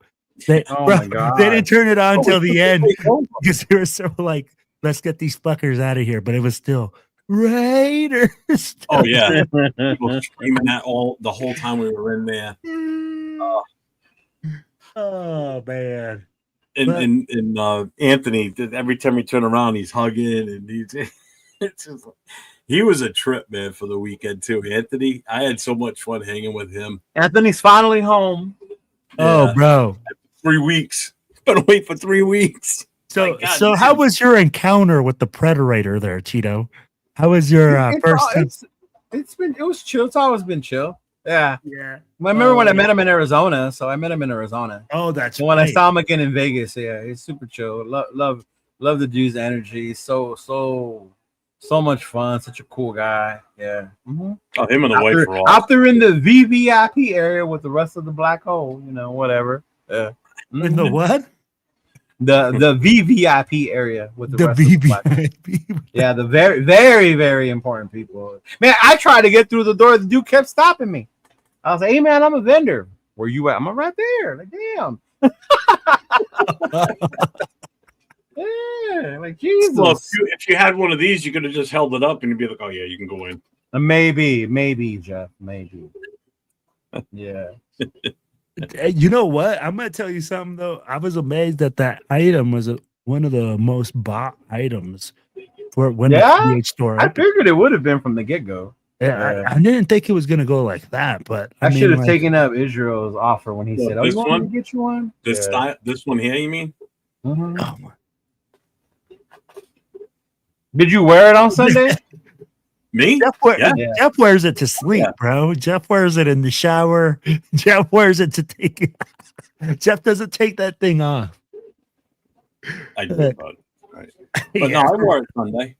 They, Oh bro, my God. they didn't turn it on Oh, till it's the just end like, oh, because they were so like, let's get these fuckers out of here. But it was still Raiders. oh yeah. People screaming that the whole time we were in there. Oh man. And Anthony, every time we turn around, he's hugging and it's just, he was a trip, man, for the weekend too. Anthony, I had so much fun hanging with him. Anthony's finally home. Oh, Yeah. bro. 3 weeks. Been away for 3 weeks. So, My God, so how was your encounter with the Predator there, Cheeto? How was your first time? It was chill. It's always been chill. Yeah. Yeah. I remember when I met him in Arizona. So I met him in Arizona. Oh, that's And when I right. saw him again in Vegas, yeah, he's super chill. Love the dude's energy. So much fun. Such a cool guy. Yeah. Mhm. Oh, him and the wife were awesome. Out there in the VVIP area with the rest of the black hole, whatever. Yeah. In the Mhm. what? The VVIP area with the The rest of the black hole. BB. Yeah, the very, very, very important people. Man, I tried to get through the door. The dude kept stopping me. I was like, hey, man, I'm a vendor. Where you at? I'm right there. Like, damn. Yeah, like, Jesus. Well, if you had one of these, you could have just held it up and you'd be like, oh, yeah, you can go in. Maybe, Jeff. Maybe. Yeah. You know what? I'm gonna tell you something though. I was amazed that that item was one of the most bought items for when Yeah? the PH store. I opened. figured it would have been from the get-go. Yeah, I didn't think it was gonna go like that, but I mean, should have like, taken up Israel's offer when he What, said, oh, this you want one? me to get you one? This style, this one here, you mean? Mhm. oh my- Did you wear it on Sunday? Me? Jeff, Yeah. Jeff wears it to sleep, Yeah. bro. Jeff wears it in the shower. Jeff wears it to take it. Jeff doesn't take that thing off. I did, but right. But no, I wore it Sunday.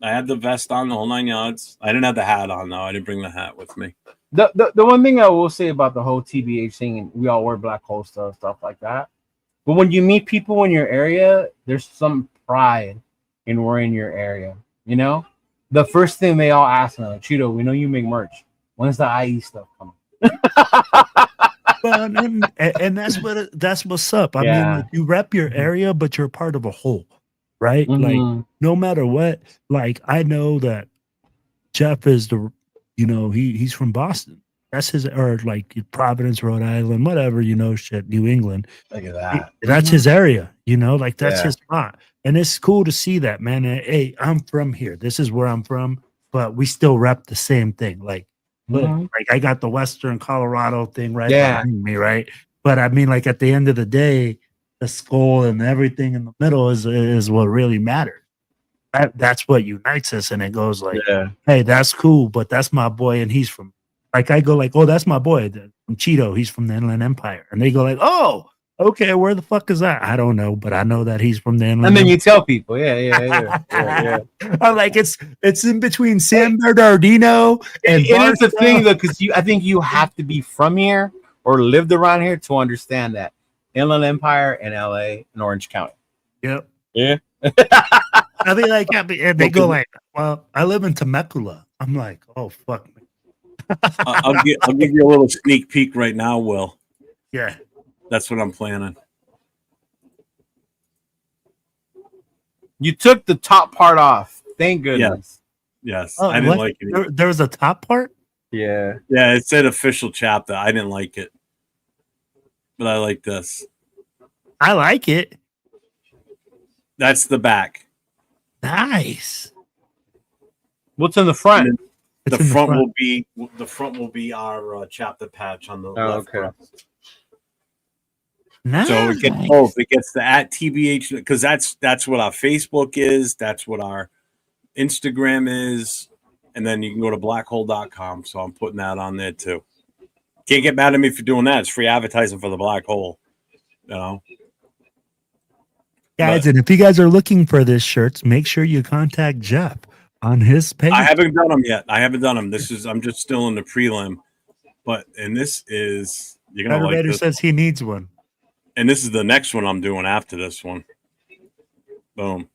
I had the vest on the whole 9 yards. I didn't have the hat on though. I didn't bring the hat with me. The one thing I will say about the whole TBH thing, and we all wear black hole stuff like that. But when you meet people in your area, there's some pride in wearing your area. The first thing they all ask me, like, Cheeto, we know you make merch. When's the IE stuff coming? Well, and that's what's up. I mean, Yeah. like, you rep your area, but you're part of a whole, right? Like, Mhm. no matter what, like, I know that Jeff is he's from Boston. That's his, or like Providence, Rhode Island, whatever, shit, New England. Look at that. That's his area, like that's Yeah. his spot. And it's cool to see that, man. And, hey, I'm from here. This is where I'm from, but we still rep the same thing. Like, look, Mhm. like I got the Western Colorado thing right Yeah. behind me, right? But I mean, like, at the end of the day, the skull and everything in the middle is what really matters. That's what unites us, and it goes like, Yeah. hey, that's cool, but that's my boy, and he's from, like, I go like, oh, that's my boy from Cheeto, he's from the Inland Empire, and they go like, oh, okay, where the fuck is that? I don't know, but I know that he's from the Inland. And then you tell people, yeah. I'm like, it's in between San Bernardino and It's the Barstow. thing though, because I think you have to be from here or lived around here to understand that Inland Empire and LA and Orange County. Yep. Yeah. I mean, like, and they go like, well, I live in Temecula. I'm like, oh fuck me. I'll give you a little sneak peek right now, Will. Yeah. That's what I'm planning. You took the top part off. Thank goodness. Yes, Oh, I didn't what? like it. There was a top part. Yeah. Yeah, it said official chapter. I didn't like it, but I like this. I like it. That's the back. Nice. What's in the front? It's The in front will be our chapter patch on the left. okay. front. Nice. So it gets both. It gets the @TBH because that's what our Facebook is. That's what our Instagram is, and then you can go to blackhole.com. So I'm putting that on there too. Can't get mad at me for doing that. It's free advertising for the Black Hole. Guys, and if you guys are looking for this shirts, make sure you contact Jeff on his page. I haven't done them yet. I'm just still in the prelim, and this is you're gonna like Motivator this. says he needs one. And this is the next one I'm doing after this one. Boom.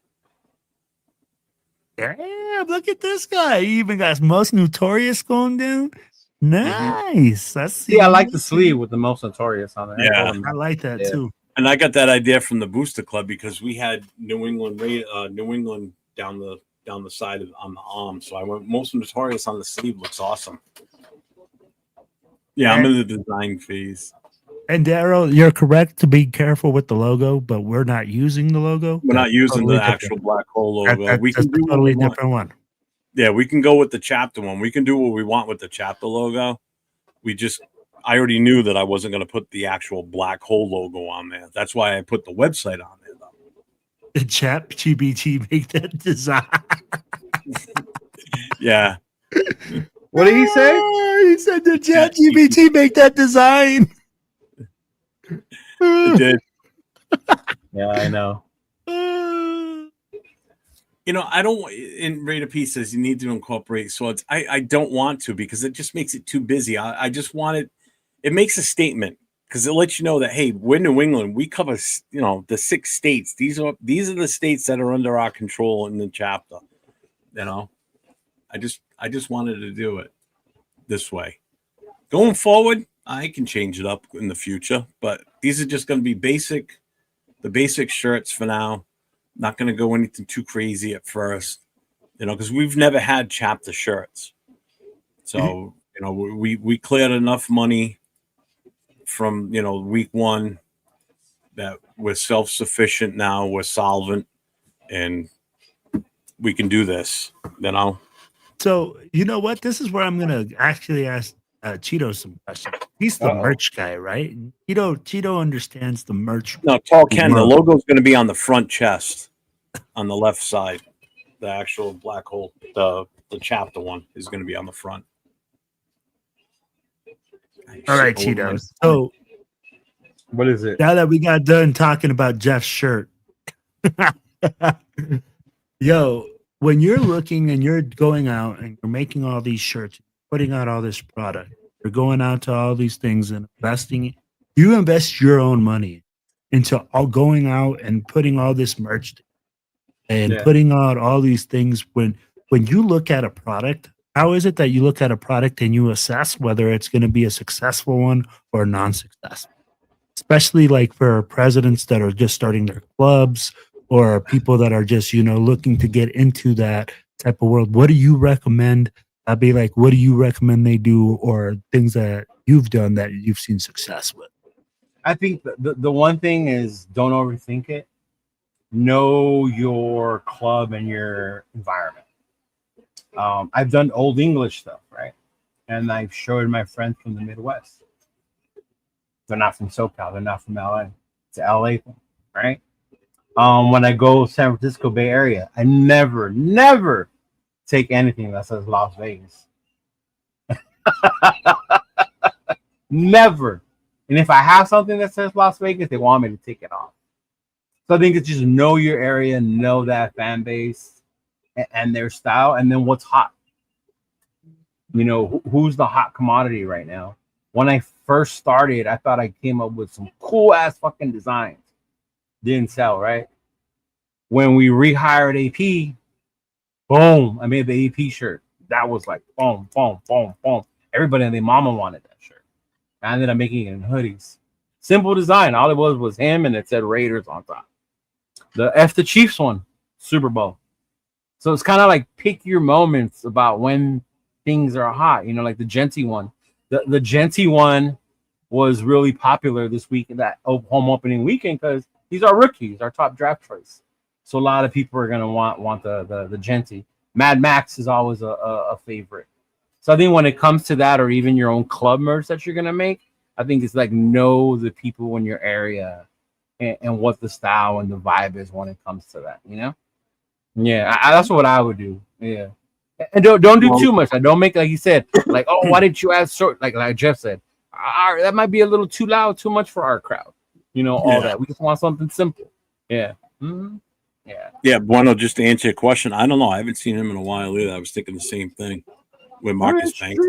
Damn, look at this guy. He even got most notorious going down. Nice. I like the sleeve with the most notorious on it. Yeah. I like that Yeah. too. And I got that idea from the Booster Club because we had New England down the side on the arm. So I went most notorious on the sleeve. Looks awesome. Yeah, I'm in the design phase. And Daryl, you're correct to be careful with the logo, but we're not using the logo. We're not using totally the actual Black Hole logo. That's We can a do what totally we want. different one. Yeah, we can go with the chapter one. We can do what we want with the chapter logo. I already knew that I wasn't going to put the actual Black Hole logo on there. That's why I put the website on there, though. Did Chat GBT make that design? Yeah. What did he say? He said, did Chat GBT make that design? It did. Yeah, I know. I don't. In Rate of Peace says you need to incorporate swords. I don't want to because it just makes it too busy. I just want it. It makes a statement because it lets you know that hey, we're New England. We cover the 6 states. These are the states that are under our control in the chapter. I just wanted to do it this way. Going forward, I can change it up in the future, but these are just going to be the basic shirts for now. Not going to go anything too crazy at first, because we've never had chapter shirts. So, we cleared enough money from, week 1 that we're self-sufficient now. We're solvent and we can do this, So, you know what? This is where I'm going to actually ask Cheeto some questions. He's the merch guy, right? Cheeto understands the merch. No, Tall Ken, the logo is going to be on the front chest on the left side. The actual Black Hole, the chapter one is going to be on the front. All right, Cheeto. So, what is it? Now that we got done talking about Jeff's shirt, yo, when you're looking and you're going out and you're making all these shirts, putting out all this product, you're going out to all these things and investing, you invest your own money into all going out and putting all this merch and putting out all these things. When you look at a product, How is it that you look at a product and you assess whether it's going to be a successful one or a non-success? Especially like for presidents that are just starting their clubs or people that are just, looking to get into that type of world. What do you recommend? I'd be like, what do you recommend they do, or things that you've done that you've seen success with? I think the one thing is don't overthink it. Know your club and your environment. I've done Old English stuff, right? And I've showed my friends from the Midwest. They're not from SoCal. They're not from LA. It's an LA thing, right? When I go San Francisco Bay Area, I never take anything that says Las Vegas. Never. And if I have something that says Las Vegas, they want me to take it off. So I think it's just know your area, know that fan base and their style, and then what's hot. Who's the hot commodity right now? When I first started, I thought I came up with some cool ass fucking designs. Didn't sell, right? When we rehired AP, boom, I made the AP shirt. That was like boom, boom, boom, boom. Everybody and their mama wanted that shirt. I ended up making it in hoodies. Simple design. All it was him, and it said Raiders on top. The F the Chiefs one, Super Bowl. So it's kind of like pick your moments about when things are hot. Like the Genty one. The Genty one was really popular this week in that home opening weekend because he's our rookie, he's our top draft choice. So a lot of people are gonna want the Genty. Mad Max is always a favorite. So I think when it comes to that, or even your own club merch that you're gonna make, I think it's like know the people in your area and what the style and the vibe is when it comes to that. Yeah, that's what I would do. Yeah. And don't do too much. I don't make, like you said, like, oh, why didn't you add short? Like Jeff said, that might be a little too loud, too much for our crowd. All that. We just want something simple. Yeah. Mm-hmm. Yeah. Yeah. Bueno, just to answer your question, I don't know. I haven't seen him in a while either. I was thinking the same thing with Marcus Banks.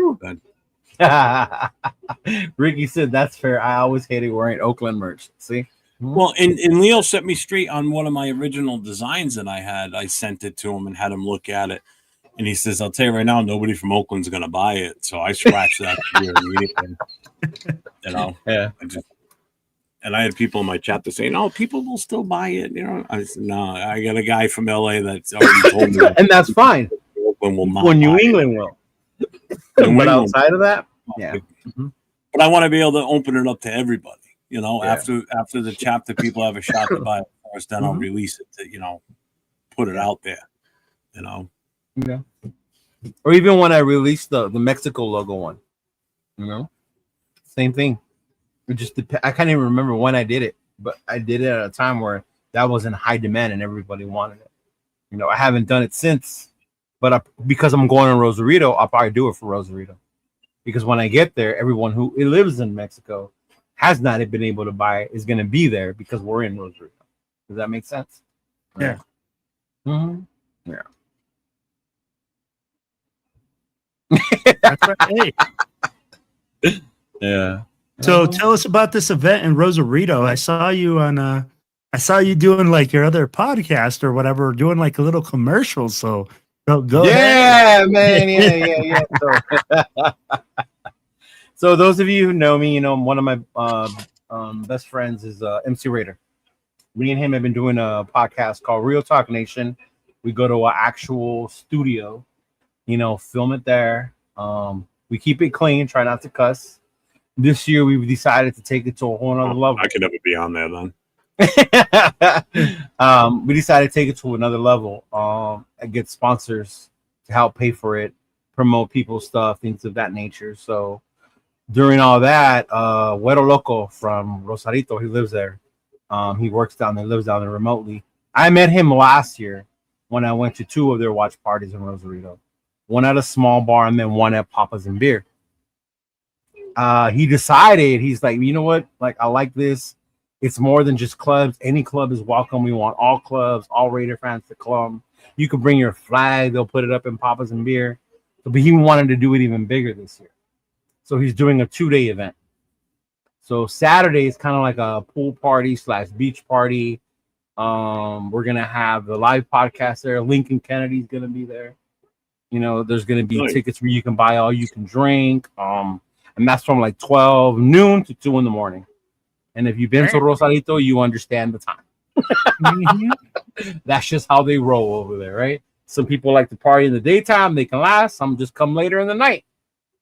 Ricky said that's fair. I always hated wearing Oakland merch. See? Well, and Leo set me straight on one of my original designs that I had. I sent it to him and had him look at it. And he says, I'll tell you right now, nobody from Oakland's going to buy it. So I scratched that immediately. Yeah. And I had people in my chat to say, no, people will still buy it. I said, no, I got a guy from LA that's already told me. And that's fine. Oakland will not. When New England will. But outside of that, yeah. But I want to be able to open it up to everybody. After the chapter, people have a shot to buy it first, then I'll release it to, put it out there, Yeah. Or even when I released the Mexico logo one, same thing. It just I can't even remember when I did it, but I did it at a time where that was in high demand and everybody wanted it. I haven't done it since, but because I'm going to Rosarito, I'll probably do it for Rosarito. Because when I get there, everyone who lives in Mexico has not been able to buy it is going to be there because we're in Rosarito. Does that make sense? Yeah. Mm-hmm. Yeah. That's right. Hey. Yeah. So tell us about this event in Rosarito. I saw you doing like your other podcast or whatever, doing like a little commercial. So go ahead. Man. Yeah. So those of you who know me, one of my best friends is MC Raider. Me and him have been doing a podcast called Real Talk Nation. We go to an actual studio, film it there. We keep it clean, try not to cuss. This year, we've decided to take it to a whole other level. I could never be on there then. We decided to take it to another level and get sponsors to help pay for it, promote people's stuff, things of that nature. So during all that, Güero Loco from Rosarito, he lives there. He works down there, lives down there remotely. I met him last year when I went to 2 of their watch parties in Rosarito. One at a small bar and then one at Papa's and Beer. He decided, he's like, you know what? Like, I like this. It's more than just clubs. Any club is welcome. We want all clubs, all Raider fans to come. You can bring your flag. They'll put it up in Papa's and Beer. But he wanted to do it even bigger this year. So he's doing a 2-day event. So Saturday is kind of like a pool party / beach party. We're going to have the live podcast there. Lincoln Kennedy's going to be there. There's going to be Right. tickets where you can buy all you can drink. And that's from like 12 noon to 2 in the morning. And if you've been to Rosarito, you understand the time. That's just how they roll over there, right? Some people like to party in the daytime. They can last. Some just come later in the night.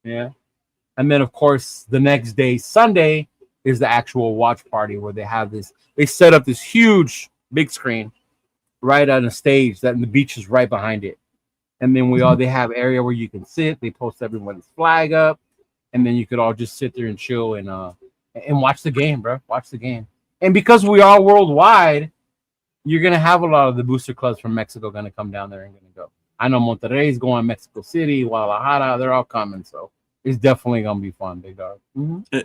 Yeah. And then, of course, the next day, Sunday, is the actual watch party where they set up this huge big screen right on a stage and the beach is right behind it. And then they have area where you can sit. They post everyone's flag up, and then you could all just sit there and chill and watch the game, bro. Watch the game. And because we are worldwide, you're gonna have a lot of the booster clubs from Mexico gonna come down there and gonna go. I know Monterrey's going, Mexico City, Guadalajara, they're all coming, so it's definitely gonna be fun, big dog. Mm-hmm.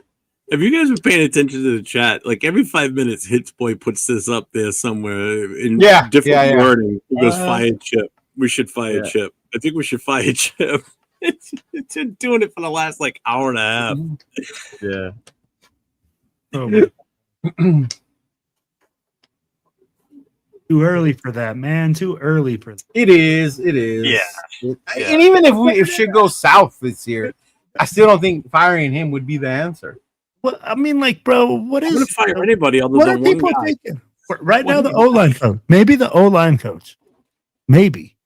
If you guys are paying attention to the chat, like every 5 minutes, Hits Boy puts this up there somewhere in different wording. He goes, fire Chip. We should fire Chip. I think we should fire Chip. It's been doing it for the last like hour and a half. Yeah. Oh, too early for that, man. Too early for that. It is. Yeah. And even if shit goes south this year, I still don't think firing him would be the answer. Well, I mean, like, bro, I'm gonna fire anybody other what than are one people guy. thinking? Right now, the O-line coach. Maybe the O-line coach. Maybe.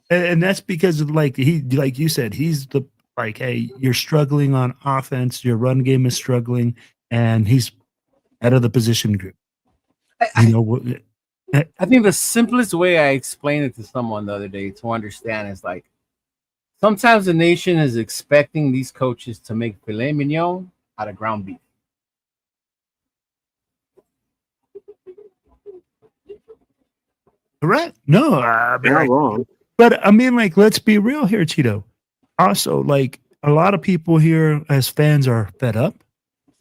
And that's because of like you said, he's the hey, you're struggling on offense, your run game is struggling, and he's out of the position group. I think the simplest way I explained it to someone the other day to understand is like sometimes the nation is expecting these coaches to make filet mignon out of ground beef. Correct. No, You're not wrong. But I mean, like, let's be real here, Cheeto. Also, like, a lot of people here as fans are fed up.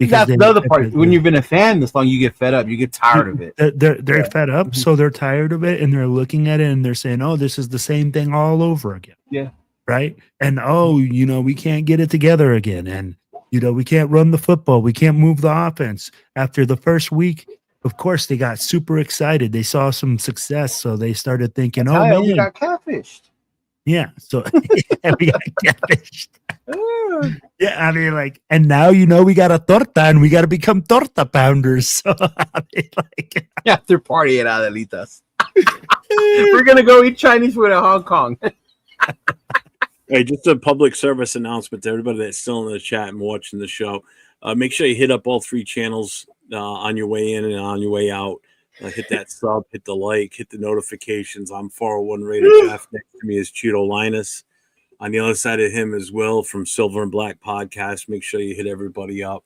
That's the other part. When you've been a fan this long, you get fed up. You get tired of it. They're fed up, so they're tired of it, and they're looking at it and they're saying, "Oh, this is the same thing all over again." Yeah. Right. And we can't get it together again, and we can't run the football, we can't move the offense. After the first week, of course, they got super excited. They saw some success, so they started thinking, man, we got catfished. Yeah, so we got catfished. Yeah, I mean, like, and now we got a torta, and we got to become torta pounders. So I mean, like, after party at Adelitas, we're gonna go eat Chinese food in Hong Kong. Hey, just a public service announcement to everybody that's still in the chat and watching the show. Make sure you hit up all 3 channels on your way in and on your way out. Hit that sub, hit the like, hit the notifications. I'm 401 Raider Jeff. Next to me is Chidolinus. On the other side of him as well, from Silver and Black Podcast. Make sure you hit everybody up.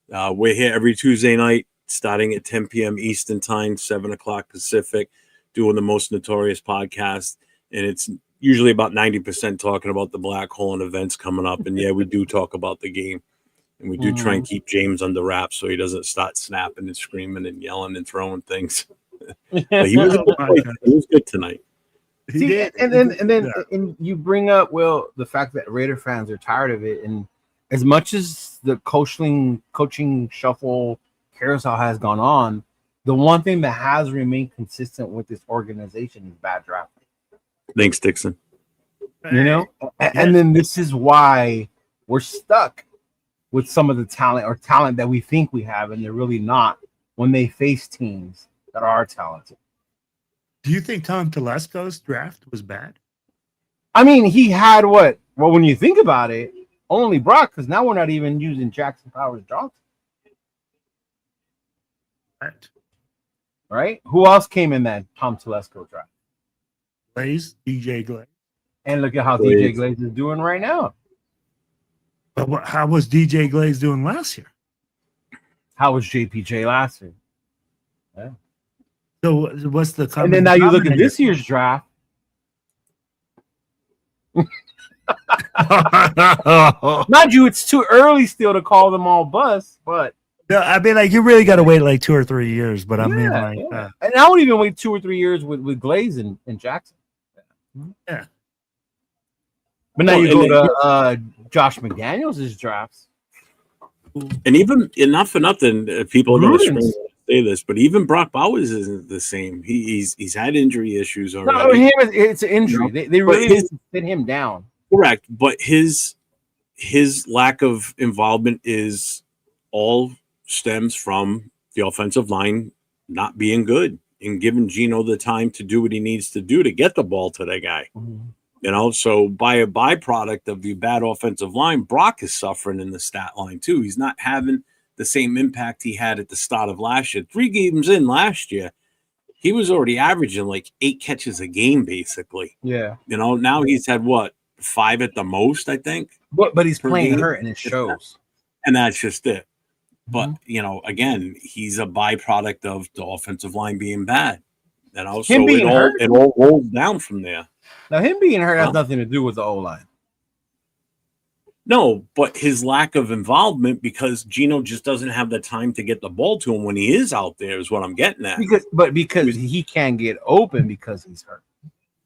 We're here every Tuesday night, starting at 10 p.m. Eastern Time, 7 o'clock Pacific, doing the Most Notorious podcast. And it's usually about 90% talking about the black hole and events coming up. And yeah, we do talk about the game. And we do try and keep James under wraps so he doesn't start snapping and screaming and yelling and throwing things. But he was good tonight. See, did. And then you bring up the fact that Raider fans are tired of it, and as much as the coaching shuffle carousel has gone on, the one thing that has remained consistent with this organization is bad drafting. Thanks, Dixon. And then this is why we're stuck with some of the talent that we think we have, and they're really not when they face teams that are talented. Do you think Tom Telesco's draft was bad? I mean, he had what? Well, when you think about it, only Brock, because now we're not even using Jackson Powers Johnson. Right? Who else came in that Tom Telesco draft? DJ Glaze. And look at how DJ Glaze is doing right now. But how was DJ Glaze doing last year? How was JPJ last year? Yeah. So what's the and then now you look at this year's draft. Mind you, it's too early still to call them all bust, but no, I mean, like, you really got to wait like 2 or 3 years. But I mean, like, and I would even wait 2 or 3 years with Glaze and Jackson. Yeah. But now you go to Josh McDaniels' drafts. And even, and not for nothing, people are going to scream say this, but even Brock Bowers isn't the same. He's had injury issues already. No, it's an injury. They really need to sit him down. Correct, but his lack of involvement is all stems from the offensive line not being good and giving Gino the time to do what he needs to do to get the ball to that guy. So by a byproduct of the bad offensive line, Brock is suffering in the stat line too. He's not having the same impact he had at the start of last year. 3 games in last year, he was already averaging like 8 catches a game, basically. Yeah. Now he's had 5 at the most, I think. But he's playing game. hurt and it shows. And that's just it. But, again, he's a byproduct of the offensive line being bad. So it all rolls down from there. Now, him being hurt has nothing to do with the O-line. No, but his lack of involvement because Gino just doesn't have the time to get the ball to him when he is out there is what I'm getting at. Because he can't get open because he's hurt.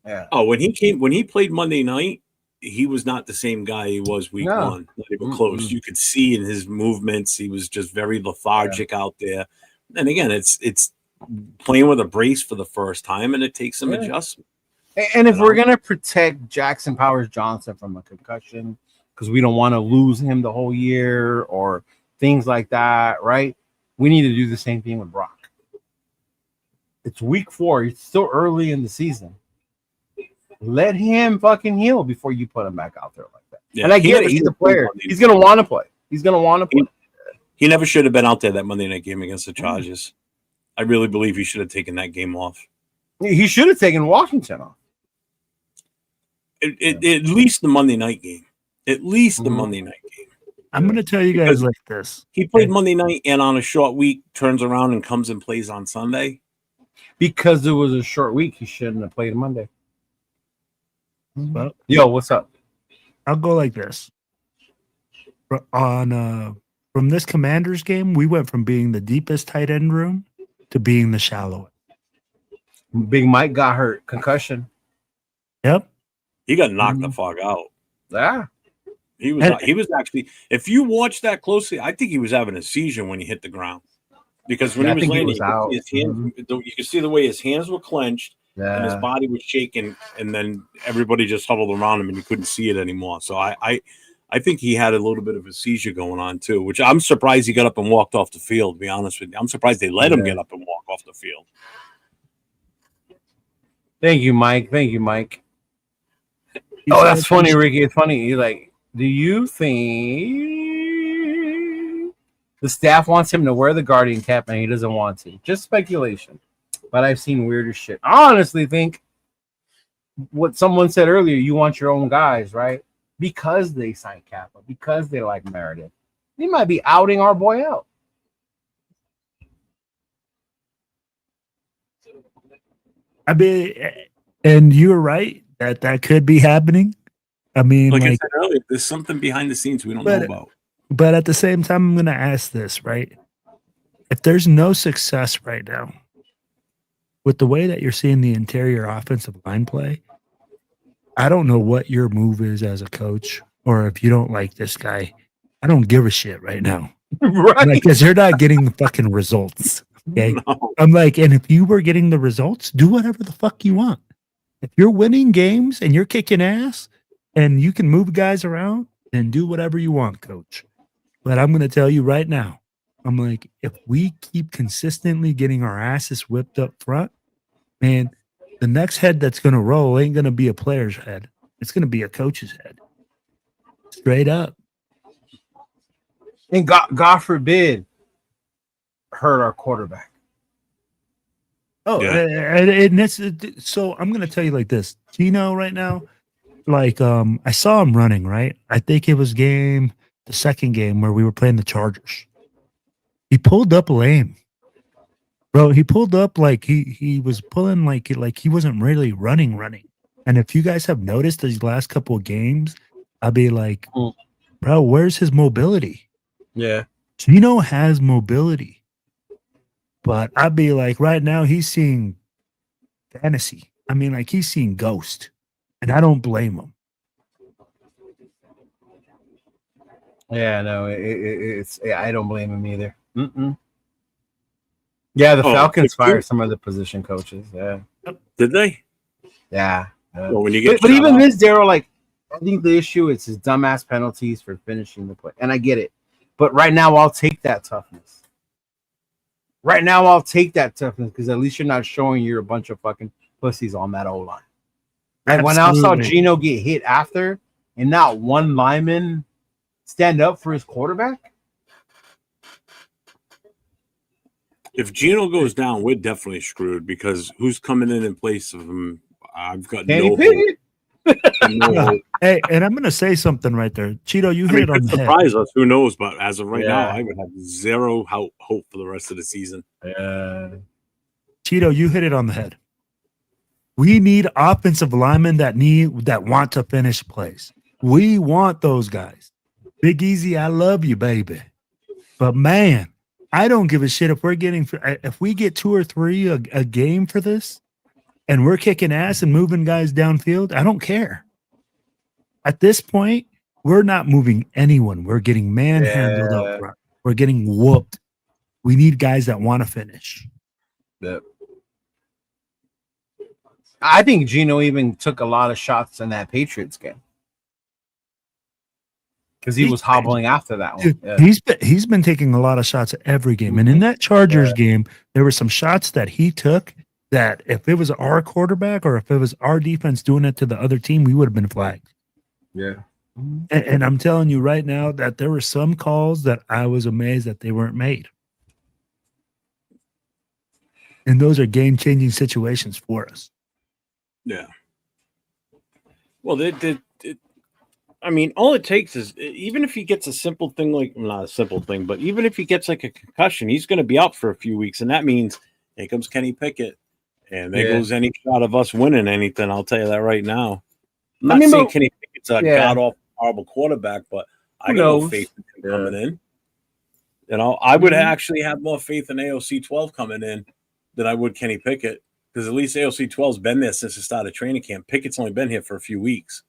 Yeah. Oh, when he played Monday night, he was not the same guy he was week 1. Not even close. You could see in his movements, he was just very lethargic out there. And again, it's playing with a brace for the first time, and it takes some adjustment. And if we're gonna protect Jackson Powers Johnson from a concussion, because we don't want to lose him the whole year or things like that, right? We need to do the same thing with Brock. It's week 4. It's still early in the season. Let him fucking heal before you put him back out there like that. Yeah, and I get it. He's a player. He's going to want to play. He never should have been out there that Monday night game against the Chargers. I really believe he should have taken that game off. He should have taken Washington off. At least the Monday night game. At least the Monday night game. I'm going to tell you guys like this. He played Monday night and on a short week turns around and comes and plays on Sunday. Because it was a short week, he shouldn't have played Monday. Well, yo, what's up? I'll go like this. From this Commanders game, we went from being the deepest tight end room to being the shallowest. Big Mike got hurt, concussion. Yep. He got knocked the fuck out. Yeah. He was actually, if you watch that closely, I think he was having a seizure when he hit the ground. Because when he was landing, his hands, you could see the way his hands were clenched and his body was shaking, and then everybody just huddled around him and you couldn't see it anymore. So I think he had a little bit of a seizure going on too, which I'm surprised he got up and walked off the field, to be honest with you. I'm surprised they let him get up and walk off the field. Thank you, Mike. Oh, that's funny, Ricky. It's funny. You're like, do you think the staff wants him to wear the Guardian cap and he doesn't want to? Just speculation. But I've seen weirder shit. I honestly think what someone said earlier, you want your own guys, right? Because they signed Kappa, because they like Meredith. They might be outing our boy out. I mean, and you're right that could be happening. I mean, like I said earlier, there's something behind the scenes we don't know about. But at the same time, I'm going to ask this, right? If there's no success right now, with the way that you're seeing the interior offensive line play, I don't know what your move is as a coach, or if you don't like this guy. I don't give a shit right now. Right. Because you're not getting the fucking results. Okay. No. I'm like, and if you were getting the results, do whatever the fuck you want. If you're winning games and you're kicking ass and you can move guys around, then do whatever you want, coach. But I'm going to tell you right now, I'm like, if we keep consistently getting our asses whipped up front, man, the next head that's going to roll ain't going to be a player's head. It's going to be a coach's head. Straight up. And God forbid, hurt our quarterback. Oh, yeah. And it's, so I'm going to tell you like this. Gino right now, like I saw him running, right? I think it was the second game where we were playing the Chargers. He pulled up lame. Bro, he pulled up like he was pulling like he wasn't really running. And if you guys have noticed these last couple of games, I'll be like, bro, where's his mobility? Yeah. Gino has mobility. But I'd be like, right now he's seeing fantasy. I mean, like he's seeing ghost. And I don't blame him. Yeah, no, it's I don't blame him either. Yeah, the Falcons fired some of the position coaches. Yeah. Did they? Yeah. Well, when you get but even this, Daryl, like I think the issue is his dumbass penalties for finishing the play, and I get it. But right now, I'll take that toughness. Right now, I'll take that toughness because at least you're not showing you're a bunch of fucking pussies on that O-line. Like when I saw Gino get hit after, and not one lineman stand up for his quarterback. If Gino goes down, we're definitely screwed because who's coming in place of him? I've got Kenny no Pickett. hope. Hey, and I'm gonna say something right there, Cheeto. You hit it on could the head. surprise us. Who knows? But as of right now, Yeah. I would have zero hope for the rest of the season. Cheeto, you hit it on the head. We need offensive linemen that want to finish plays. We want those guys. Big Easy, I love you, baby. But man, I don't give a shit if we get 2 or 3 a game for this, and we're kicking ass and moving guys downfield. I don't care. At this point, we're not moving anyone. We're getting manhandled up front. We're getting whooped. We need guys that want to finish. Yep. I think Gino even took a lot of shots in that Patriots game because he was hobbling after that one. Dude, Yeah. He's been taking a lot of shots at every game, and in that Chargers game, there were some shots that he took that if it was our quarterback or if it was our defense doing it to the other team, we would have been flagged. Yeah. And I'm telling you right now that there were some calls that I was amazed that they weren't made. And those are game-changing situations for us. Yeah. Well, I mean, all it takes is even if he gets a simple thing, like not a simple thing, but even if he gets like a concussion, he's going to be out for a few weeks, and that means here comes Kenny Pickett, and there goes any shot of us winning anything. I'll tell you that right now. I'm not saying Kenny Pickett's a god-awful, horrible quarterback, but I got no faith in him coming in. You know, I would actually have more faith in AOC 12 coming in than I would Kenny Pickett, because at least AOC 12's been there since the start of training camp. Pickett's only been here for a few weeks.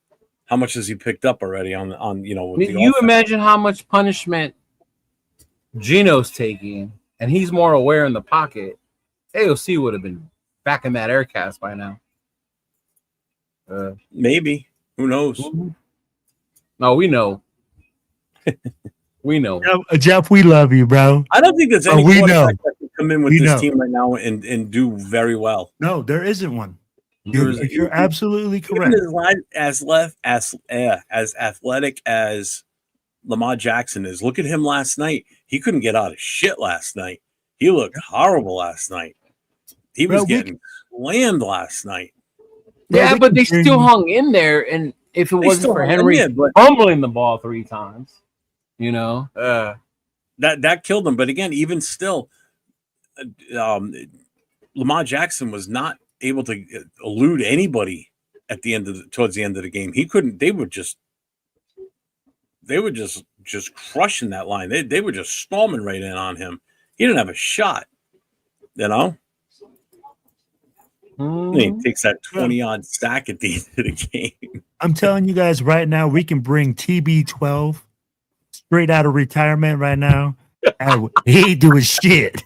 How much has he picked up already on with the you offense? imagine how much punishment Gino's taking, and he's more aware in the pocket. AOC would have been back in that air cast by now. Maybe. Who knows? No, we know. We know. Jeff, we love you, bro. I don't think there's any we quarterback that can come in with We this know. team right now and do very well. No, there isn't one. You're absolutely correct. Even as athletic as Lamar Jackson is, look at him last night. He couldn't get out of shit last night. He looked horrible last night. He was getting slammed last night. Yeah, but they still hung in there, and if it wasn't for Henry fumbling the ball 3 times, you know, that killed him. But again, even still, Lamar Jackson was not able to elude anybody at the end towards the end of the game. He couldn't. They were just crushing that line. They were just storming right in on him. He didn't have a shot. You know. He takes that 20-yard sack at the end of the game. I'm telling you guys right now, we can bring TB12 straight out of retirement right now. And he ain't doing shit.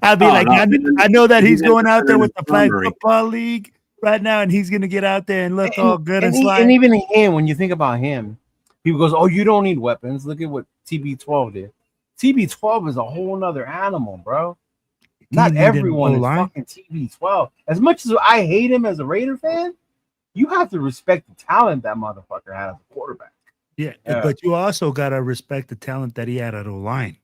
I'd be I know that he's going out there with the Flag Football League right now, and he's going to get out there and look all good and slide. And even him, when you think about him, people goes, "Oh, you don't need weapons. Look at what TB12 did. TB12 is a whole nother animal, bro. Not everyone is fucking TB12. As much as I hate him as a Raider fan, you have to respect the talent that motherfucker had as a quarterback. Yeah, but you also got to respect the talent that he had at O-line.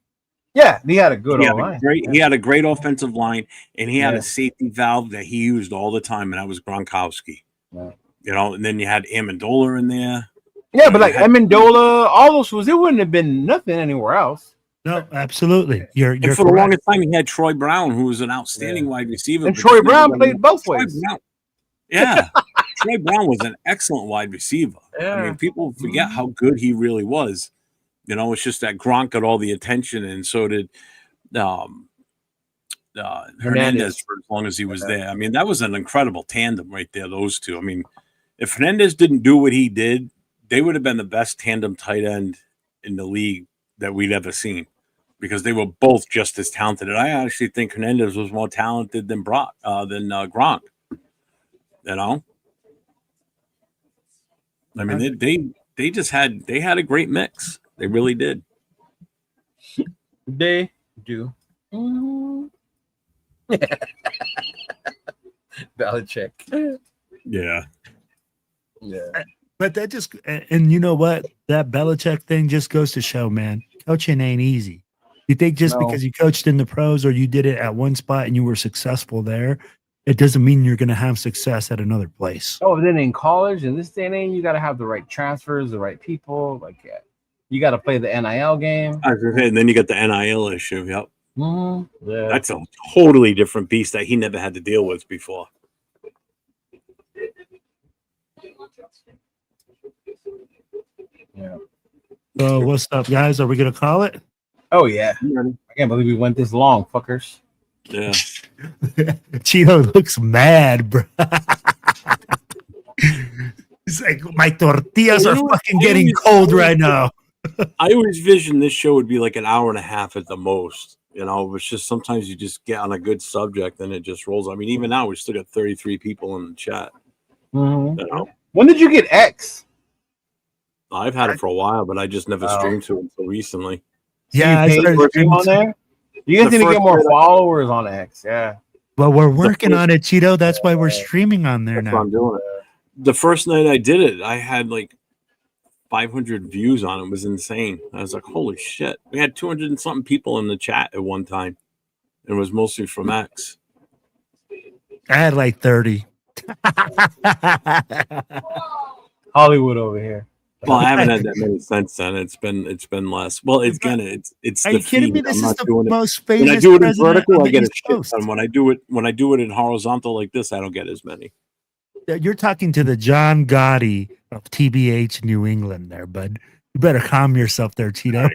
Yeah, he had a good O-line. He had a great offensive line, and he had a safety valve that he used all the time, and that was Gronkowski. Yeah. You know, and then you had Amendola in there. Yeah, but like Amendola, all those was, it wouldn't have been nothing anywhere else. No, absolutely. You're for correct. the longest time, he had Troy Brown, who was an outstanding wide receiver. And Troy Brown played both ways. Yeah. Troy Brown was an excellent wide receiver. Yeah. I mean, people forget how good he really was. You know, it's just that Gronk got all the attention, and so did Hernandez for as long as he was there. I mean, that was an incredible tandem right there, those two. I mean, if Hernandez didn't do what he did, they would have been the best tandem tight end in the league that we'd ever seen, because they were both just as talented. And I actually think Hernandez was more talented than Gronk. You know? I mean, they just had a great mix. They really did. They do. Belichick. Yeah. Yeah. But that just, and you know what? That Belichick thing just goes to show, man, coaching ain't easy. You think just No. because you coached in the pros or you did it at one spot and you were successful there, it doesn't mean you're going to have success at another place. Oh, then in college, in this day and age, you got to have the right transfers, the right people. Like, yeah, you got to play the NIL game. I was gonna say, and then you got the NIL issue. Yep. Yeah. That's a totally different beast that he never had to deal with before. Yeah. So what's up, guys? Are we going to call it? Oh, yeah. I can't believe we went this long, fuckers. Yeah. Chido looks mad, bro. He's like, my tortillas are fucking getting cold right now. I always visioned this show would be like an hour and a half at the most. You know, it's just sometimes you just get on a good subject and it just rolls. I mean, even now we still got 33 people in the chat. You know? When did you get X? I've had it for a while, but I just never streamed to it until recently. Yeah, I started streaming on there. You guys need to get more followers on X. Yeah. Well, we're working on it, Cheeto. That's why we're streaming on there That's why now. I'm doing it. The first night I did it, I had like 500 views on it. It was insane. I was like, holy shit. We had 200 and something people in the chat at one time. It was mostly from X. I had like 30. Hollywood over here. Well, I haven't had that many since then. It's been less. Well, it's kind of it's. Are the you kidding me? feed. This I'm is not the doing it. most When I famous do it in president vertical, on I the get a East shit Coast. ton. When I do it in horizontal like this, I don't get as many. You're talking to the John Gotti of TBH New England there, bud. You better calm yourself there, Cheeto.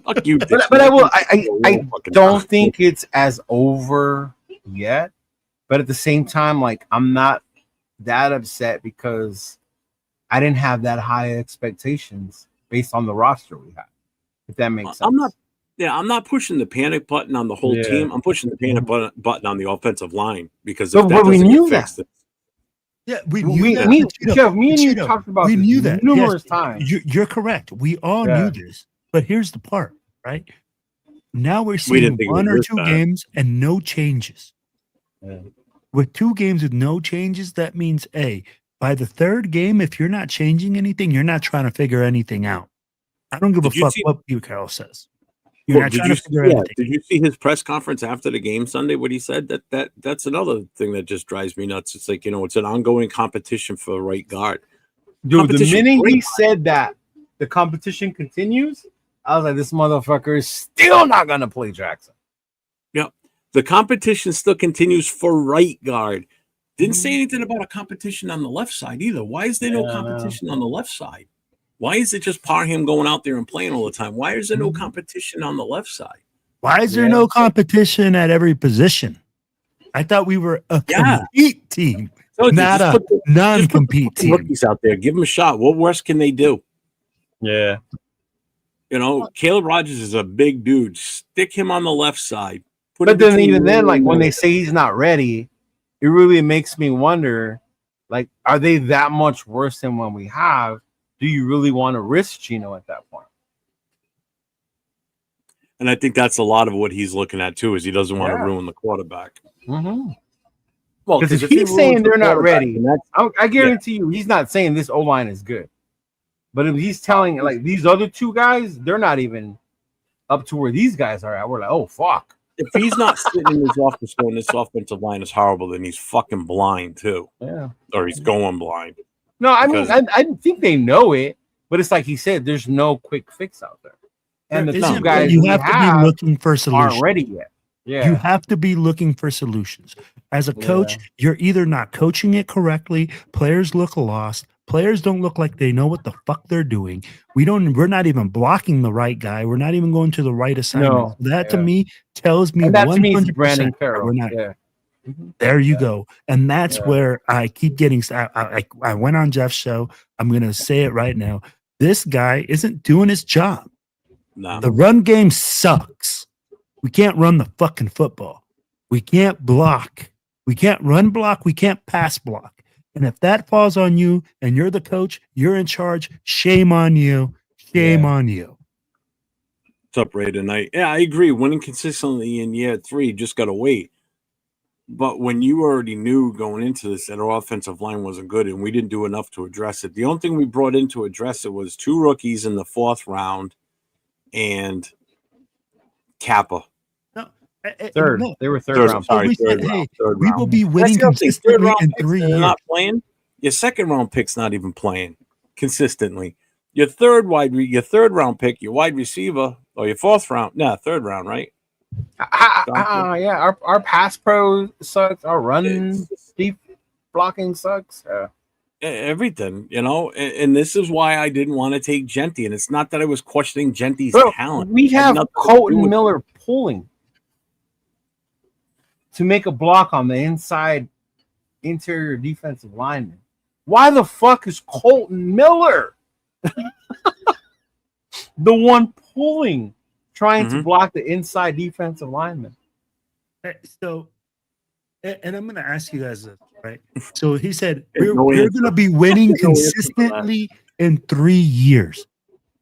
Fuck you. But I will. I don't think it's as over yet. But at the same time, like, I'm not that upset because I didn't have that high expectations based on the roster we had. If that makes sense. I'm not pushing the panic button on the whole team. I'm pushing the panic button on the offensive line because if but we knew that. Yeah, we knew that. Jeff, me and you talked about we this knew that numerous times. You're correct. We all knew this. But here's the part, right? Now we're seeing one or two games and no changes. Yeah. With 2 games with no changes, that means by the third game, if you're not changing anything, you're not trying to figure anything out. I don't give a fuck what Pete Carroll says. You're not trying to figure anything. Did you see his press conference after the game Sunday? What he said? That's another thing that just drives me nuts. It's like, it's an ongoing competition for the right guard. Dude, the minute he said that the competition continues, I was like, this motherfucker is still not gonna play Jackson. Yep. The competition still continues for right guard. Didn't say anything about a competition on the left side either. Why is there no competition on the left side? Why is it just Parham going out there and playing all the time? Why is there no competition on the left side? Why is there no competition at every position? I thought we were a compete team, not a non-compete team. Rookies out there, give them a shot. What worse can they do? Yeah. Caleb Rogers is a big dude. Stick him on the left side. But then even then, like when they say he's not ready, it really makes me wonder, like, are they that much worse than what we have? Do you really want to risk Gino at that point? And I think that's a lot of what he's looking at too, is he doesn't want to ruin the quarterback. Mm-hmm. Well, because if he's saying they're not ready, I guarantee you he's not saying this O-line is good. But if he's telling, like, these other 2 guys, they're not even up to where these guys are at. We're like, oh, fuck. If he's not sitting in his office going, this offensive line is horrible, then he's fucking blind too. Yeah. Or he's going blind. No, I mean, I think they know it, but it's like he said, there's no quick fix out there. And the 2 guys you have to be looking for solutions. Aren't ready yet. Yeah. You have to be looking for solutions. As a coach, you're either not coaching it correctly, players look lost, players don't look like they know what the fuck they're doing. We're not even blocking the right guy. We're not even going to the right assignment. That to me tells me 100% we're not. There you go. And that's where I keep getting I went on Jeff's show. I'm going to say it right now. This guy isn't doing his job. No. The run game sucks. We can't run the fucking football. We can't block. We can't run block. We can't pass block. And if that falls on you and you're the coach, you're in charge, shame on you. Shame on you. What's up, Ray, tonight? Yeah, I agree. Winning consistently in year 3, just got to wait. But when you already knew going into this that our offensive line wasn't good and we didn't do enough to address it, the only thing we brought in to address it was 2 rookies in the 4th round and Kappa. No, Third. no. They were third Third, round. sorry, we third said, round, hey, third we round. will be That's winning the other thing. Third consistently round in picks, 3 they're years. not playing. Your second round pick's not even playing consistently. Your third round pick, your wide receiver, or your 4th round, third round, right? Yeah, our pass pro sucks. Our run deep blocking sucks. Everything, and this is why I didn't want to take Genty. And it's not that I was questioning Genty's Bro, talent. we It had have nothing to do Colton with Miller pulling to make a block on the inside interior defensive lineman. Why the fuck is Colton Miller the one pulling, trying to block the inside defensive lineman? So, and I'm going to ask you guys this, right? So he said, There's we're no going answer. to be winning There's no answer for that. consistently in 3 years.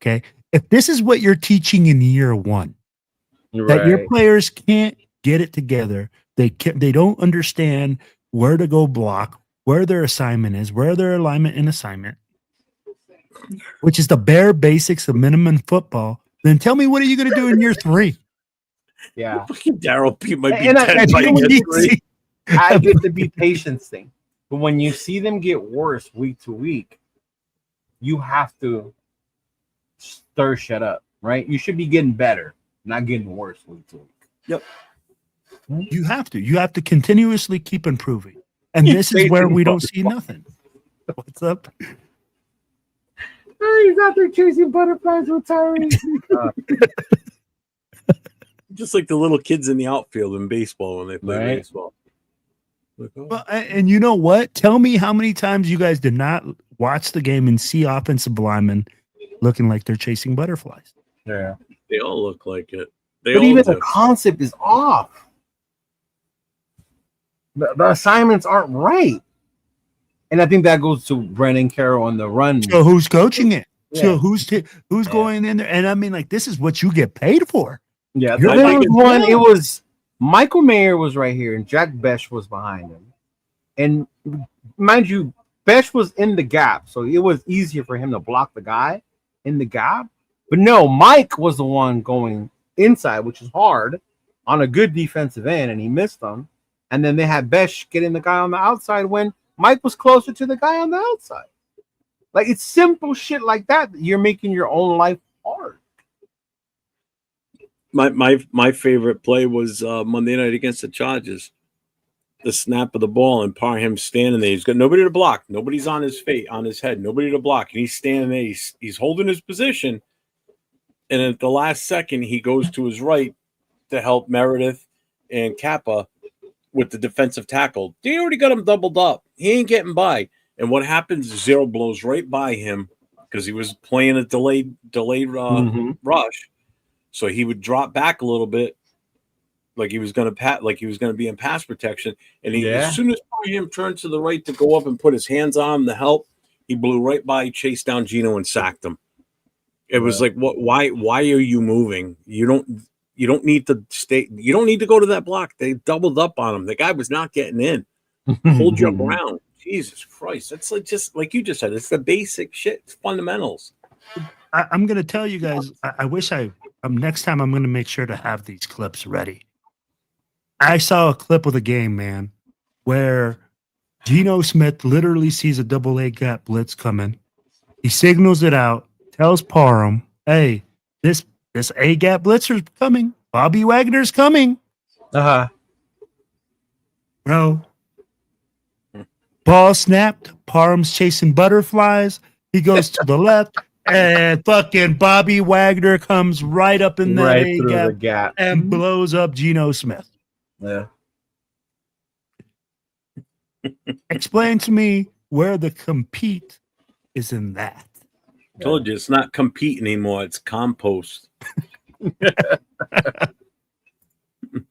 Okay. If this is what you're teaching in year 1, that your players can't get it together, they don't understand where to go block, where their assignment is, where their alignment and assignment, which is the bare basics of minimum football, then tell me, what are you going to do in year 3? Yeah. Daryl P might be And 10 by year 3. I get the be patience thing. But when you see them get worse week to week, you have to stir shit up, right? You should be getting better, not getting worse week to week. Yep. You have to continuously keep improving. And this is where we don't see nothing. What's up? He's out there chasing butterflies with Tyree. Just like the little kids in the outfield in baseball when they play baseball. Like, Well, and you know what? Tell me how many times you guys did not watch the game and see offensive linemen looking like they're chasing butterflies. Yeah. They all look like it. But even the concept is off. The assignments aren't right. And I think that goes to Brennan Carroll on the run. So who's coaching it? Yeah. So who's going in there? And I mean, like, this is what you get paid for. Yeah, You're there was making one. fun. It was Michael Mayer was right here, and Jack Besh was behind him. And mind you, Besh was in the gap, so it was easier for him to block the guy in the gap. But no, Mike was the one going inside, which is hard on a good defensive end, and he missed them. And then they had Besh getting the guy on the outside when Mike was closer to the guy on the outside. Like, it's simple shit like that. You're making your own life hard. My favorite play was Monday night against the Chargers. The snap of the ball and Parham standing there. He's got nobody to block. Nobody's on his face, on his head. Nobody to block. And he's standing there. He's holding his position. And at the last second, he goes to his right to help Meredith and Kappa with the defensive tackle. They already got him doubled up. He ain't getting by. And what happens is Zero blows right by him because he was playing a delayed rush. So he would drop back a little bit, like he was going to be in pass protection. And as soon as Parham turned to the right to go up and put his hands on him to help, he blew right by, chased down Gino, and sacked him. It was like, what? Why are you moving? You don't need to stay. You don't need to go to that block. They doubled up on him. The guy was not getting in. Hold your ground. Jesus Christ. That's just like you just said. It's the basic shit. It's fundamentals. I'm going to tell you guys, I wish next time I'm going to make sure to have these clips ready. I saw a clip of the game, man, where Geno Smith literally sees a double A gap blitz coming. He signals it out, tells Parham, hey, this A gap blitzer's coming. Bobby Wagner's coming. Uh-huh. Bro. Ball snapped. Parham's chasing butterflies. He goes to the left. And fucking Bobby Wagner comes right up in that A gap and blows up Geno Smith. Yeah. Explain to me where the compete is in that. I told you it's not compete anymore. It's compost.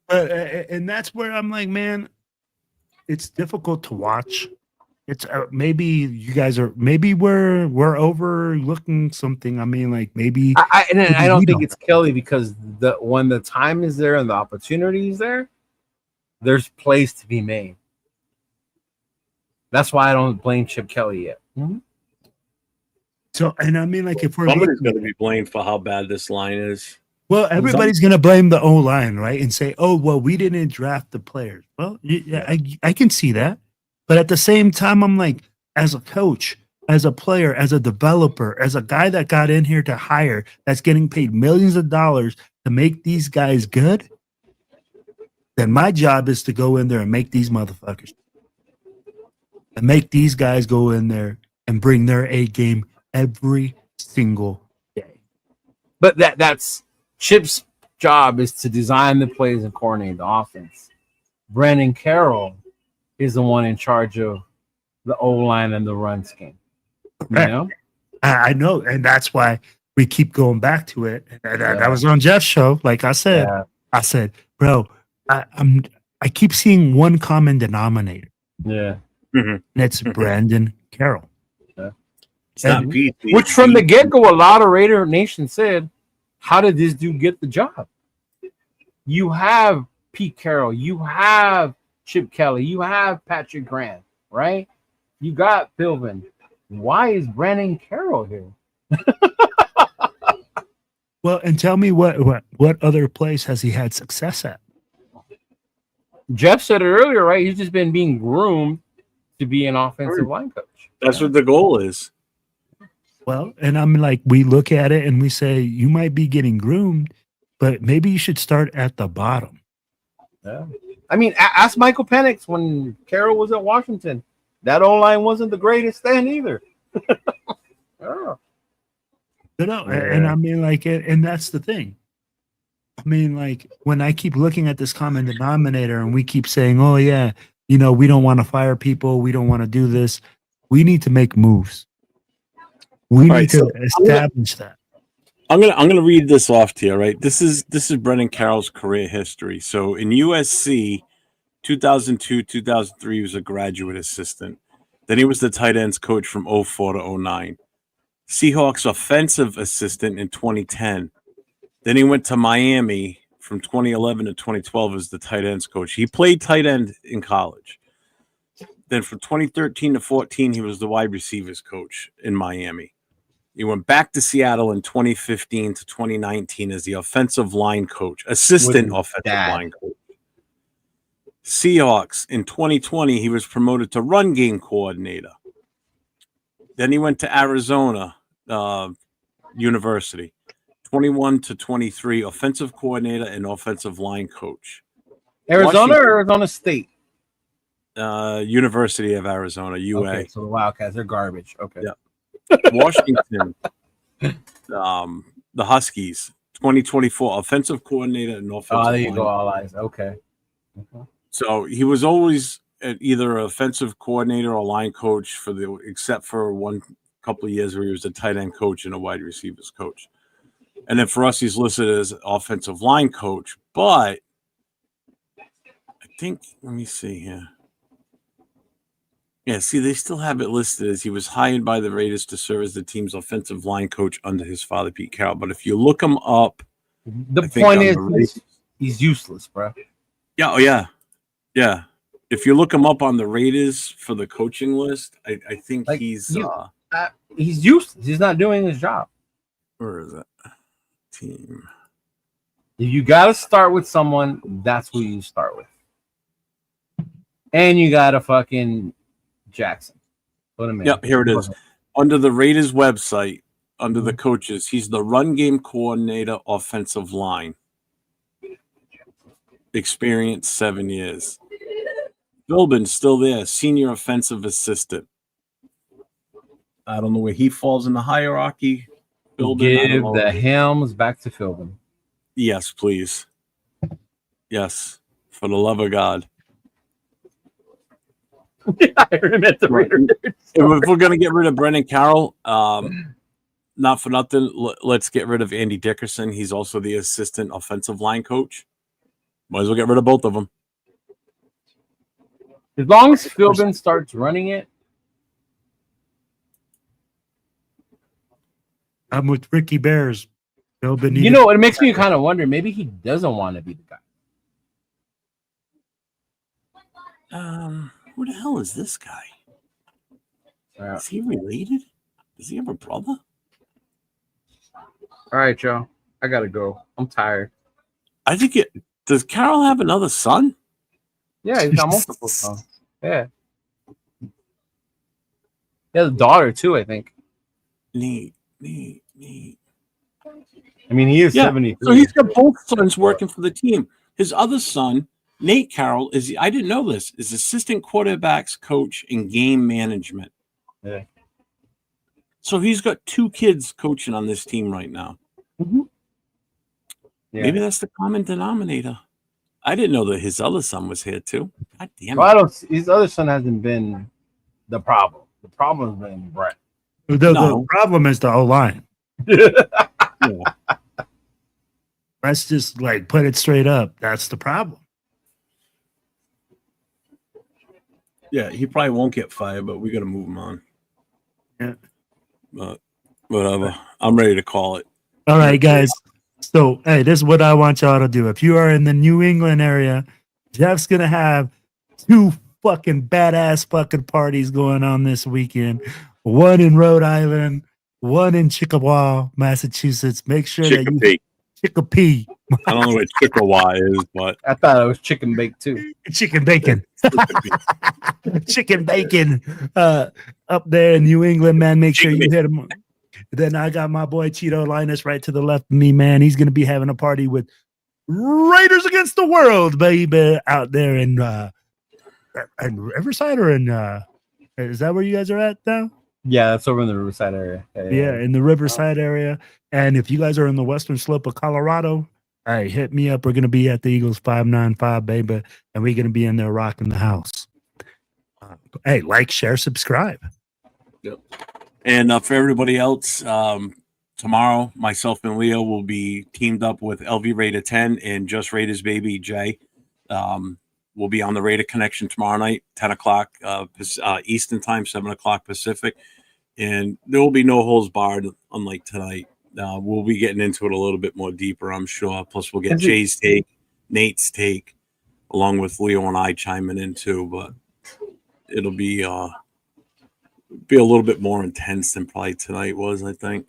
And that's where I'm like, man, it's difficult to watch. It's maybe you guys are maybe we're overlooking something. I mean, like maybe I don't think it's Kelly because when the time is there and the opportunity is there, there's plays to be made. That's why I don't blame Chip Kelly yet. Mm-hmm. So, and I mean, like if we're somebody's going to be blamed for how bad this line is. Well, everybody's going to blame the O-line, right? And say, oh, well, we didn't draft the players. Well, I can see that. But at the same time, I'm like, as a coach, as a player, as a developer, as a guy that got in here to hire, that's getting paid millions of dollars to make these guys good, then my job is to go in there and make these motherfuckers. And make these guys go in there and bring their A game every single day. But that's Chip's job is to design the plays and coordinate the offense. Brandon Carroll is the one in charge of the O-line and the run scheme. You know? I know, and that's why we keep going back to it. That was on Jeff's show. Like I said, bro, I keep seeing one common denominator. Yeah. Mm-hmm. And it's Brandon Carroll. Yeah. Which from the get-go, a lot of Raider Nation said, how did this dude get the job? You have Pete Carroll, you have Chip Kelly, you have Patrick Grant, right? You got Philbin. Why is Brandon Carroll here? Well, and tell me what other place has he had success at? Jeff said it earlier, right? He's just been being groomed to be an offensive line coach. That's what the goal is. Well, and I'm like, we look at it and we say, you might be getting groomed, but maybe you should start at the bottom. Yeah. I mean, ask Michael Penix when Carroll was at Washington. That O-line wasn't the greatest then either. And I mean, like, and that's the thing. I mean, like, when I keep looking at this common denominator and we keep saying, oh, yeah, you know, we don't want to fire people. We don't want to do this. We need to make moves. We need to establish that. I'm gonna read this off to you, right? This is Brendan Carroll's career history. So in USC, 2002, 2003, he was a graduate assistant. Then he was the tight ends coach from 04 to 09. Seahawks offensive assistant in 2010. Then he went to Miami from 2011 to 2012 as the tight ends coach. He played tight end in college. Then from 2013 to 14, he was the wide receivers coach in Miami. He went back to Seattle in 2015 to 2019 as the offensive line coach, assistant offensive line coach. Seahawks in 2020, he was promoted to run game coordinator. Then he went to Arizona University, 21 to 23, offensive coordinator and offensive line coach. Arizona or Arizona State? University of Arizona, UA. Okay, so the Wildcats, they're garbage. Okay. Yeah. Washington, the Huskies, 2024, offensive coordinator and offensive line. Oh, there you go, all eyes. Okay. So he was always either an offensive coordinator or line coach except for one couple of years where he was a tight end coach and a wide receivers coach. And then for us, he's listed as offensive line coach. But I think, let me see here. Yeah, see, they still have it listed as he was hired by the Raiders to serve as the team's offensive line coach under his father, Pete Carroll. But if you look him up, the point is he's useless, bro. Yeah, oh yeah, yeah. If you look him up on the Raiders for the coaching list, I think he's useless. He's not doing his job. Where is it? Team. If you got to start with someone, that's who you start with. And you got to fucking Jackson. Put him in. Yep, here it is. Under the Raiders website, under the coaches, he's the run game coordinator, offensive line. Experience 7 years. Philbin's still there, senior offensive assistant. I don't know where he falls in the hierarchy. Philbin, give the helms back to Philbin. Yes, please. Yes, for the love of God. I remember the Raiders. If we're going to get rid of Brendan Carroll, not for nothing, let's get rid of Andy Dickerson. He's also the assistant offensive line coach. Might as well get rid of both of them. As long as Philbin starts running it. I'm with Ricky Bears. Philbin You know, it makes me kind of wonder. Maybe he doesn't want to be the guy. Who the hell is this guy? Is he related? Does he have a brother? All right, Joe. I gotta go. I'm tired. I think it. Does Carol have another son? Yeah, he's got multiple sons. Yeah. He has a daughter too, I think. Neat. I mean, he is 73. So he's got both sons working for the team. His other son, Nate Carroll, I didn't know this, is assistant quarterbacks coach in game management. Yeah. So he's got 2 kids coaching on this team right now. Mm-hmm. Yeah. Maybe that's the common denominator. I didn't know that his other son was here too. God damn it. Well, his other son hasn't been the problem. The problem has been Brett. The problem is the O-line. Yeah. Let's just put it straight up. That's the problem. Yeah, he probably won't get fired, but we got to move him on. Yeah. But whatever. I'm ready to call it. All right, guys. So, hey, this is what I want y'all to do. If you are in the New England area, Jeff's going to have 2 fucking badass fucking parties going on this weekend. One in Rhode Island, one in Chickasaw, Massachusetts. Make sure Chicopee. Chicopee. I don't know what Chickasaw is, but I thought it was chicken bake too. Chicken bacon. Chicken bacon up there in New England, man. Make sure you hit him. Then I got my boy Chidolinus right to the left of me, man. He's going to be having a party with Raiders Against the World, baby, out there in Riverside or in is that where you guys are at now? Yeah, that's over in the Riverside area. Yeah, in the Riverside area. And if you guys are in the western slope of Colorado, all right, hit me up. We're going to be at the Eagles 595, baby, and we're going to be in there rocking the house. Hey, like, share, subscribe. Yep. And for everybody else, tomorrow, myself and Leo will be teamed up with LV Raider 10 and Just Raiders Baby Jay. We'll be on the Raider Connection tomorrow night, 10 o'clock Eastern time, 7 o'clock Pacific. And there will be no holds barred, unlike tonight. We'll be getting into it a little bit more deeper, I'm sure. Plus, we'll get Jay's take, Nate's take, along with Leo and I chiming in too. But it'll be a little bit more intense than probably tonight was, I think.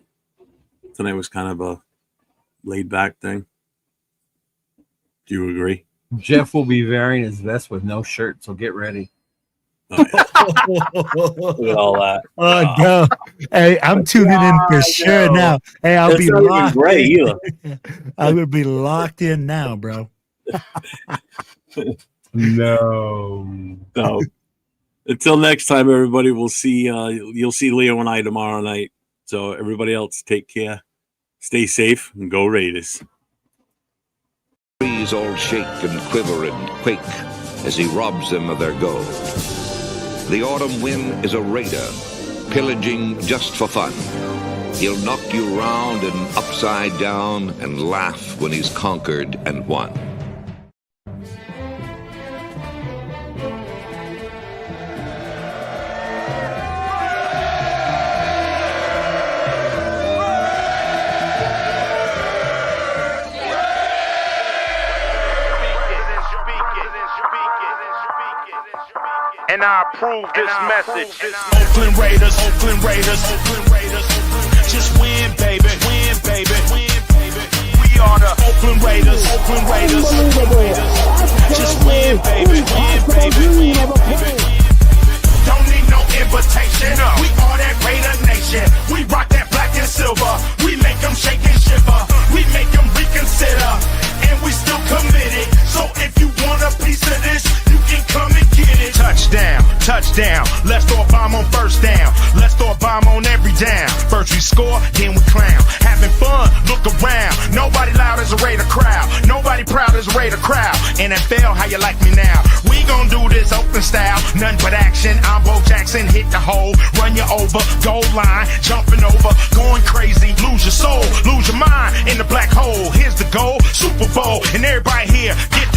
Tonight was kind of a laid-back thing. Do you agree? Jeff will be wearing his vest with no shirt, so get ready. Oh, yeah. Look at all that. Oh, no. Hey, I'm tuning in for sure now. Hey, I'll be locked in. I will be locked in now, bro. No. So, until next time, everybody, we'll see. You'll see Leo and I tomorrow night. So, everybody else, take care, stay safe, and go Raiders. Trees all shake and quiver and quake as he robs them of their gold. The autumn wind is a raider, pillaging just for fun. He'll knock you round and upside down and laugh when he's conquered and won. And I approve this message. Oakland Raiders, Oakland Raiders, Oakland Raiders. Just win, baby, win, baby, win, baby. We are the Oakland Raiders, Oakland Raiders, Oakland Raiders. Just win, baby, win, baby, win, baby. Don't need no invitation. We are that Raider Nation. We rock that black and silver. We make them shake and shiver. We make them reconsider. And we still committed. So if you want a piece of this, you can come and get it. Touchdown, touchdown. Let's throw a bomb on first down. Let's throw a bomb on every down. First we score, then we clown. Having fun, look around. Nobody loud as a Raider crowd. Nobody proud as a Raider crowd. NFL, how you like me now? We gon' do this open style. Nothing but action. I'm Bo Jackson, hit the hole. Run you over, goal line. Jumping over, going crazy. Lose your soul, lose your mind in the black hole. Here's the goal, Super Bowl. And everybody here, get